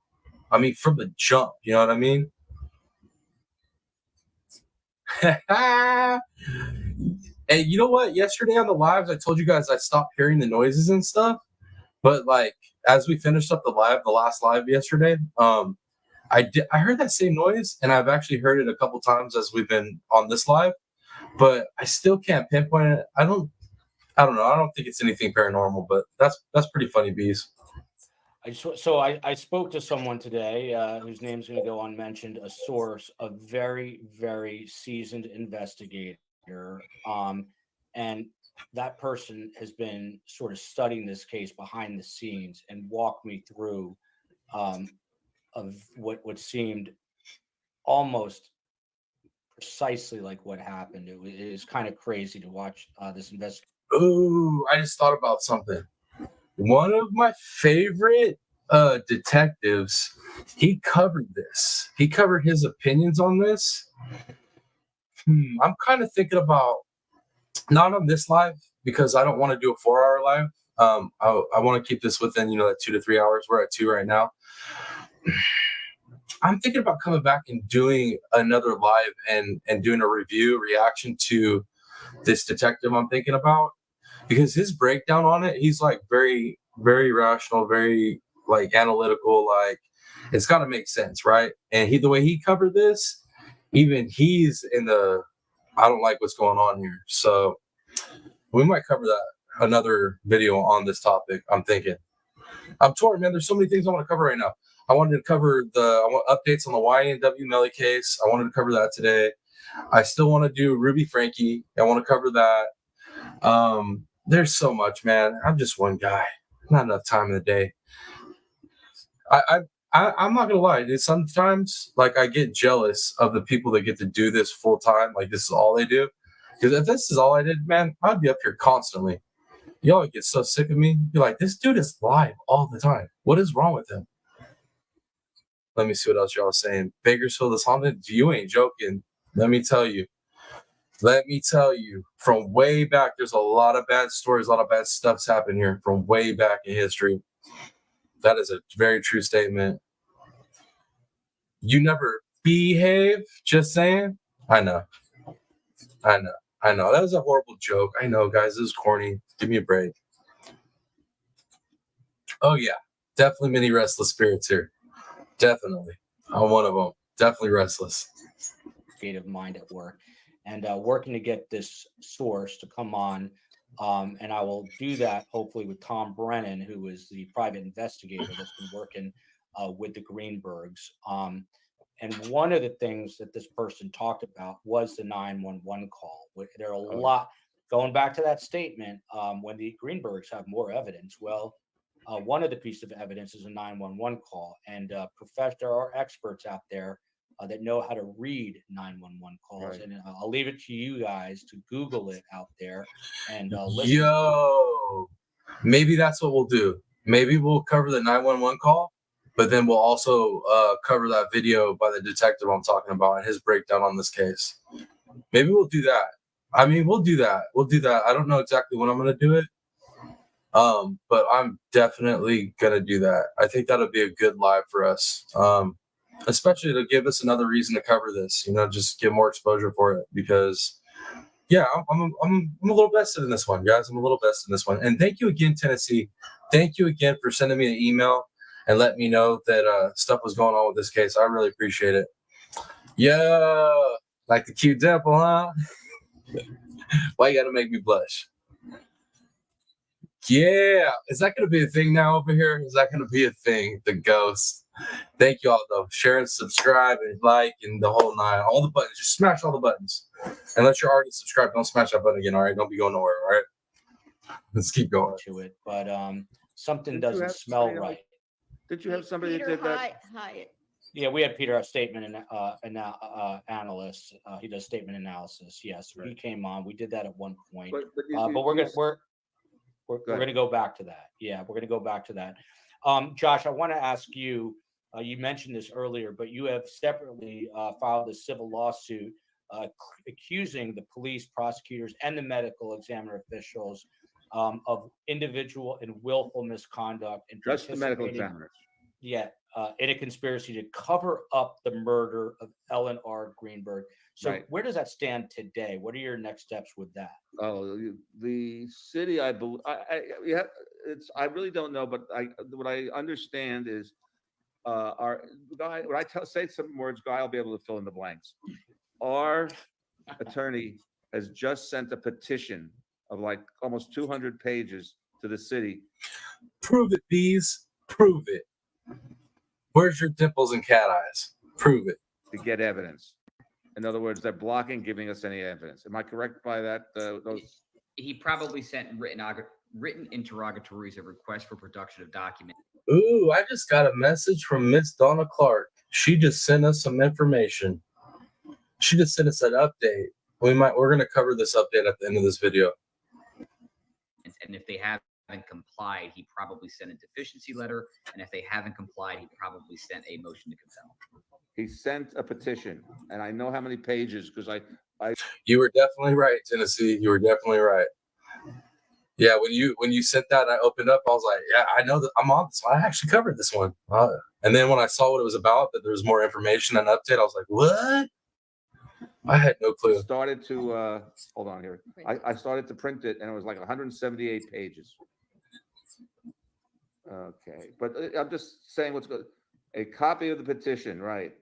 I mean, from the jump, you know what I mean? Hey, you know what? Yesterday on the lives, I told you guys I stopped hearing the noises and stuff. But like, as we finished up the last live yesterday, I heard that same noise, and I've actually heard it a couple times as we've been on this live, but I still can't pinpoint it. I don't know. I don't think it's anything paranormal, but that's pretty funny, Bees. I spoke to someone today whose name's going to go unmentioned, a source, a very, very seasoned investigator. And that person has been sort of studying this case behind the scenes and walked me through of what seemed almost precisely like what happened. It was kind of crazy to watch this investigation. Ooh, I just thought about something. One of my favorite detectives, he covered this. He covered his opinions on this. I'm kind of thinking about, not on this live, because I don't want to do a 4-hour live. I want to keep this within, that 2 to 3 hours. We're at 2 right now. I'm thinking about coming back and doing another live and doing a reaction to this detective I'm thinking about, because his breakdown on it, he's like very, very rational, very like analytical, like it's got to make sense, right? And the way he covered this, even he's in the, I don't like what's going on here. So we might cover that another video on this topic. I'm thinking. I'm torn, man. There's so many things I want to cover right now. I wanted to cover updates on the YNW Melly case. I wanted to cover that today. I still want to do Ruby Frankie. I want to cover that. There's so much, man. I'm just one guy. Not enough time in the day. I'm not gonna lie. Sometimes, like, I get jealous of the people that get to do this full time. Like, this is all they do. Because if this is all I did, man, I'd be up here constantly. Y'all get so sick of me. You're like, this dude is live all the time. What is wrong with him? Let me see what else y'all are saying. Bakersfield is haunted. You ain't joking. Let me tell you. From way back, there's a lot of bad stories, a lot of bad stuff's happened here from way back in history. That is a very true statement. You never behave. Just saying. I know. That was a horrible joke. I know, guys. This is corny. Give me a break. Oh, yeah. Definitely many restless spirits here. Definitely. I'm one of them. Definitely restless. Creative mind at work, and working to get this source to come on. And I will do that hopefully with Tom Brennan, who is the private investigator that's been working with the Greenbergs. And one of the things that this person talked about was the 911 call. There are a lot, going back to that statement, when the Greenbergs have more evidence. Well, one of the pieces of evidence is a 911 call. And there are experts out there that know how to read 911 calls. Right. And I'll leave it to you guys to Google it out there and listen. Yo, maybe that's what we'll do. Maybe we'll cover the 911 call, but then we'll also cover that video by the detective I'm talking about and his breakdown on this case. Maybe we'll do that. I mean, we'll do that. I don't know exactly when I'm going to do it, but I'm definitely going to do that. I think that'll be a good live for us. especially to give us another reason to cover this. Just get more exposure for it because. Yeah, I'm a little vested in this one, guys. I'm a little vested in this one. And thank you again, Tennessee. Thank you again for sending me an email and letting me know that stuff was going on with this case. I really appreciate it. Yeah, like the cute dimple, huh? Why you gotta make me blush? Yeah, is that gonna be a thing now over here? Is that gonna be a thing? The ghost. Thank you all though. Share and subscribe and like and the whole nine. All the buttons. Just smash all the buttons. Unless you're already subscribed, don't smash that button again. All right, don't be going nowhere. All right, let's keep going. To it, but something Did you doesn't have smell somebody else? right. Did you have somebody that Peter did that? Hyatt. Yeah, we had Peter, a statement analyst. He does statement analysis. Yes, he Right. came on. We did that at one point, But but we're ahead. gonna go back to that. Yeah, we're gonna go back to that. Josh, I want to ask you. You mentioned this earlier, but you have separately filed a civil lawsuit accusing the police, prosecutors, and the medical examiner officials of individual and willful misconduct and Just the medical participating- examiners. Yeah, in a conspiracy to cover up the murder of Ellen R. Greenberg. So Right. where does that stand today? What are your next steps with that? Oh, the city, I believe, yeah, I really don't know, but what I understand is, our guy, when I say some words, Guy, I'll be able to fill in the blanks. Our attorney has just sent a petition of like almost 200 pages to the city. Prove it, bees. Prove it. Where's your dimples and cat eyes? Prove it. To get evidence. In other words, they're blocking giving us any evidence. Am I correct by that? Those He probably sent written interrogatories of request for production of documents. Ooh, I just got a message from Miss Donna Clark. She just sent us some information. She just sent us an update. We're gonna cover this update at the end of this video. And if they haven't complied, he probably sent a deficiency letter. And if they haven't complied, he probably sent a motion to compel. he sent a petition, and I know how many pages because You were definitely right, Tennessee. You were definitely right. Yeah, when you sent that, I opened up. I was like, yeah, I know that I'm on this one. I actually covered this one. And then when I saw what it was about, that there was more information and update, I was like, what? I had no clue. started to hold on here. I started to print it, and it was like 178 pages. Okay, but I'm just saying what's good. A copy of the petition, right?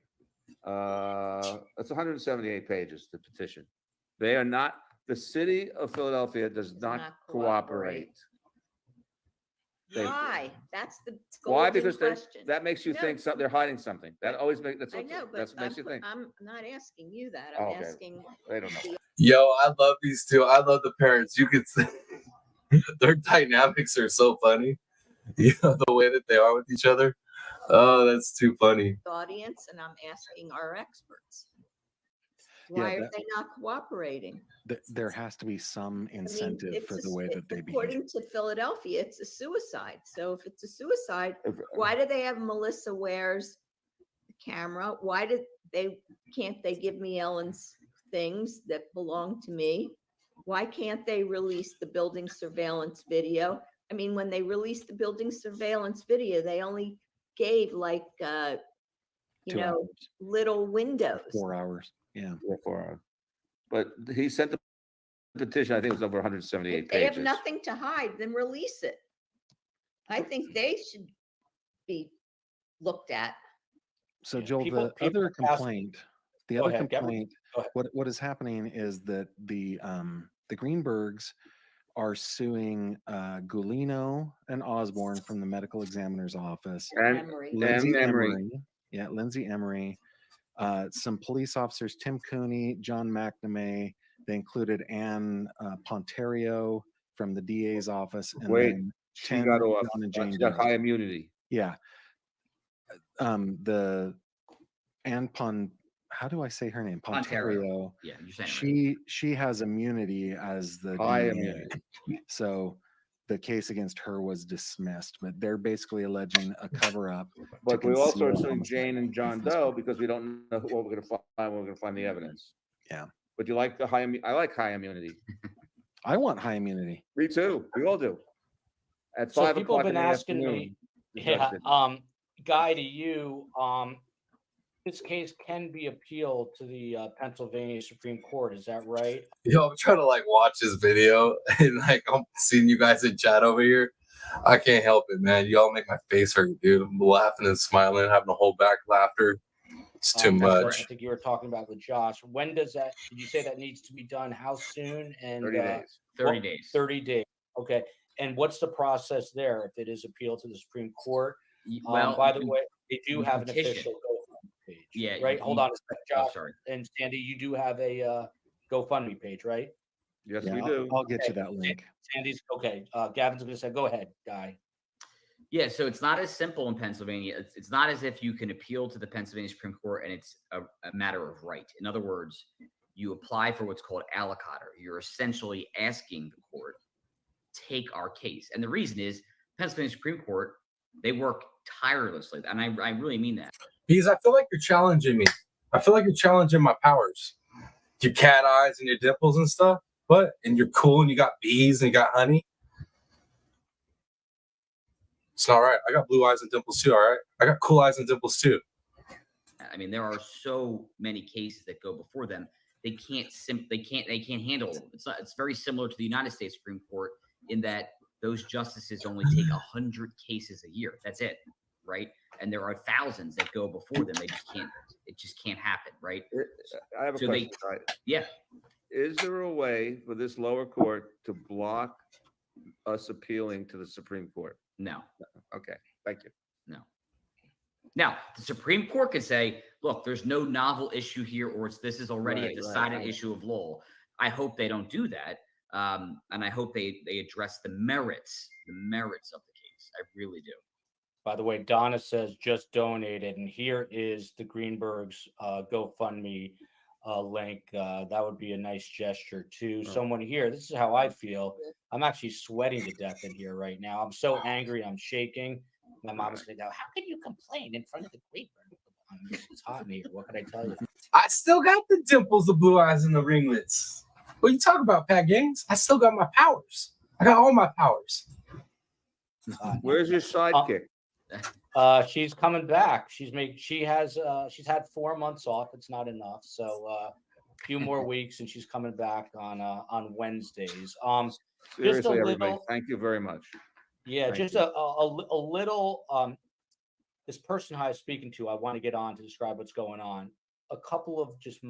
It's 178 pages. The petition. They are not. The city of Philadelphia does not cooperate. They- Why? That's the Why? golden Because question. that makes you No. think they're hiding something. That always makes that's I what know, but that makes you think. I'm not asking you that. Oh, I'm okay. asking. They don't know. Yo, I love these two. I love the parents. You could see their dynamics are so funny. The way that they are with each other. Oh, that's too funny. Audience, and I'm asking our experts. Yeah, Why are they not cooperating? There has to be some I mean, incentive for it's the way that they behave. According to Philadelphia, it's a suicide. So if it's a suicide, If- why do they have Melissa Ware's camera? Why can't they give me Ellen's things that belong to me? Why can't they release the building surveillance video? I mean, when they released the building surveillance video, they only gave like 2 know, hours, little windows. 4 hours. Yeah. Yeah, 4 hours. But he sent the petition. I think it was over 178 If they have pages. nothing to hide, then release it. I think they should be looked at. So Yeah, Joel, people- the people other ask- complaint, the Go other ahead, Gavin. complaint, Go ahead. what is happening is that the Greenbergs are suing Gulino and Osborne from the medical examiner's office. And Memory. Lindsay Emery. Emery. Yeah, Lindsay Emery. Some police officers, Tim Cooney, John McNamee. They included Ann Ponterio from the DA's office. And Wait, then She 10 got off. John and She Jane got Doe. high immunity. Yeah. The Ann how do I say her name? Ponterio. Yeah, you're saying it right. She has immunity as the High DA. immunity. So the case against her was dismissed, but they're basically alleging a cover up. But we also are conceal suing homicide. Jane and John Doe because we don't know what we're going to find when we're going to find the evidence. Yeah. But you like the I like high immunity. I want high immunity. Me too. We all do. At So 5 people o'clock have in been the asking me, afternoon. the judge yeah, did. Guy, to you, this case can be appealed to the Pennsylvania Supreme Court. Is that right? Yo, I'm trying to like watch this video and like I'm seeing you guys in chat over here. I can't help it, man. Y'all make my face hurt, dude. I'm laughing and smiling, having to hold back laughter. It's too That's what I much. think you were talking about with Josh. When does that? Did you say that needs to be done? How soon? And 30 days. 30 days. 30 days. Okay. And what's the process there if it is appealed to the Supreme Court? Well, by you the can- way, they do you have an petition. official GoFundMe page. Yeah, Right. you- Hold on a second, Oh, Josh sorry. and Sandy. You do have a GoFundMe page, right? Yes, Yeah, we do. I'll get you that link. Sandy's okay. Gavin's going to say, go ahead, Guy. Yeah, so it's not as simple in Pennsylvania. It's not as if you can appeal to the Pennsylvania Supreme Court and it's a matter of right. In other words, you apply for what's called aliquotter. You're essentially asking the court, take our case. And the reason is Pennsylvania Supreme Court, they work tirelessly. And I really mean that. Because I feel like you're challenging me. I feel like you're challenging my powers. Your cat eyes and your dimples and stuff. What? And you're cool and you got bees and you got honey. It's not right. I got blue eyes and dimples too, all right? I got cool eyes and dimples too. I mean, there are so many cases that go before them. They can't handle them. It's very similar to the United States Supreme Court in that those justices only take 100 cases a year. That's it, right? And there are thousands that go before them. It just can't happen, right? I have a So question. Right? Yeah. Is there a way for this lower court to block us appealing to the Supreme Court? No. Okay, thank you. No. Now, the Supreme Court could say, look, there's no novel issue here, or this is already a Right, decided right. issue of law. I hope they don't do that. And I hope they address the merits of the case. I really do. By the way, Donna says just donated, and here is the Greenberg's GoFundMe link. That would be a nice gesture to someone here. This is how I feel. I'm actually sweating to death in here right now. I'm so angry. I'm shaking. My mom's going to go, how can you complain in front of the Greenberg? It's hot in here. What can I tell you? I still got the dimples, the blue eyes, and the ringlets. What are you talking about, Pat Gaines? I still got my powers. I got all my powers. Where's your sidekick? She's coming back. She's had 4 months off. It's not enough. So a few more weeks and she's coming back on Wednesdays. Seriously, everybody, little, thank you very much. yeah, Thank just you. a little this person I was speaking to, I want to get on to describe what's going on. A couple of just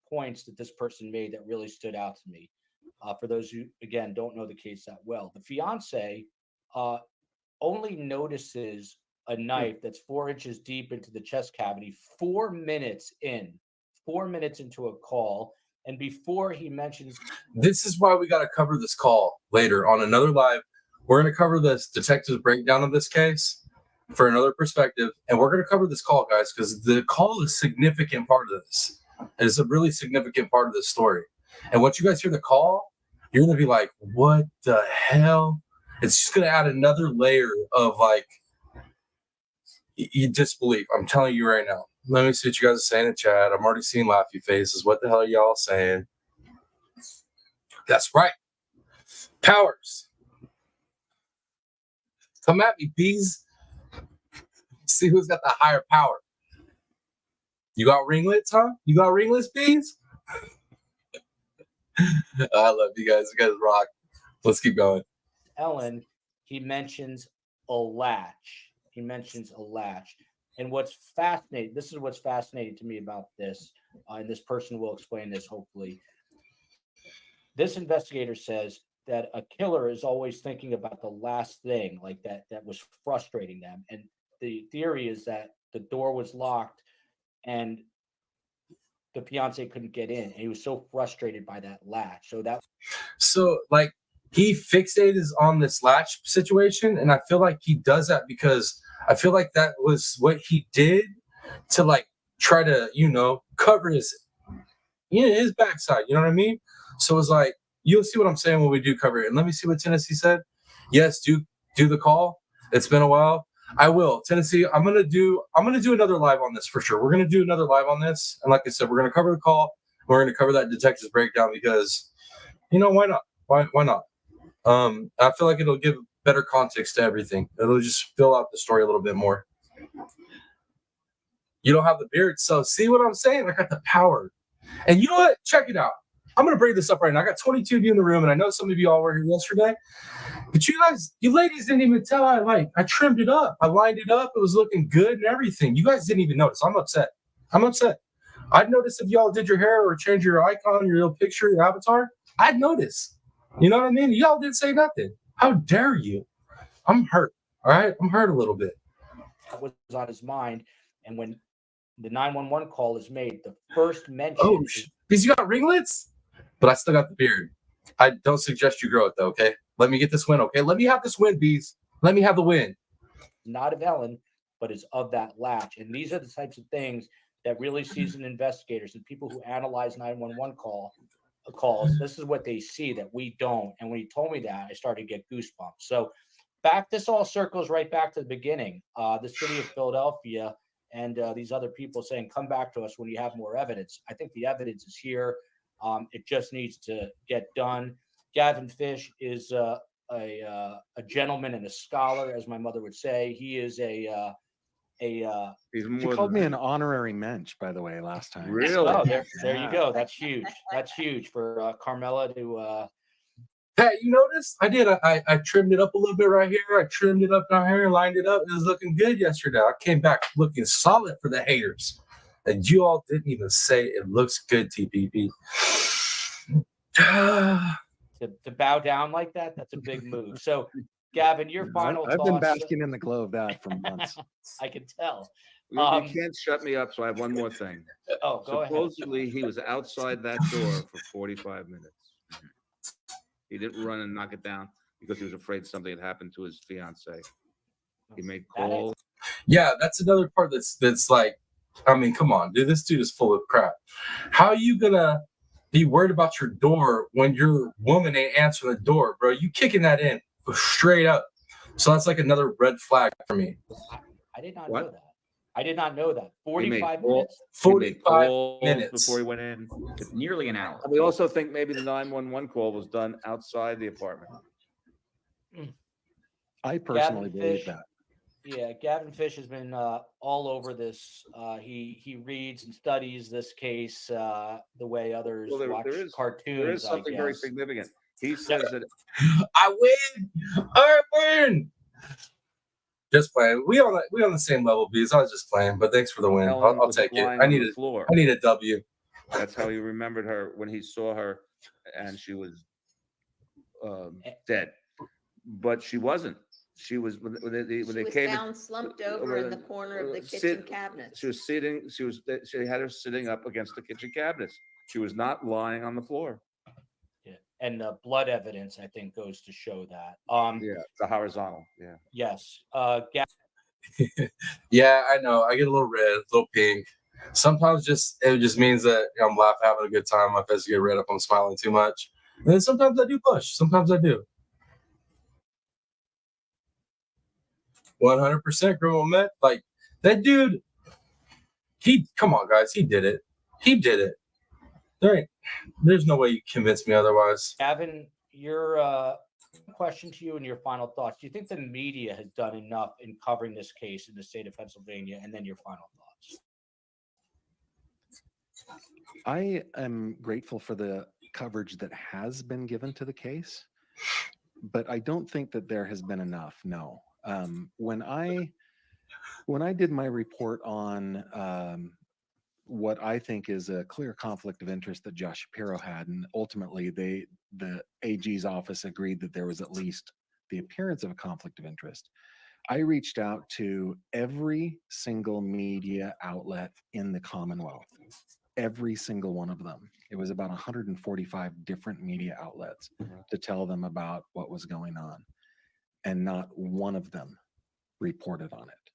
points that this person made that really stood out to me. For those who, again, don't know the case that well, the fiance only notices a knife that's 4 inches deep into the chest cavity 4 minutes into a call. And before he mentions, This is why we got to cover this call later on another live. We're going to cover this detective's breakdown of this case for another perspective. And we're going to cover this call, guys, because the call is a significant part of this. It is a really significant part of this story. And once you guys hear the call, you're going to be like, what the hell? It's just going to add another layer of like, you disbelief. I'm telling you right now. Let me see what you guys are saying in chat. I'm already seeing laughy faces. What the hell are y'all saying? That's right. Powers. Come at me, bees. See who's got the higher power. You got ringlets, huh? You got ringlets, bees? I love you guys. You guys rock. Let's keep going. Ellen, he mentions a latch. And what's fascinating, this is what's fascinating to me about this, and this person will explain this hopefully. This investigator says that a killer is always thinking about the last thing, like that was frustrating them. And the theory is that the door was locked and the fiance couldn't get in. And he was so frustrated by that latch. So like he fixated on this latch situation, and I feel like he does that because I feel like that was what he did to like try to, cover his backside. You know what I mean? So it's like, you'll see what I'm saying when we do cover it. And let me see what Tennessee said. Yes, do the call. It's been a while. I will. Tennessee, I'm gonna do another live on this for sure. We're gonna do another live on this. And like I said, we're gonna cover the call. We're gonna cover that detective's breakdown because why not? Why not? I feel like it'll give better context to everything. It'll just fill out the story a little bit more. You don't have the beard. So see what I'm saying? I got the power. And you know what? Check it out. I'm going to bring this up right now. I got 22 of you in the room, and I know some of you all were here yesterday. But you ladies didn't even tell. I trimmed it up. I lined it up. It was looking good and everything. You guys didn't even notice. I'm upset. I'd notice if y'all did your hair or changed your icon, your little picture, your avatar. I'd notice. You know what I mean? Y'all didn't say nothing. How dare you? I'm hurt. All right? I'm hurt a little bit. That was on his mind. And when the 911 call is made, the first mention Oh, is because you got ringlets? But I still got the beard. I don't suggest you grow it, though, okay? Let me get this win, okay? Let me have this win, Bees. Let me have the win. not of Ellen, but is of that latch. And these are the types of things that really seasoned investigators and people who analyze 911 calls, this is what they see that we don't. And when he told me that, I started to get goosebumps. So this all circles right back to the beginning. The city of Philadelphia and these other people saying, come back to us when you have more evidence. I think the evidence is here. It just needs to get done. Gavin Fish is a gentleman and a scholar, as my mother would say. He is He's You more called than me an honorary mensch, by the way, last time. Really? Oh, there you go. That's huge. That's huge for Carmela to. Hey, you notice? I did. I trimmed it up a little bit right here. I trimmed it up down here, lined it up. It was looking good yesterday. I came back looking solid for the haters. And you all didn't even say it looks good, TPP. To bow down like that, that's a big move. So, Gavin, your final I've thoughts. been basking in the glow of that for months. I can tell. You can't shut me up, so I have one more thing. Oh, go ahead. Supposedly, he was outside that door for 45 minutes. He didn't run and knock it down because he was afraid something had happened to his fiance. He made calls. Yeah, that's another part that's like, I mean, come on, dude. This dude is full of crap. How are you gonna be worried about your door when your woman ain't answering the door, bro? You kicking that in straight up. So that's like another red flag for me. I did not What? know that. I did not know that. 45 calls. minutes. 45 minutes before he went in. It's nearly an hour. And we also think maybe the 911 call was done outside the apartment. I personally Gavin believe Fish, that. Yeah, Gavin Fish has been all over this. He reads and studies this case the way others watch cartoons. There is something very significant. He says that I win. Just playing. We on the same level, Bees. I was just playing, but thanks for the win. Ellen I'll was take it. lying I on need the floor. I need a W. That's how he remembered her when he saw her, and she was dead, but she wasn't. She was when they was came. found slumped over in the corner of the kitchen cabinet. She was sitting. She had her sitting up against the kitchen cabinets. She was not lying on the floor. Yeah, and the blood evidence I think goes to show that. Yeah, the horizontal. Yeah. Yes. Yeah, I know. I get a little red, a little pink. Sometimes it just means that I'm laughing, having a good time. My face get red if I'm smiling too much. And then sometimes I do push. Sometimes I do. 100% criminal meth. Like that dude. Come on, guys. He did it. There's no way you convince me otherwise. Gavin, your question to you and your final thoughts. Do you think the media has done enough in covering this case in the state of Pennsylvania? And then your final thoughts. I am grateful for the coverage that has been given to the case, but I don't think that there has been enough. No. When I did my report on what I think is a clear conflict of interest that Josh Shapiro had, and ultimately the AG's office agreed that there was at least the appearance of a conflict of interest, I reached out to every single media outlet in the Commonwealth. Every single one of them. It was about 145 different media outlets to tell them about what was going on. And not one of them reported on it.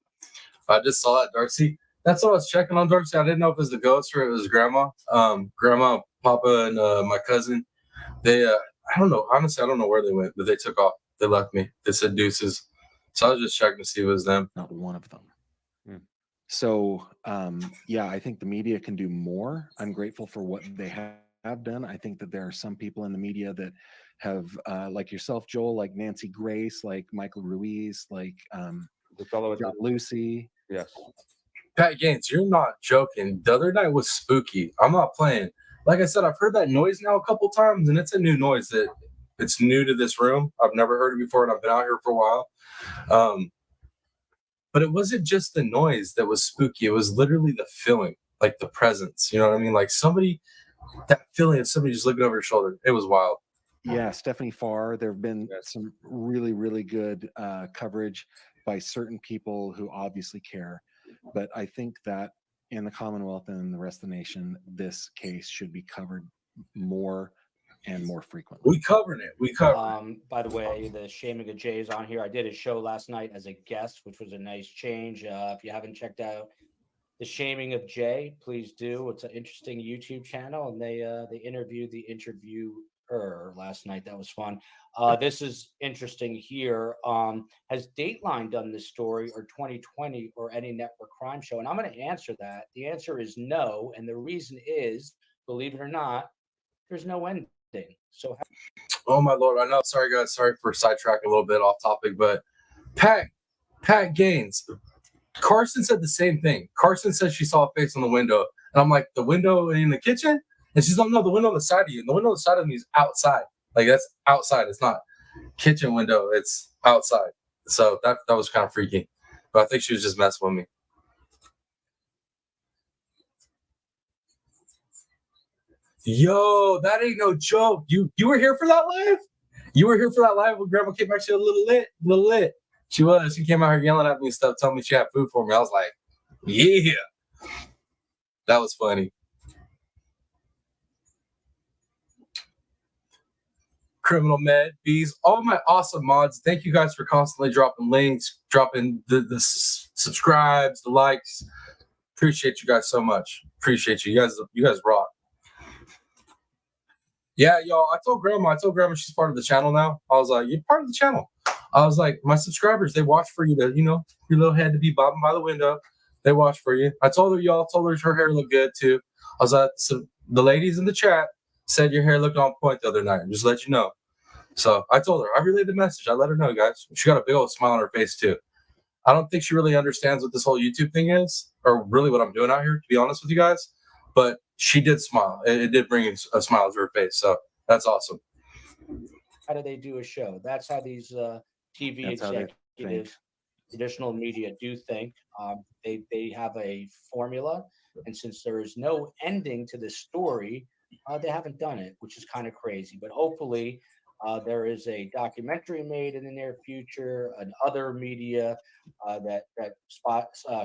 I just saw it, Darcy. That's what I was checking on, Darcy. I didn't know if it was the ghost or it was grandma. Grandma, Papa, and my cousin. They, I don't know. Honestly, I don't know where they went, but they took off. They left me. They said deuces. So I was just checking to see if it was them. Not one of them. So, yeah, I think the media can do more. I'm grateful for what they have done. I think that there are some people in the media that have, like yourself, Joel, like Nancy Grace, like Michael Ruiz, like The fellow with John Lucy. Yes. Pat Gaines, you're not joking. The other night was spooky. I'm not playing. Like I said, I've heard that noise now a couple times, and it's a new noise that it's new to this room. I've never heard it before, and I've been out here for a while. But it wasn't just the noise that was spooky. It was literally the feeling, like the presence. You know what I mean? Like somebody, that feeling of somebody just looking over your shoulder. It was wild. Yeah, Stephanie Farr. There have been Yes. some really, really good coverage by certain people who obviously care. But I think that in the Commonwealth and in the rest of the nation, this case should be covered more and more frequently. We covered it. We covered it. By the way, the shaming of Jay is on here. I did a show last night as a guest, which was a nice change. If you haven't checked out the shaming of Jay, please do. It's an interesting YouTube channel, and they interviewed the interviewer last night. That was fun. This is interesting here. Has Dateline done this story, or 2020, or any network crime show? And I'm going to answer that. The answer is no, and the reason is, believe it or not, there's no ending. So, Oh my Lord, I know. Sorry guys, sorry for sidetracking a little bit off topic, but Pat Gaines, Carson said the same thing. Carson said she saw a face on the window, and I'm like, the window in the kitchen? And she's like, no, the window on the side of you. And the window on the side of me is outside. Like that's outside. It's not kitchen window. It's outside. So that was kind of freaky. But I think she was just messing with me. Yo, that ain't no joke. You were here for that live? You were here for that live when Grandma came back? She was a little lit. She was. She came out here yelling at me and stuff, telling me she had food for me. I was like, yeah. That was funny. Criminal Med, Bees, all my awesome mods. Thank you guys for constantly dropping links, dropping the subscribes, the likes. Appreciate you guys so much. Appreciate you. You guys rock. Yeah, y'all. I told grandma she's part of the channel now. I was like, you're part of the channel. I was like, my subscribers, they watch for you to, your little head to be bobbing by the window. They watch for you. I told her her hair looked good too. I was like, so the ladies in the chat said your hair looked on point the other night. Just let you know. So I told her, I relayed the message. I let her know, guys. She got a big old smile on her face too. I don't think she really understands what this whole YouTube thing is, or really what I'm doing out here, to be honest with you guys. But she did smile. It did bring a smile to her face. So that's awesome. how do they do a show? That's how these TV That's how they executives, traditional media do think. They have a formula, and since there is no ending to this story, they haven't done it, which is kind of crazy. But hopefully, there is a documentary made in the near future, and other media that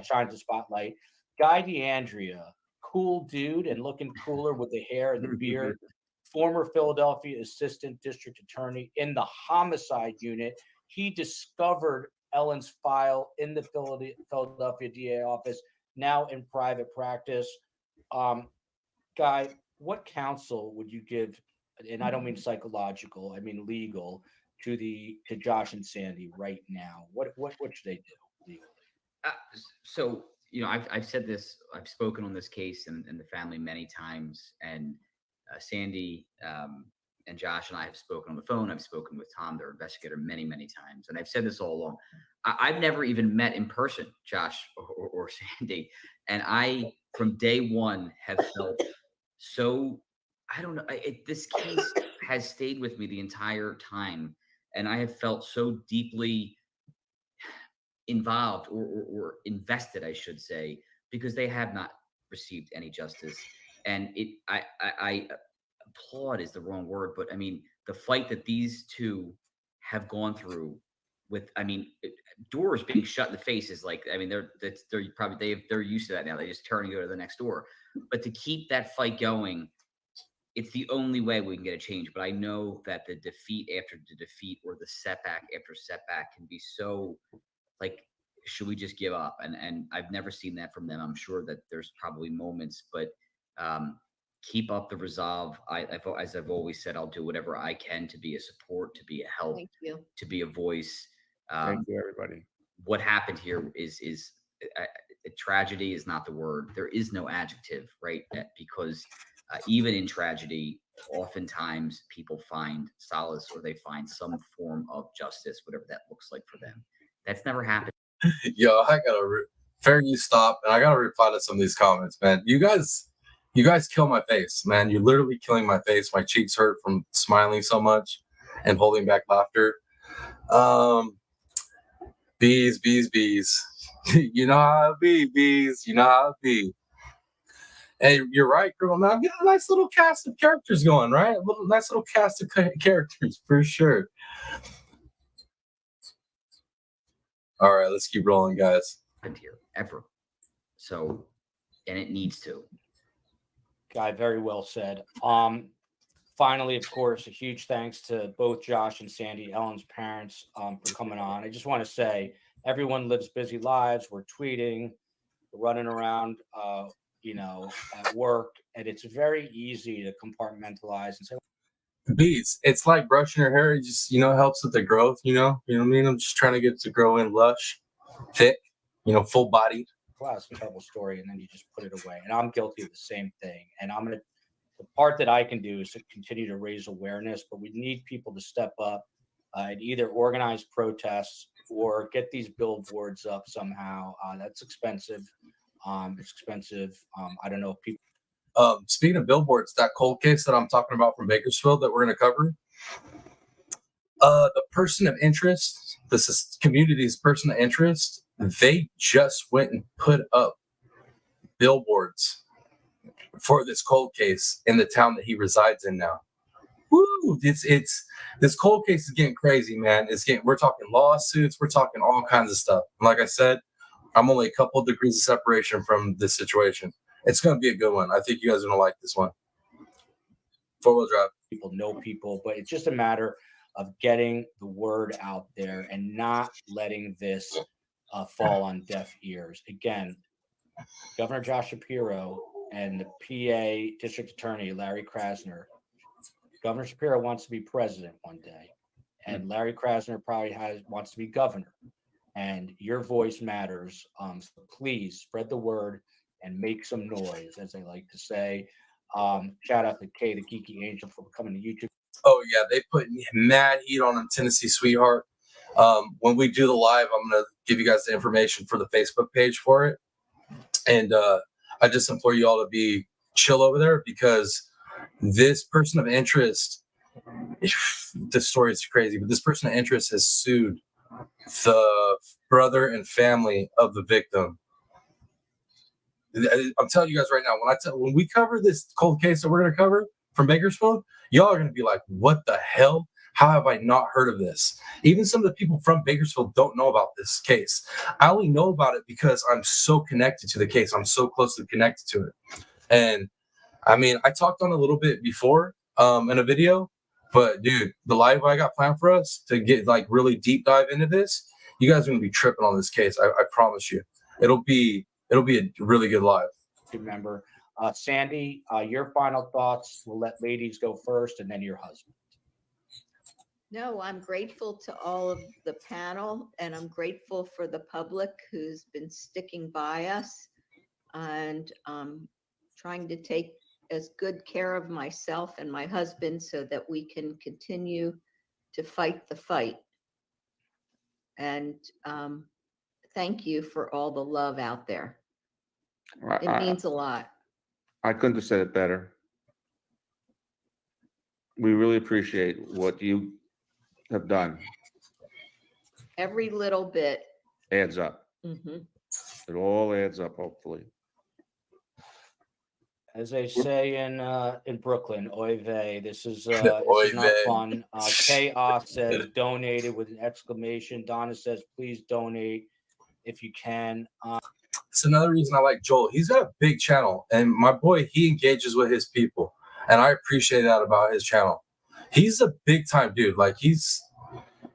shines a spotlight. Guy DeAndrea, cool dude and looking cooler with the hair and the beard. Former Philadelphia assistant district attorney in the homicide unit. He discovered Ellen's file in the Philadelphia DA office, now in private practice. Guy, what counsel would you give, and I don't mean psychological, I mean legal, to Josh and Sandy right now? What should they do legally? So, I've said this, I've spoken on this case and the family many times, and Sandy and Josh and I have spoken on the phone. I've spoken with Tom, their investigator, many, many times. And I've said this all along. I've never even met in person Josh or Sandy. And I, from day one, have felt so, I don't know, this case has stayed with me the entire time. And I have felt so deeply involved or invested, I should say, because they have not received any justice. And I applaud is the wrong word, but I mean, the fight that these two have gone through with, doors being shut in the face is like, they're used to that now. They just turn and go to the next door. But to keep that fight going, it's the only way we can get a change. But I know that the defeat after the defeat, or the setback after setback, can be so like, should we just give up? And I've never seen that from them. I'm sure that there's probably moments, but keep up the resolve. As I've always said, I'll do whatever I can to be a support, to be a help, Thank you. to be a voice. Thank you, everybody. What happened here is a tragedy is not the word. There is no adjective, right? Because even in tragedy, oftentimes people find solace, or they find some form of justice, whatever that looks like for them. That's never happened. Yo, I gotta Fair use stop. And I gotta reply to some of these comments, man. You guys kill my face, man. You're literally killing my face. My cheeks hurt from smiling so much and holding back laughter. Bees. You know how it be, bees. You know how it be. Hey, you're right, girl. Man, I'm getting a nice little cast of characters going, right? Nice little cast of characters for sure. All right, let's keep rolling, guys. Here ever. So, and it needs to. Guy, very well said. Finally, of course, a huge thanks to both Josh and Sandy, Ellen's parents, for coming on. I just want to say everyone lives busy lives. We're tweeting, we're running around, at work, and it's very easy to compartmentalize and say, Bees. It's like brushing your hair. It just, helps with the growth, you know what I mean? I'm just trying to get it to grow in lush, thick, full bodied. wow, it's a terrible story, and then you just put it away. And I'm guilty of the same thing. And the part that I can do is to continue to raise awareness, but we need people to step up and either organize protests or get these billboards up somehow. That's expensive. It's expensive. I don't know if people. Speaking of billboards, that cold case that I'm talking about from Bakersfield that we're going to cover, the person of interest, this is community's person of interest, they just went and put up billboards for this cold case in the town that he resides in now. Woo! It's this cold case is getting crazy, man. We're talking lawsuits, we're talking all kinds of stuff. And like I said, I'm only a couple of degrees of separation from this situation. It's going to be a good one. I think you guys are going to like this one. 4-wheel drive. People know people, but it's just a matter of getting the word out there and not letting this fall on deaf ears. Again, Governor Josh Shapiro and the PA District Attorney Larry Krasner. Governor Shapiro wants to be president one day, and Larry Krasner probably wants to be governor. And your voice matters. So please spread the word and make some noise, as they like to say. Shout out to Kay, the Geeky Angel, for coming to YouTube. Oh, yeah, they put mad heat on him, Tennessee Sweetheart. When we do the live, I'm going to give you guys the information for the Facebook page for it. And I just implore you all to be chill over there, because this person of interest, this story is crazy, but this person of interest has sued the brother and family of the victim. I'm telling you guys right now, when we cover this cold case that we're going to cover from Bakersfield, y'all are going to be like, what the hell? How have I not heard of this? Even some of the people from Bakersfield don't know about this case. I only know about it because I'm so connected to the case. I'm so closely connected to it. And I mean, I talked on a little bit before in a video, but dude, the live I got planned for us to get like really deep dive into this, you guys are going to be tripping on this case. I promise you. It'll be a really good live. Remember, Sandy, your final thoughts. We'll let ladies go first, and then your husband. No, I'm grateful to all of the panel, and I'm grateful for the public who's been sticking by us, and trying to take as good care of myself and my husband so that we can continue to fight the fight. And thank you for all the love out there. It means a lot. I couldn't have said it better. We really appreciate what you have done. Every little bit Adds up. Mm-hmm. It all adds up, hopefully. As they say in Brooklyn, oy vey. This is not fun. Chaos says donated with an exclamation. Donna says, please donate if you can. It's another reason I like Joel. He's got a big channel, and my boy, he engages with his people, and I appreciate that about his channel. He's a big time dude. Like he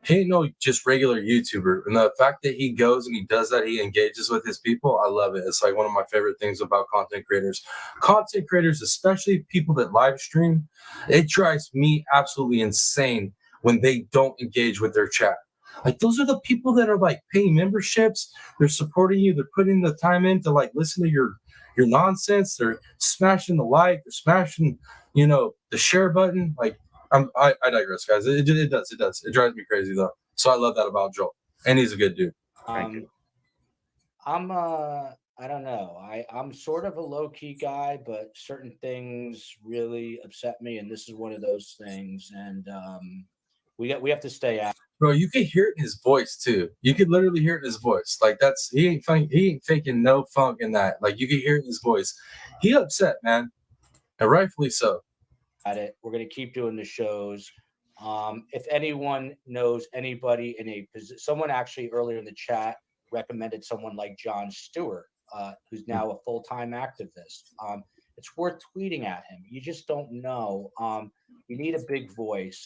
ain't no just regular YouTuber. And the fact that he goes and he does that, he engages with his people, I love it. It's like one of my favorite things about content creators. Content creators, especially people that live stream, it drives me absolutely insane when they don't engage with their chat. Like those are the people that are like paying memberships. They're supporting you. They're putting the time in to like listen to your nonsense. They're smashing the like. They're smashing, the share button. Like I digress, guys. It does. It drives me crazy though. So I love that about Joel, and he's a good dude. Thank you. I don't know. I'm sort of a low key guy, but certain things really upset me, and this is one of those things. And we have to stay out. Bro, you could hear it in his voice too. You could literally hear it in his voice. Like he ain't faking no funk in that. Like you could hear it in his voice. He upset, man, and rightfully so. At it. We're going to keep doing the shows. If anyone knows anybody in a position, someone actually earlier in the chat recommended someone like Jon Stewart, who's now a full-time activist. It's worth tweeting at him. You just don't know. We need a big voice.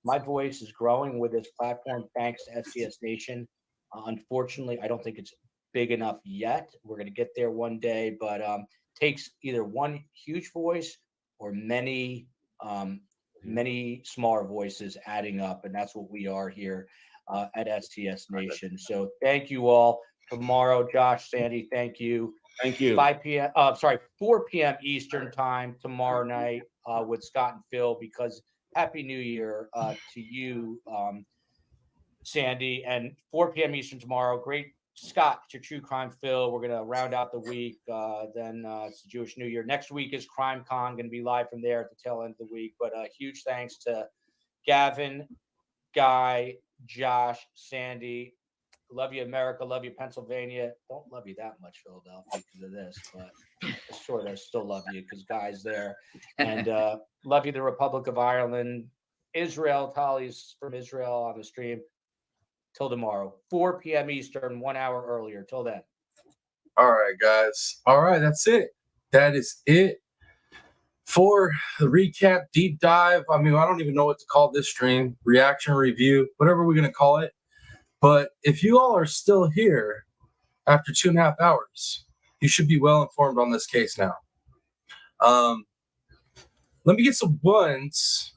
My voice is growing with this platform thanks to SCS Nation. Unfortunately, I don't think it's big enough yet. We're going to get there one day, but takes either one huge voice or many smaller voices adding up, and that's what we are here at STS Nation. So thank you all. Tomorrow, Josh, Sandy, thank you. Thank you. 4 p.m. Eastern time tomorrow night with Scott and Phil, because Happy New Year to you, Sandy, and 4 p.m. Eastern tomorrow. Great, Scott, it's your True Crime Phil. We're going to round out the week. Then it's the Jewish New Year. Next week is Crime Con, going to be live from there at the tail end of the week. But huge thanks to Gavin, Guy, Josh, Sandy. Love you, America. Love you, Pennsylvania. Don't love you that much, Philadelphia, because of this, but sort of still love you because Guy's there. And love you, the Republic of Ireland. Israel, Tali's from Israel on the stream. Till tomorrow, 4 p.m. Eastern, 1 hour earlier. Till then. All right, guys. All right, that's it. That is it for the recap, deep dive. I mean, I don't even know what to call this stream. Reaction, review, whatever we're going to call it. But if you all are still here after 2.5 hours, you should be well informed on this case now. Let me get some ones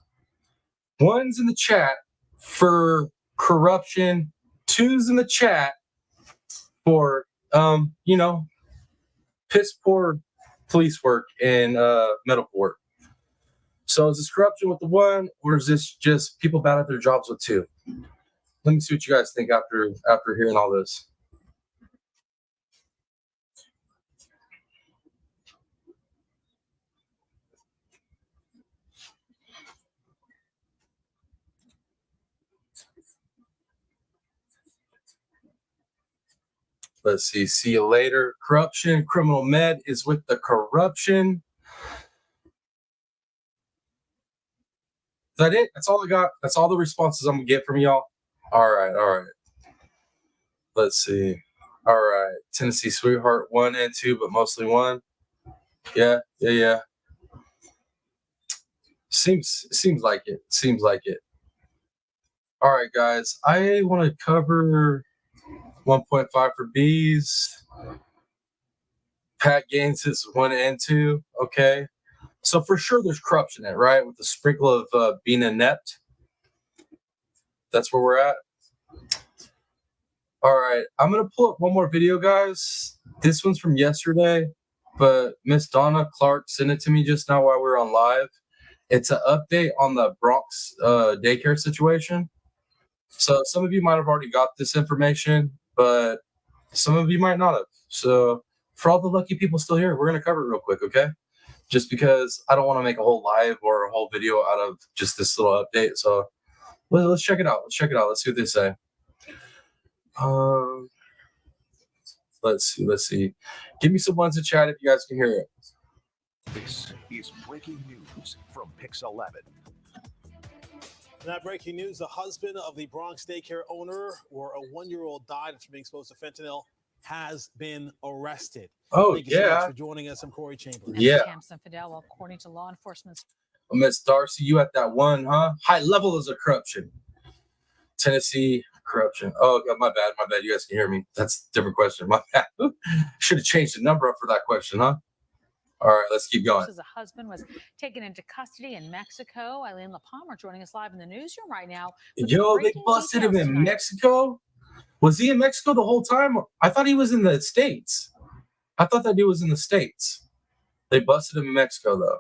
in the chat for corruption, 2s in the chat for piss poor police work and medical work. So is this corruption with the 1, or is this just people bad at their jobs with 2? Let me see what you guys think after hearing all this. Let's see. See you later. Corruption. Criminal med is with the corruption. Is that it? That's all I got. That's all the responses I'm gonna get from y'all. All right. Let's see. All right. Tennessee Sweetheart 1 and 2, but mostly 1. Yeah. Seems like it. All right, guys. I want to cover 1.5 for B's. Pat Gaines is 1 and 2. Okay. So for sure there's corruption in it, right? With the sprinkle of being inept. That's where we're at. All right. I'm going to pull up one more video, guys. This one's from yesterday, but Miss Donna Clark sent it to me just now while we were on live. It's an update on the Bronx daycare situation. So some of you might have already got this information, but some of you might not have. So for all the lucky people still here, we're going to cover it real quick, okay? Just because I don't want to make a whole live or a whole video out of just this little update. So let's check it out. Let's see what they say. Let's see. Give me some ones in chat if you guys can hear it. This is breaking news from Pix 11. Now, breaking news: the husband of the Bronx daycare owner, where a 1-year-old died after being exposed to fentanyl, has been arrested. Oh, Thank you so much for joining us. I'm Corey Chambers. Yeah. Hampson Fidel, according to law enforcement. Miss Darcy, you at that 1, huh? High levels of corruption. Tennessee corruption. Oh, my bad. You guys can hear me. That's a different question. My bad. Should have changed the number up for that question, huh? All right, let's keep going. His husband was taken into custody in Mexico. Eileen LaPalmer joining us live in the newsroom right now. Yo, they busted him in Mexico? Was he in Mexico the whole time? I thought he was in the States. I thought that dude was in the States. They busted him in Mexico, though.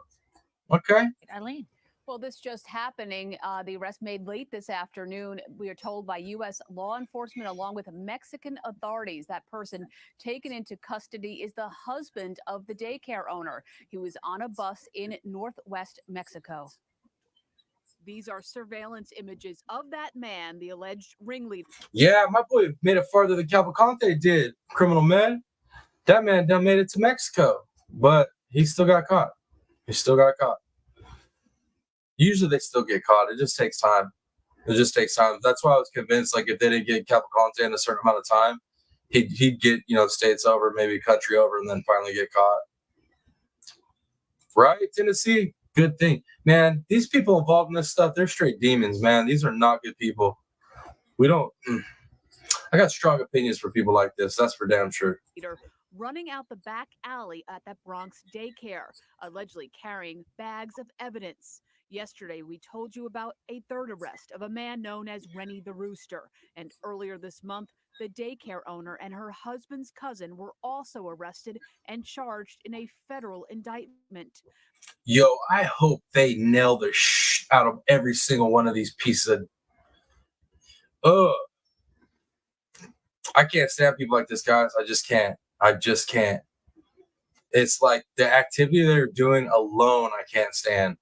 Okay. Eileen. Well, this just happening. The arrest made late this afternoon. We are told by U.S. law enforcement, along with Mexican authorities, that person taken into custody is the husband of the daycare owner. He was on a bus in northwest Mexico. These are surveillance images of that man, the alleged ringleader. Yeah, my boy made it farther than Cavalcante did, criminal man. That man done made it to Mexico, but he still got caught. He still got caught. Usually they still get caught. It just takes time. It just takes time. That's why I was convinced, like, if they didn't get Cavalcante in a certain amount of time, he'd get, states over, maybe country over, and then finally get caught. Right, Tennessee? Good thing. Man, these people involved in this stuff, they're straight demons, man. These are not good people. We don't... I got strong opinions for people like this. That's for damn sure. Running out the back alley at that Bronx daycare, allegedly carrying bags of evidence. Yesterday, we told you about a third arrest of a man known as Rennie the Rooster. And earlier this month, the daycare owner and her husband's cousin were also arrested and charged in a federal indictment. Yo, I hope they nail the out of every single one of these pieces of... I can't stand people like this, guys. I just can't. It's like the activity they're doing alone, I can't stand.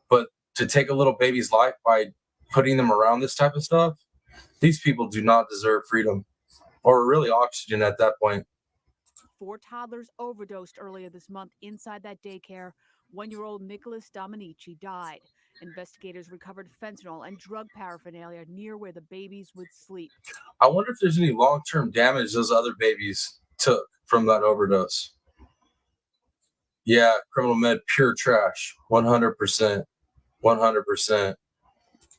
But to take a little baby's life by putting them around this type of stuff, these people do not deserve freedom or really oxygen at that point. 4 toddlers overdosed earlier this month inside that daycare. 1-year-old Nicholas Dominici died. Investigators recovered fentanyl and drug paraphernalia near where the babies would sleep. I wonder if there's any long-term damage those other babies took from that overdose. Yeah, criminal med, pure trash, 100%. 100%.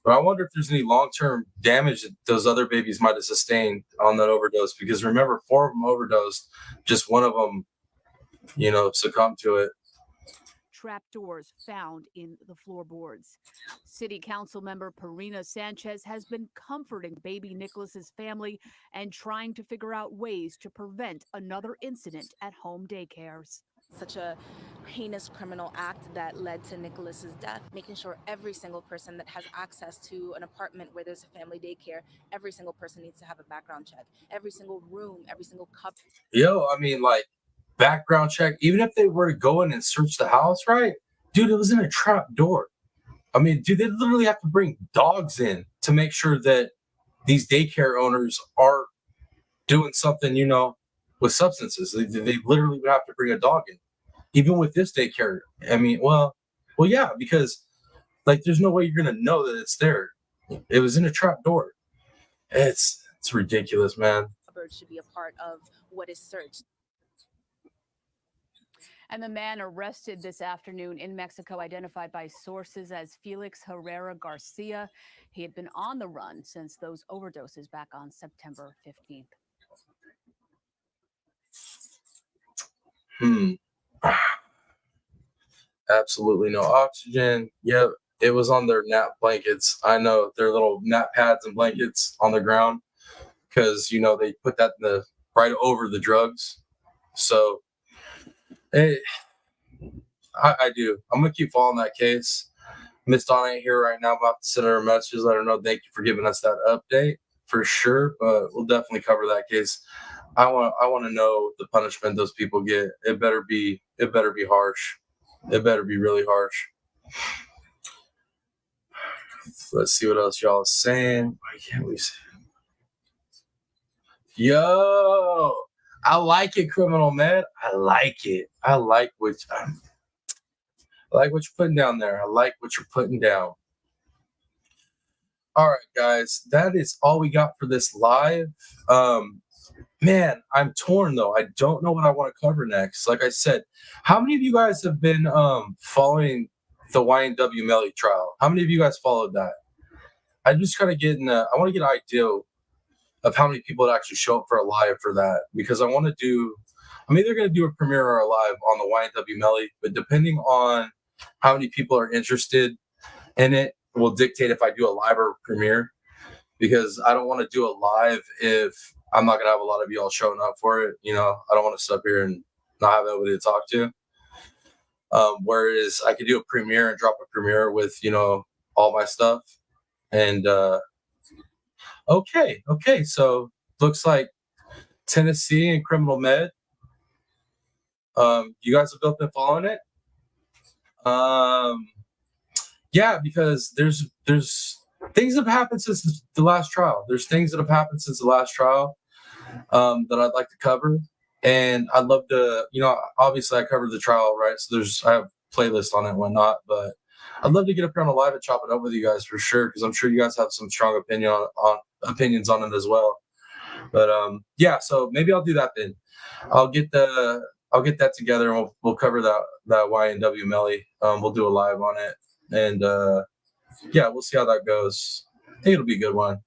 But I wonder if there's any long-term damage that those other babies might have sustained on that overdose. Because remember, 4 of them overdosed. Just one of them, succumbed to it. Trapdoors found in the floorboards. City Council member Perina Sanchez has been comforting baby Nicholas's family and trying to figure out ways to prevent another incident at home daycares. Such a heinous criminal act that led to Nicholas's death, making sure every single person that has access to an apartment where there's a family daycare, every single person needs to have a background check. Every single room, every single cup. Yo, I mean, like, background check, even if they were to go in and search the house, right? Dude, it was in a trap door. I mean, dude, they literally have to bring dogs in to make sure that these daycare owners are doing something, with substances. They literally would have to bring a dog in. Even with this daycare, I mean, well, yeah, because, like, there's no way you're going to know that it's there. It was in a trap door. It's ridiculous, man. Birds should be a part of what is searched. And the man arrested this afternoon in Mexico, identified by sources as Felix Herrera Garcia. He had been on the run since those overdoses back on September 15th. Absolutely no oxygen. Yep, it was on their nap blankets. I know, their little nap pads and blankets on the ground because, they put that right over the drugs. So, hey, I do. I'm going to keep following that case. Miss Donna ain't here right now. I'm about to send her a message, let her know thank you for giving us that update for sure. But we'll definitely cover that case. I want to know the punishment those people get. It better be harsh. It better be really harsh. Let's see what else y'all are saying. Why can't we see? Yo, I like it, criminal man. I like it. I like what you're putting down there. I like what you're putting down. All right, guys, that is all we got for this live. Man, I'm torn though. I don't know what I want to cover next. Like I said, how many of you guys have been following the YNW Melly trial? How many of you guys followed that? I'm just kind of I want to get an idea of how many people would actually show up for a live for that, because I'm either going to do a premiere or a live on the YNW Melly, but depending on how many people are interested in it will dictate if I do a live or a premiere, because I don't want to do a live if I'm not going to have a lot of y'all showing up for it. I don't want to sit up here and not have anybody to talk to. Whereas I could do a premiere and drop a premiere with, you know, all my stuff. And okay, so looks like Tennessee and criminal med. You guys have both been following it. Yeah, because there's things that have happened since the last trial. There's things that have happened since the last trial that I'd like to cover. And I'd love to, you know, obviously I covered the trial, right? So I have playlists on it and whatnot, but I'd love to get up here on a live and chop it up with you guys for sure, because I'm sure you guys have some strong opinions on it as well. But yeah, so maybe I'll do that then. I'll get that together and we'll cover that YNW Melly. We'll do a live on it, and yeah, we'll see how that goes. I think it'll be a good one.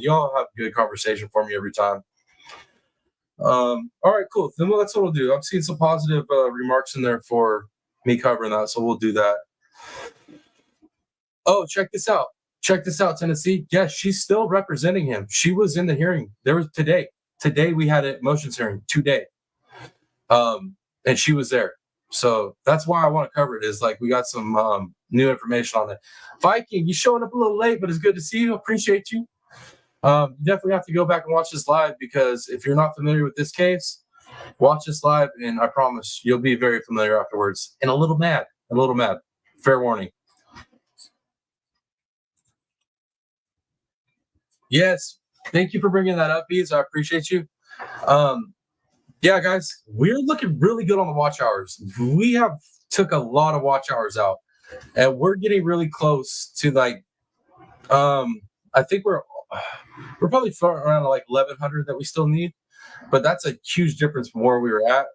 Y'all have good conversation for me every time. All right, cool. Then that's what we'll do. I'm seeing some positive remarks in there for me covering that, so we'll do that. Oh, check this out, Tennessee. Yes, she's still representing him. She was in the hearing. There was today we had a motions hearing today. And she was there. So that's why I want to cover it, is like we got some new information on it. Viking, you showing up a little late, but it's good to see you. Appreciate you. You definitely have to go back and watch this live, because if you're not familiar with this case, watch this live and I promise you'll be very familiar afterwards and a little mad. Fair warning. Yes. Thank you for bringing that up, Bees. I appreciate you. Yeah, guys, we're looking really good on the watch hours. We have took a lot of watch hours out, and we're getting really close to like, I think we're probably around like 1,100 that we still need, but that's a huge difference from where we were at.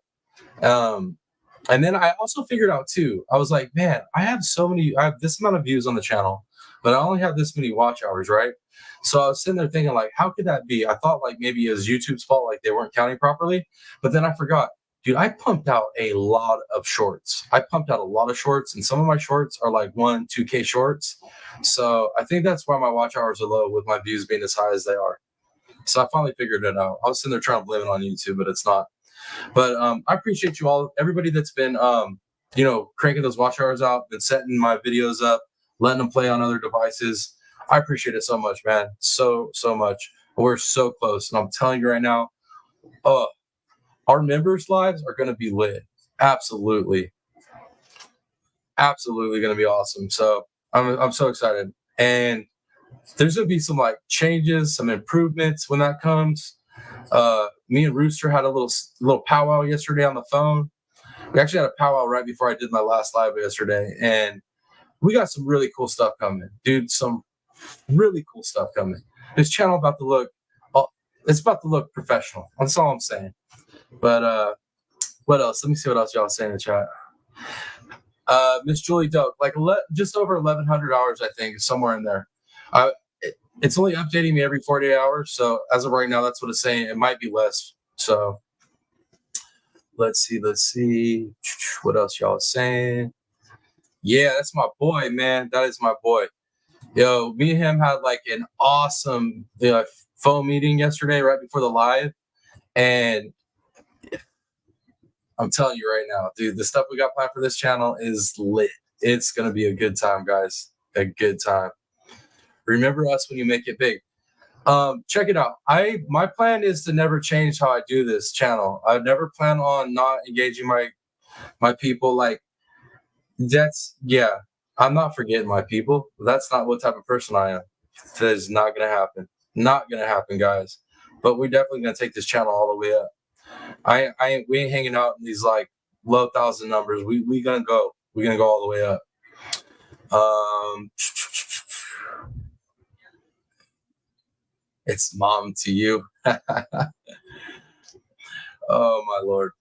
And then I also figured out too, I was like, man, I have this amount of views on the channel, but I only have this many watch hours, right? So I was sitting there thinking, like, how could that be? I thought like maybe it was YouTube's fault, like they weren't counting properly. But then I forgot, dude, I pumped out a lot of shorts. And some of my shorts are like 1-2K shorts. So I think that's why my watch hours are low, with my views being as high as they are. So I finally figured it out. I was sitting there trying to blame it on YouTube, but it's not. But I appreciate you all, everybody that's been, you know, cranking those watch hours out, been setting my videos up, letting them play on other devices. I appreciate it so much, man. So much. We're so close. And I'm telling you right now, our members' lives are going to be lit. Absolutely going to be awesome. So I'm so excited. And there's going to be some like changes, some improvements when that comes. Me and Rooster had a little powwow yesterday on the phone. We actually had a powwow right before I did my last live yesterday. And we got some really cool stuff coming. Dude, some really cool stuff coming. This channel it's about to look professional. That's all I'm saying. But what else? Let me see what else y'all saying in the chat. Miss Julie Doak, like just over 1,100 hours, I think, somewhere in there. It's only updating me every 48 hours. So as of right now, that's what it's saying. It might be less. So let's see. What else y'all saying? Yeah, that's my boy, man. That is my boy. Yo, me and him had like an awesome phone meeting yesterday right before the live. And I'm telling you right now, dude, the stuff we got planned for this channel is lit. It's going to be a good time, guys. A good time. Remember us when you make it big. Check it out. My plan is to never change how I do this channel. I never plan on not engaging my people. Like I'm not forgetting my people. That's not what type of person I am. That is not going to happen. Not going to happen, guys. But we're definitely going to take this channel all the way up. We ain't hanging out in these like low 1,000 numbers. We gonna go. We're gonna go all the way up. It's mom to you. Oh my Lord.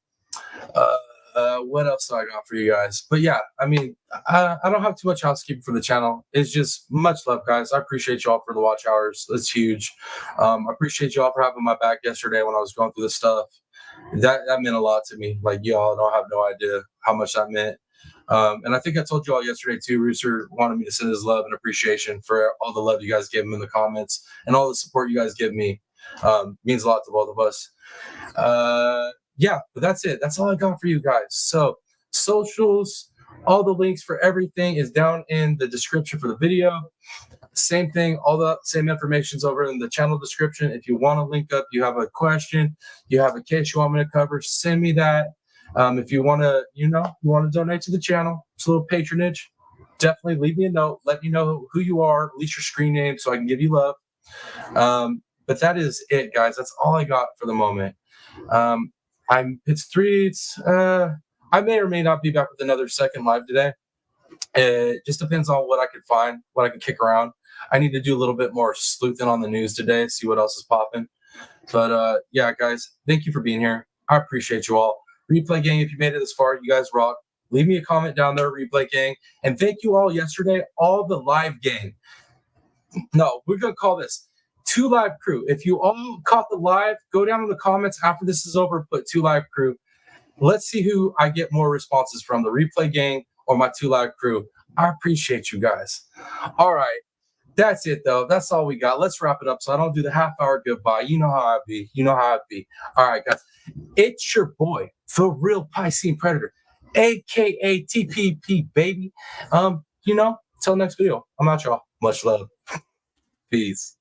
What else do I got for you guys? But yeah, I mean, I don't have too much housekeeping for the channel. It's just much love, guys. I appreciate y'all for the watch hours. It's huge. I appreciate y'all for having my back yesterday when I was going through this stuff. That meant a lot to me. Like, y'all don't have no idea how much that meant. And I think I told you all yesterday too, Rooster wanted me to send his love and appreciation for all the love you guys give him in the comments and all the support you guys give me. Means a lot to both of us. Yeah, but that's it. That's all I got for you guys. So socials, all the links for everything is down in the description for the video. Same thing, all the same information's over in the channel description. If you want to link up, you have a question, you have a case you want me to cover, send me that. If you want to, you want to donate to the channel, it's a little patronage. Definitely leave me a note. Let me know who you are, at least your screen name, so I can give you love. But that is it, guys. That's all I got for the moment. It's 3. I may or may not be back with another second live today. It just depends on what I could find, what I can kick around. I need to do a little bit more sleuthing on the news today, see what else is popping. But yeah, guys, thank you for being here. I appreciate you all. Replay gang, if you made it this far, you guys rock. Leave me a comment down there, Replay gang. And thank you all yesterday, all the live gang. No, we're going to call this 2 Live Crew. If you all caught the live, go down in the comments after this is over, put 2 Live Crew. Let's see who I get more responses from, the Replay gang or my 2 Live Crew. I appreciate you guys. All right. That's it, though. That's all we got. Let's wrap it up so I don't do the half-hour goodbye. You know how I be. You know how I be. All right, guys. It's your boy, the real Piscine Predator, a.k.a. TPP, baby. Till next video. I'm out, y'all. Much love. Peace.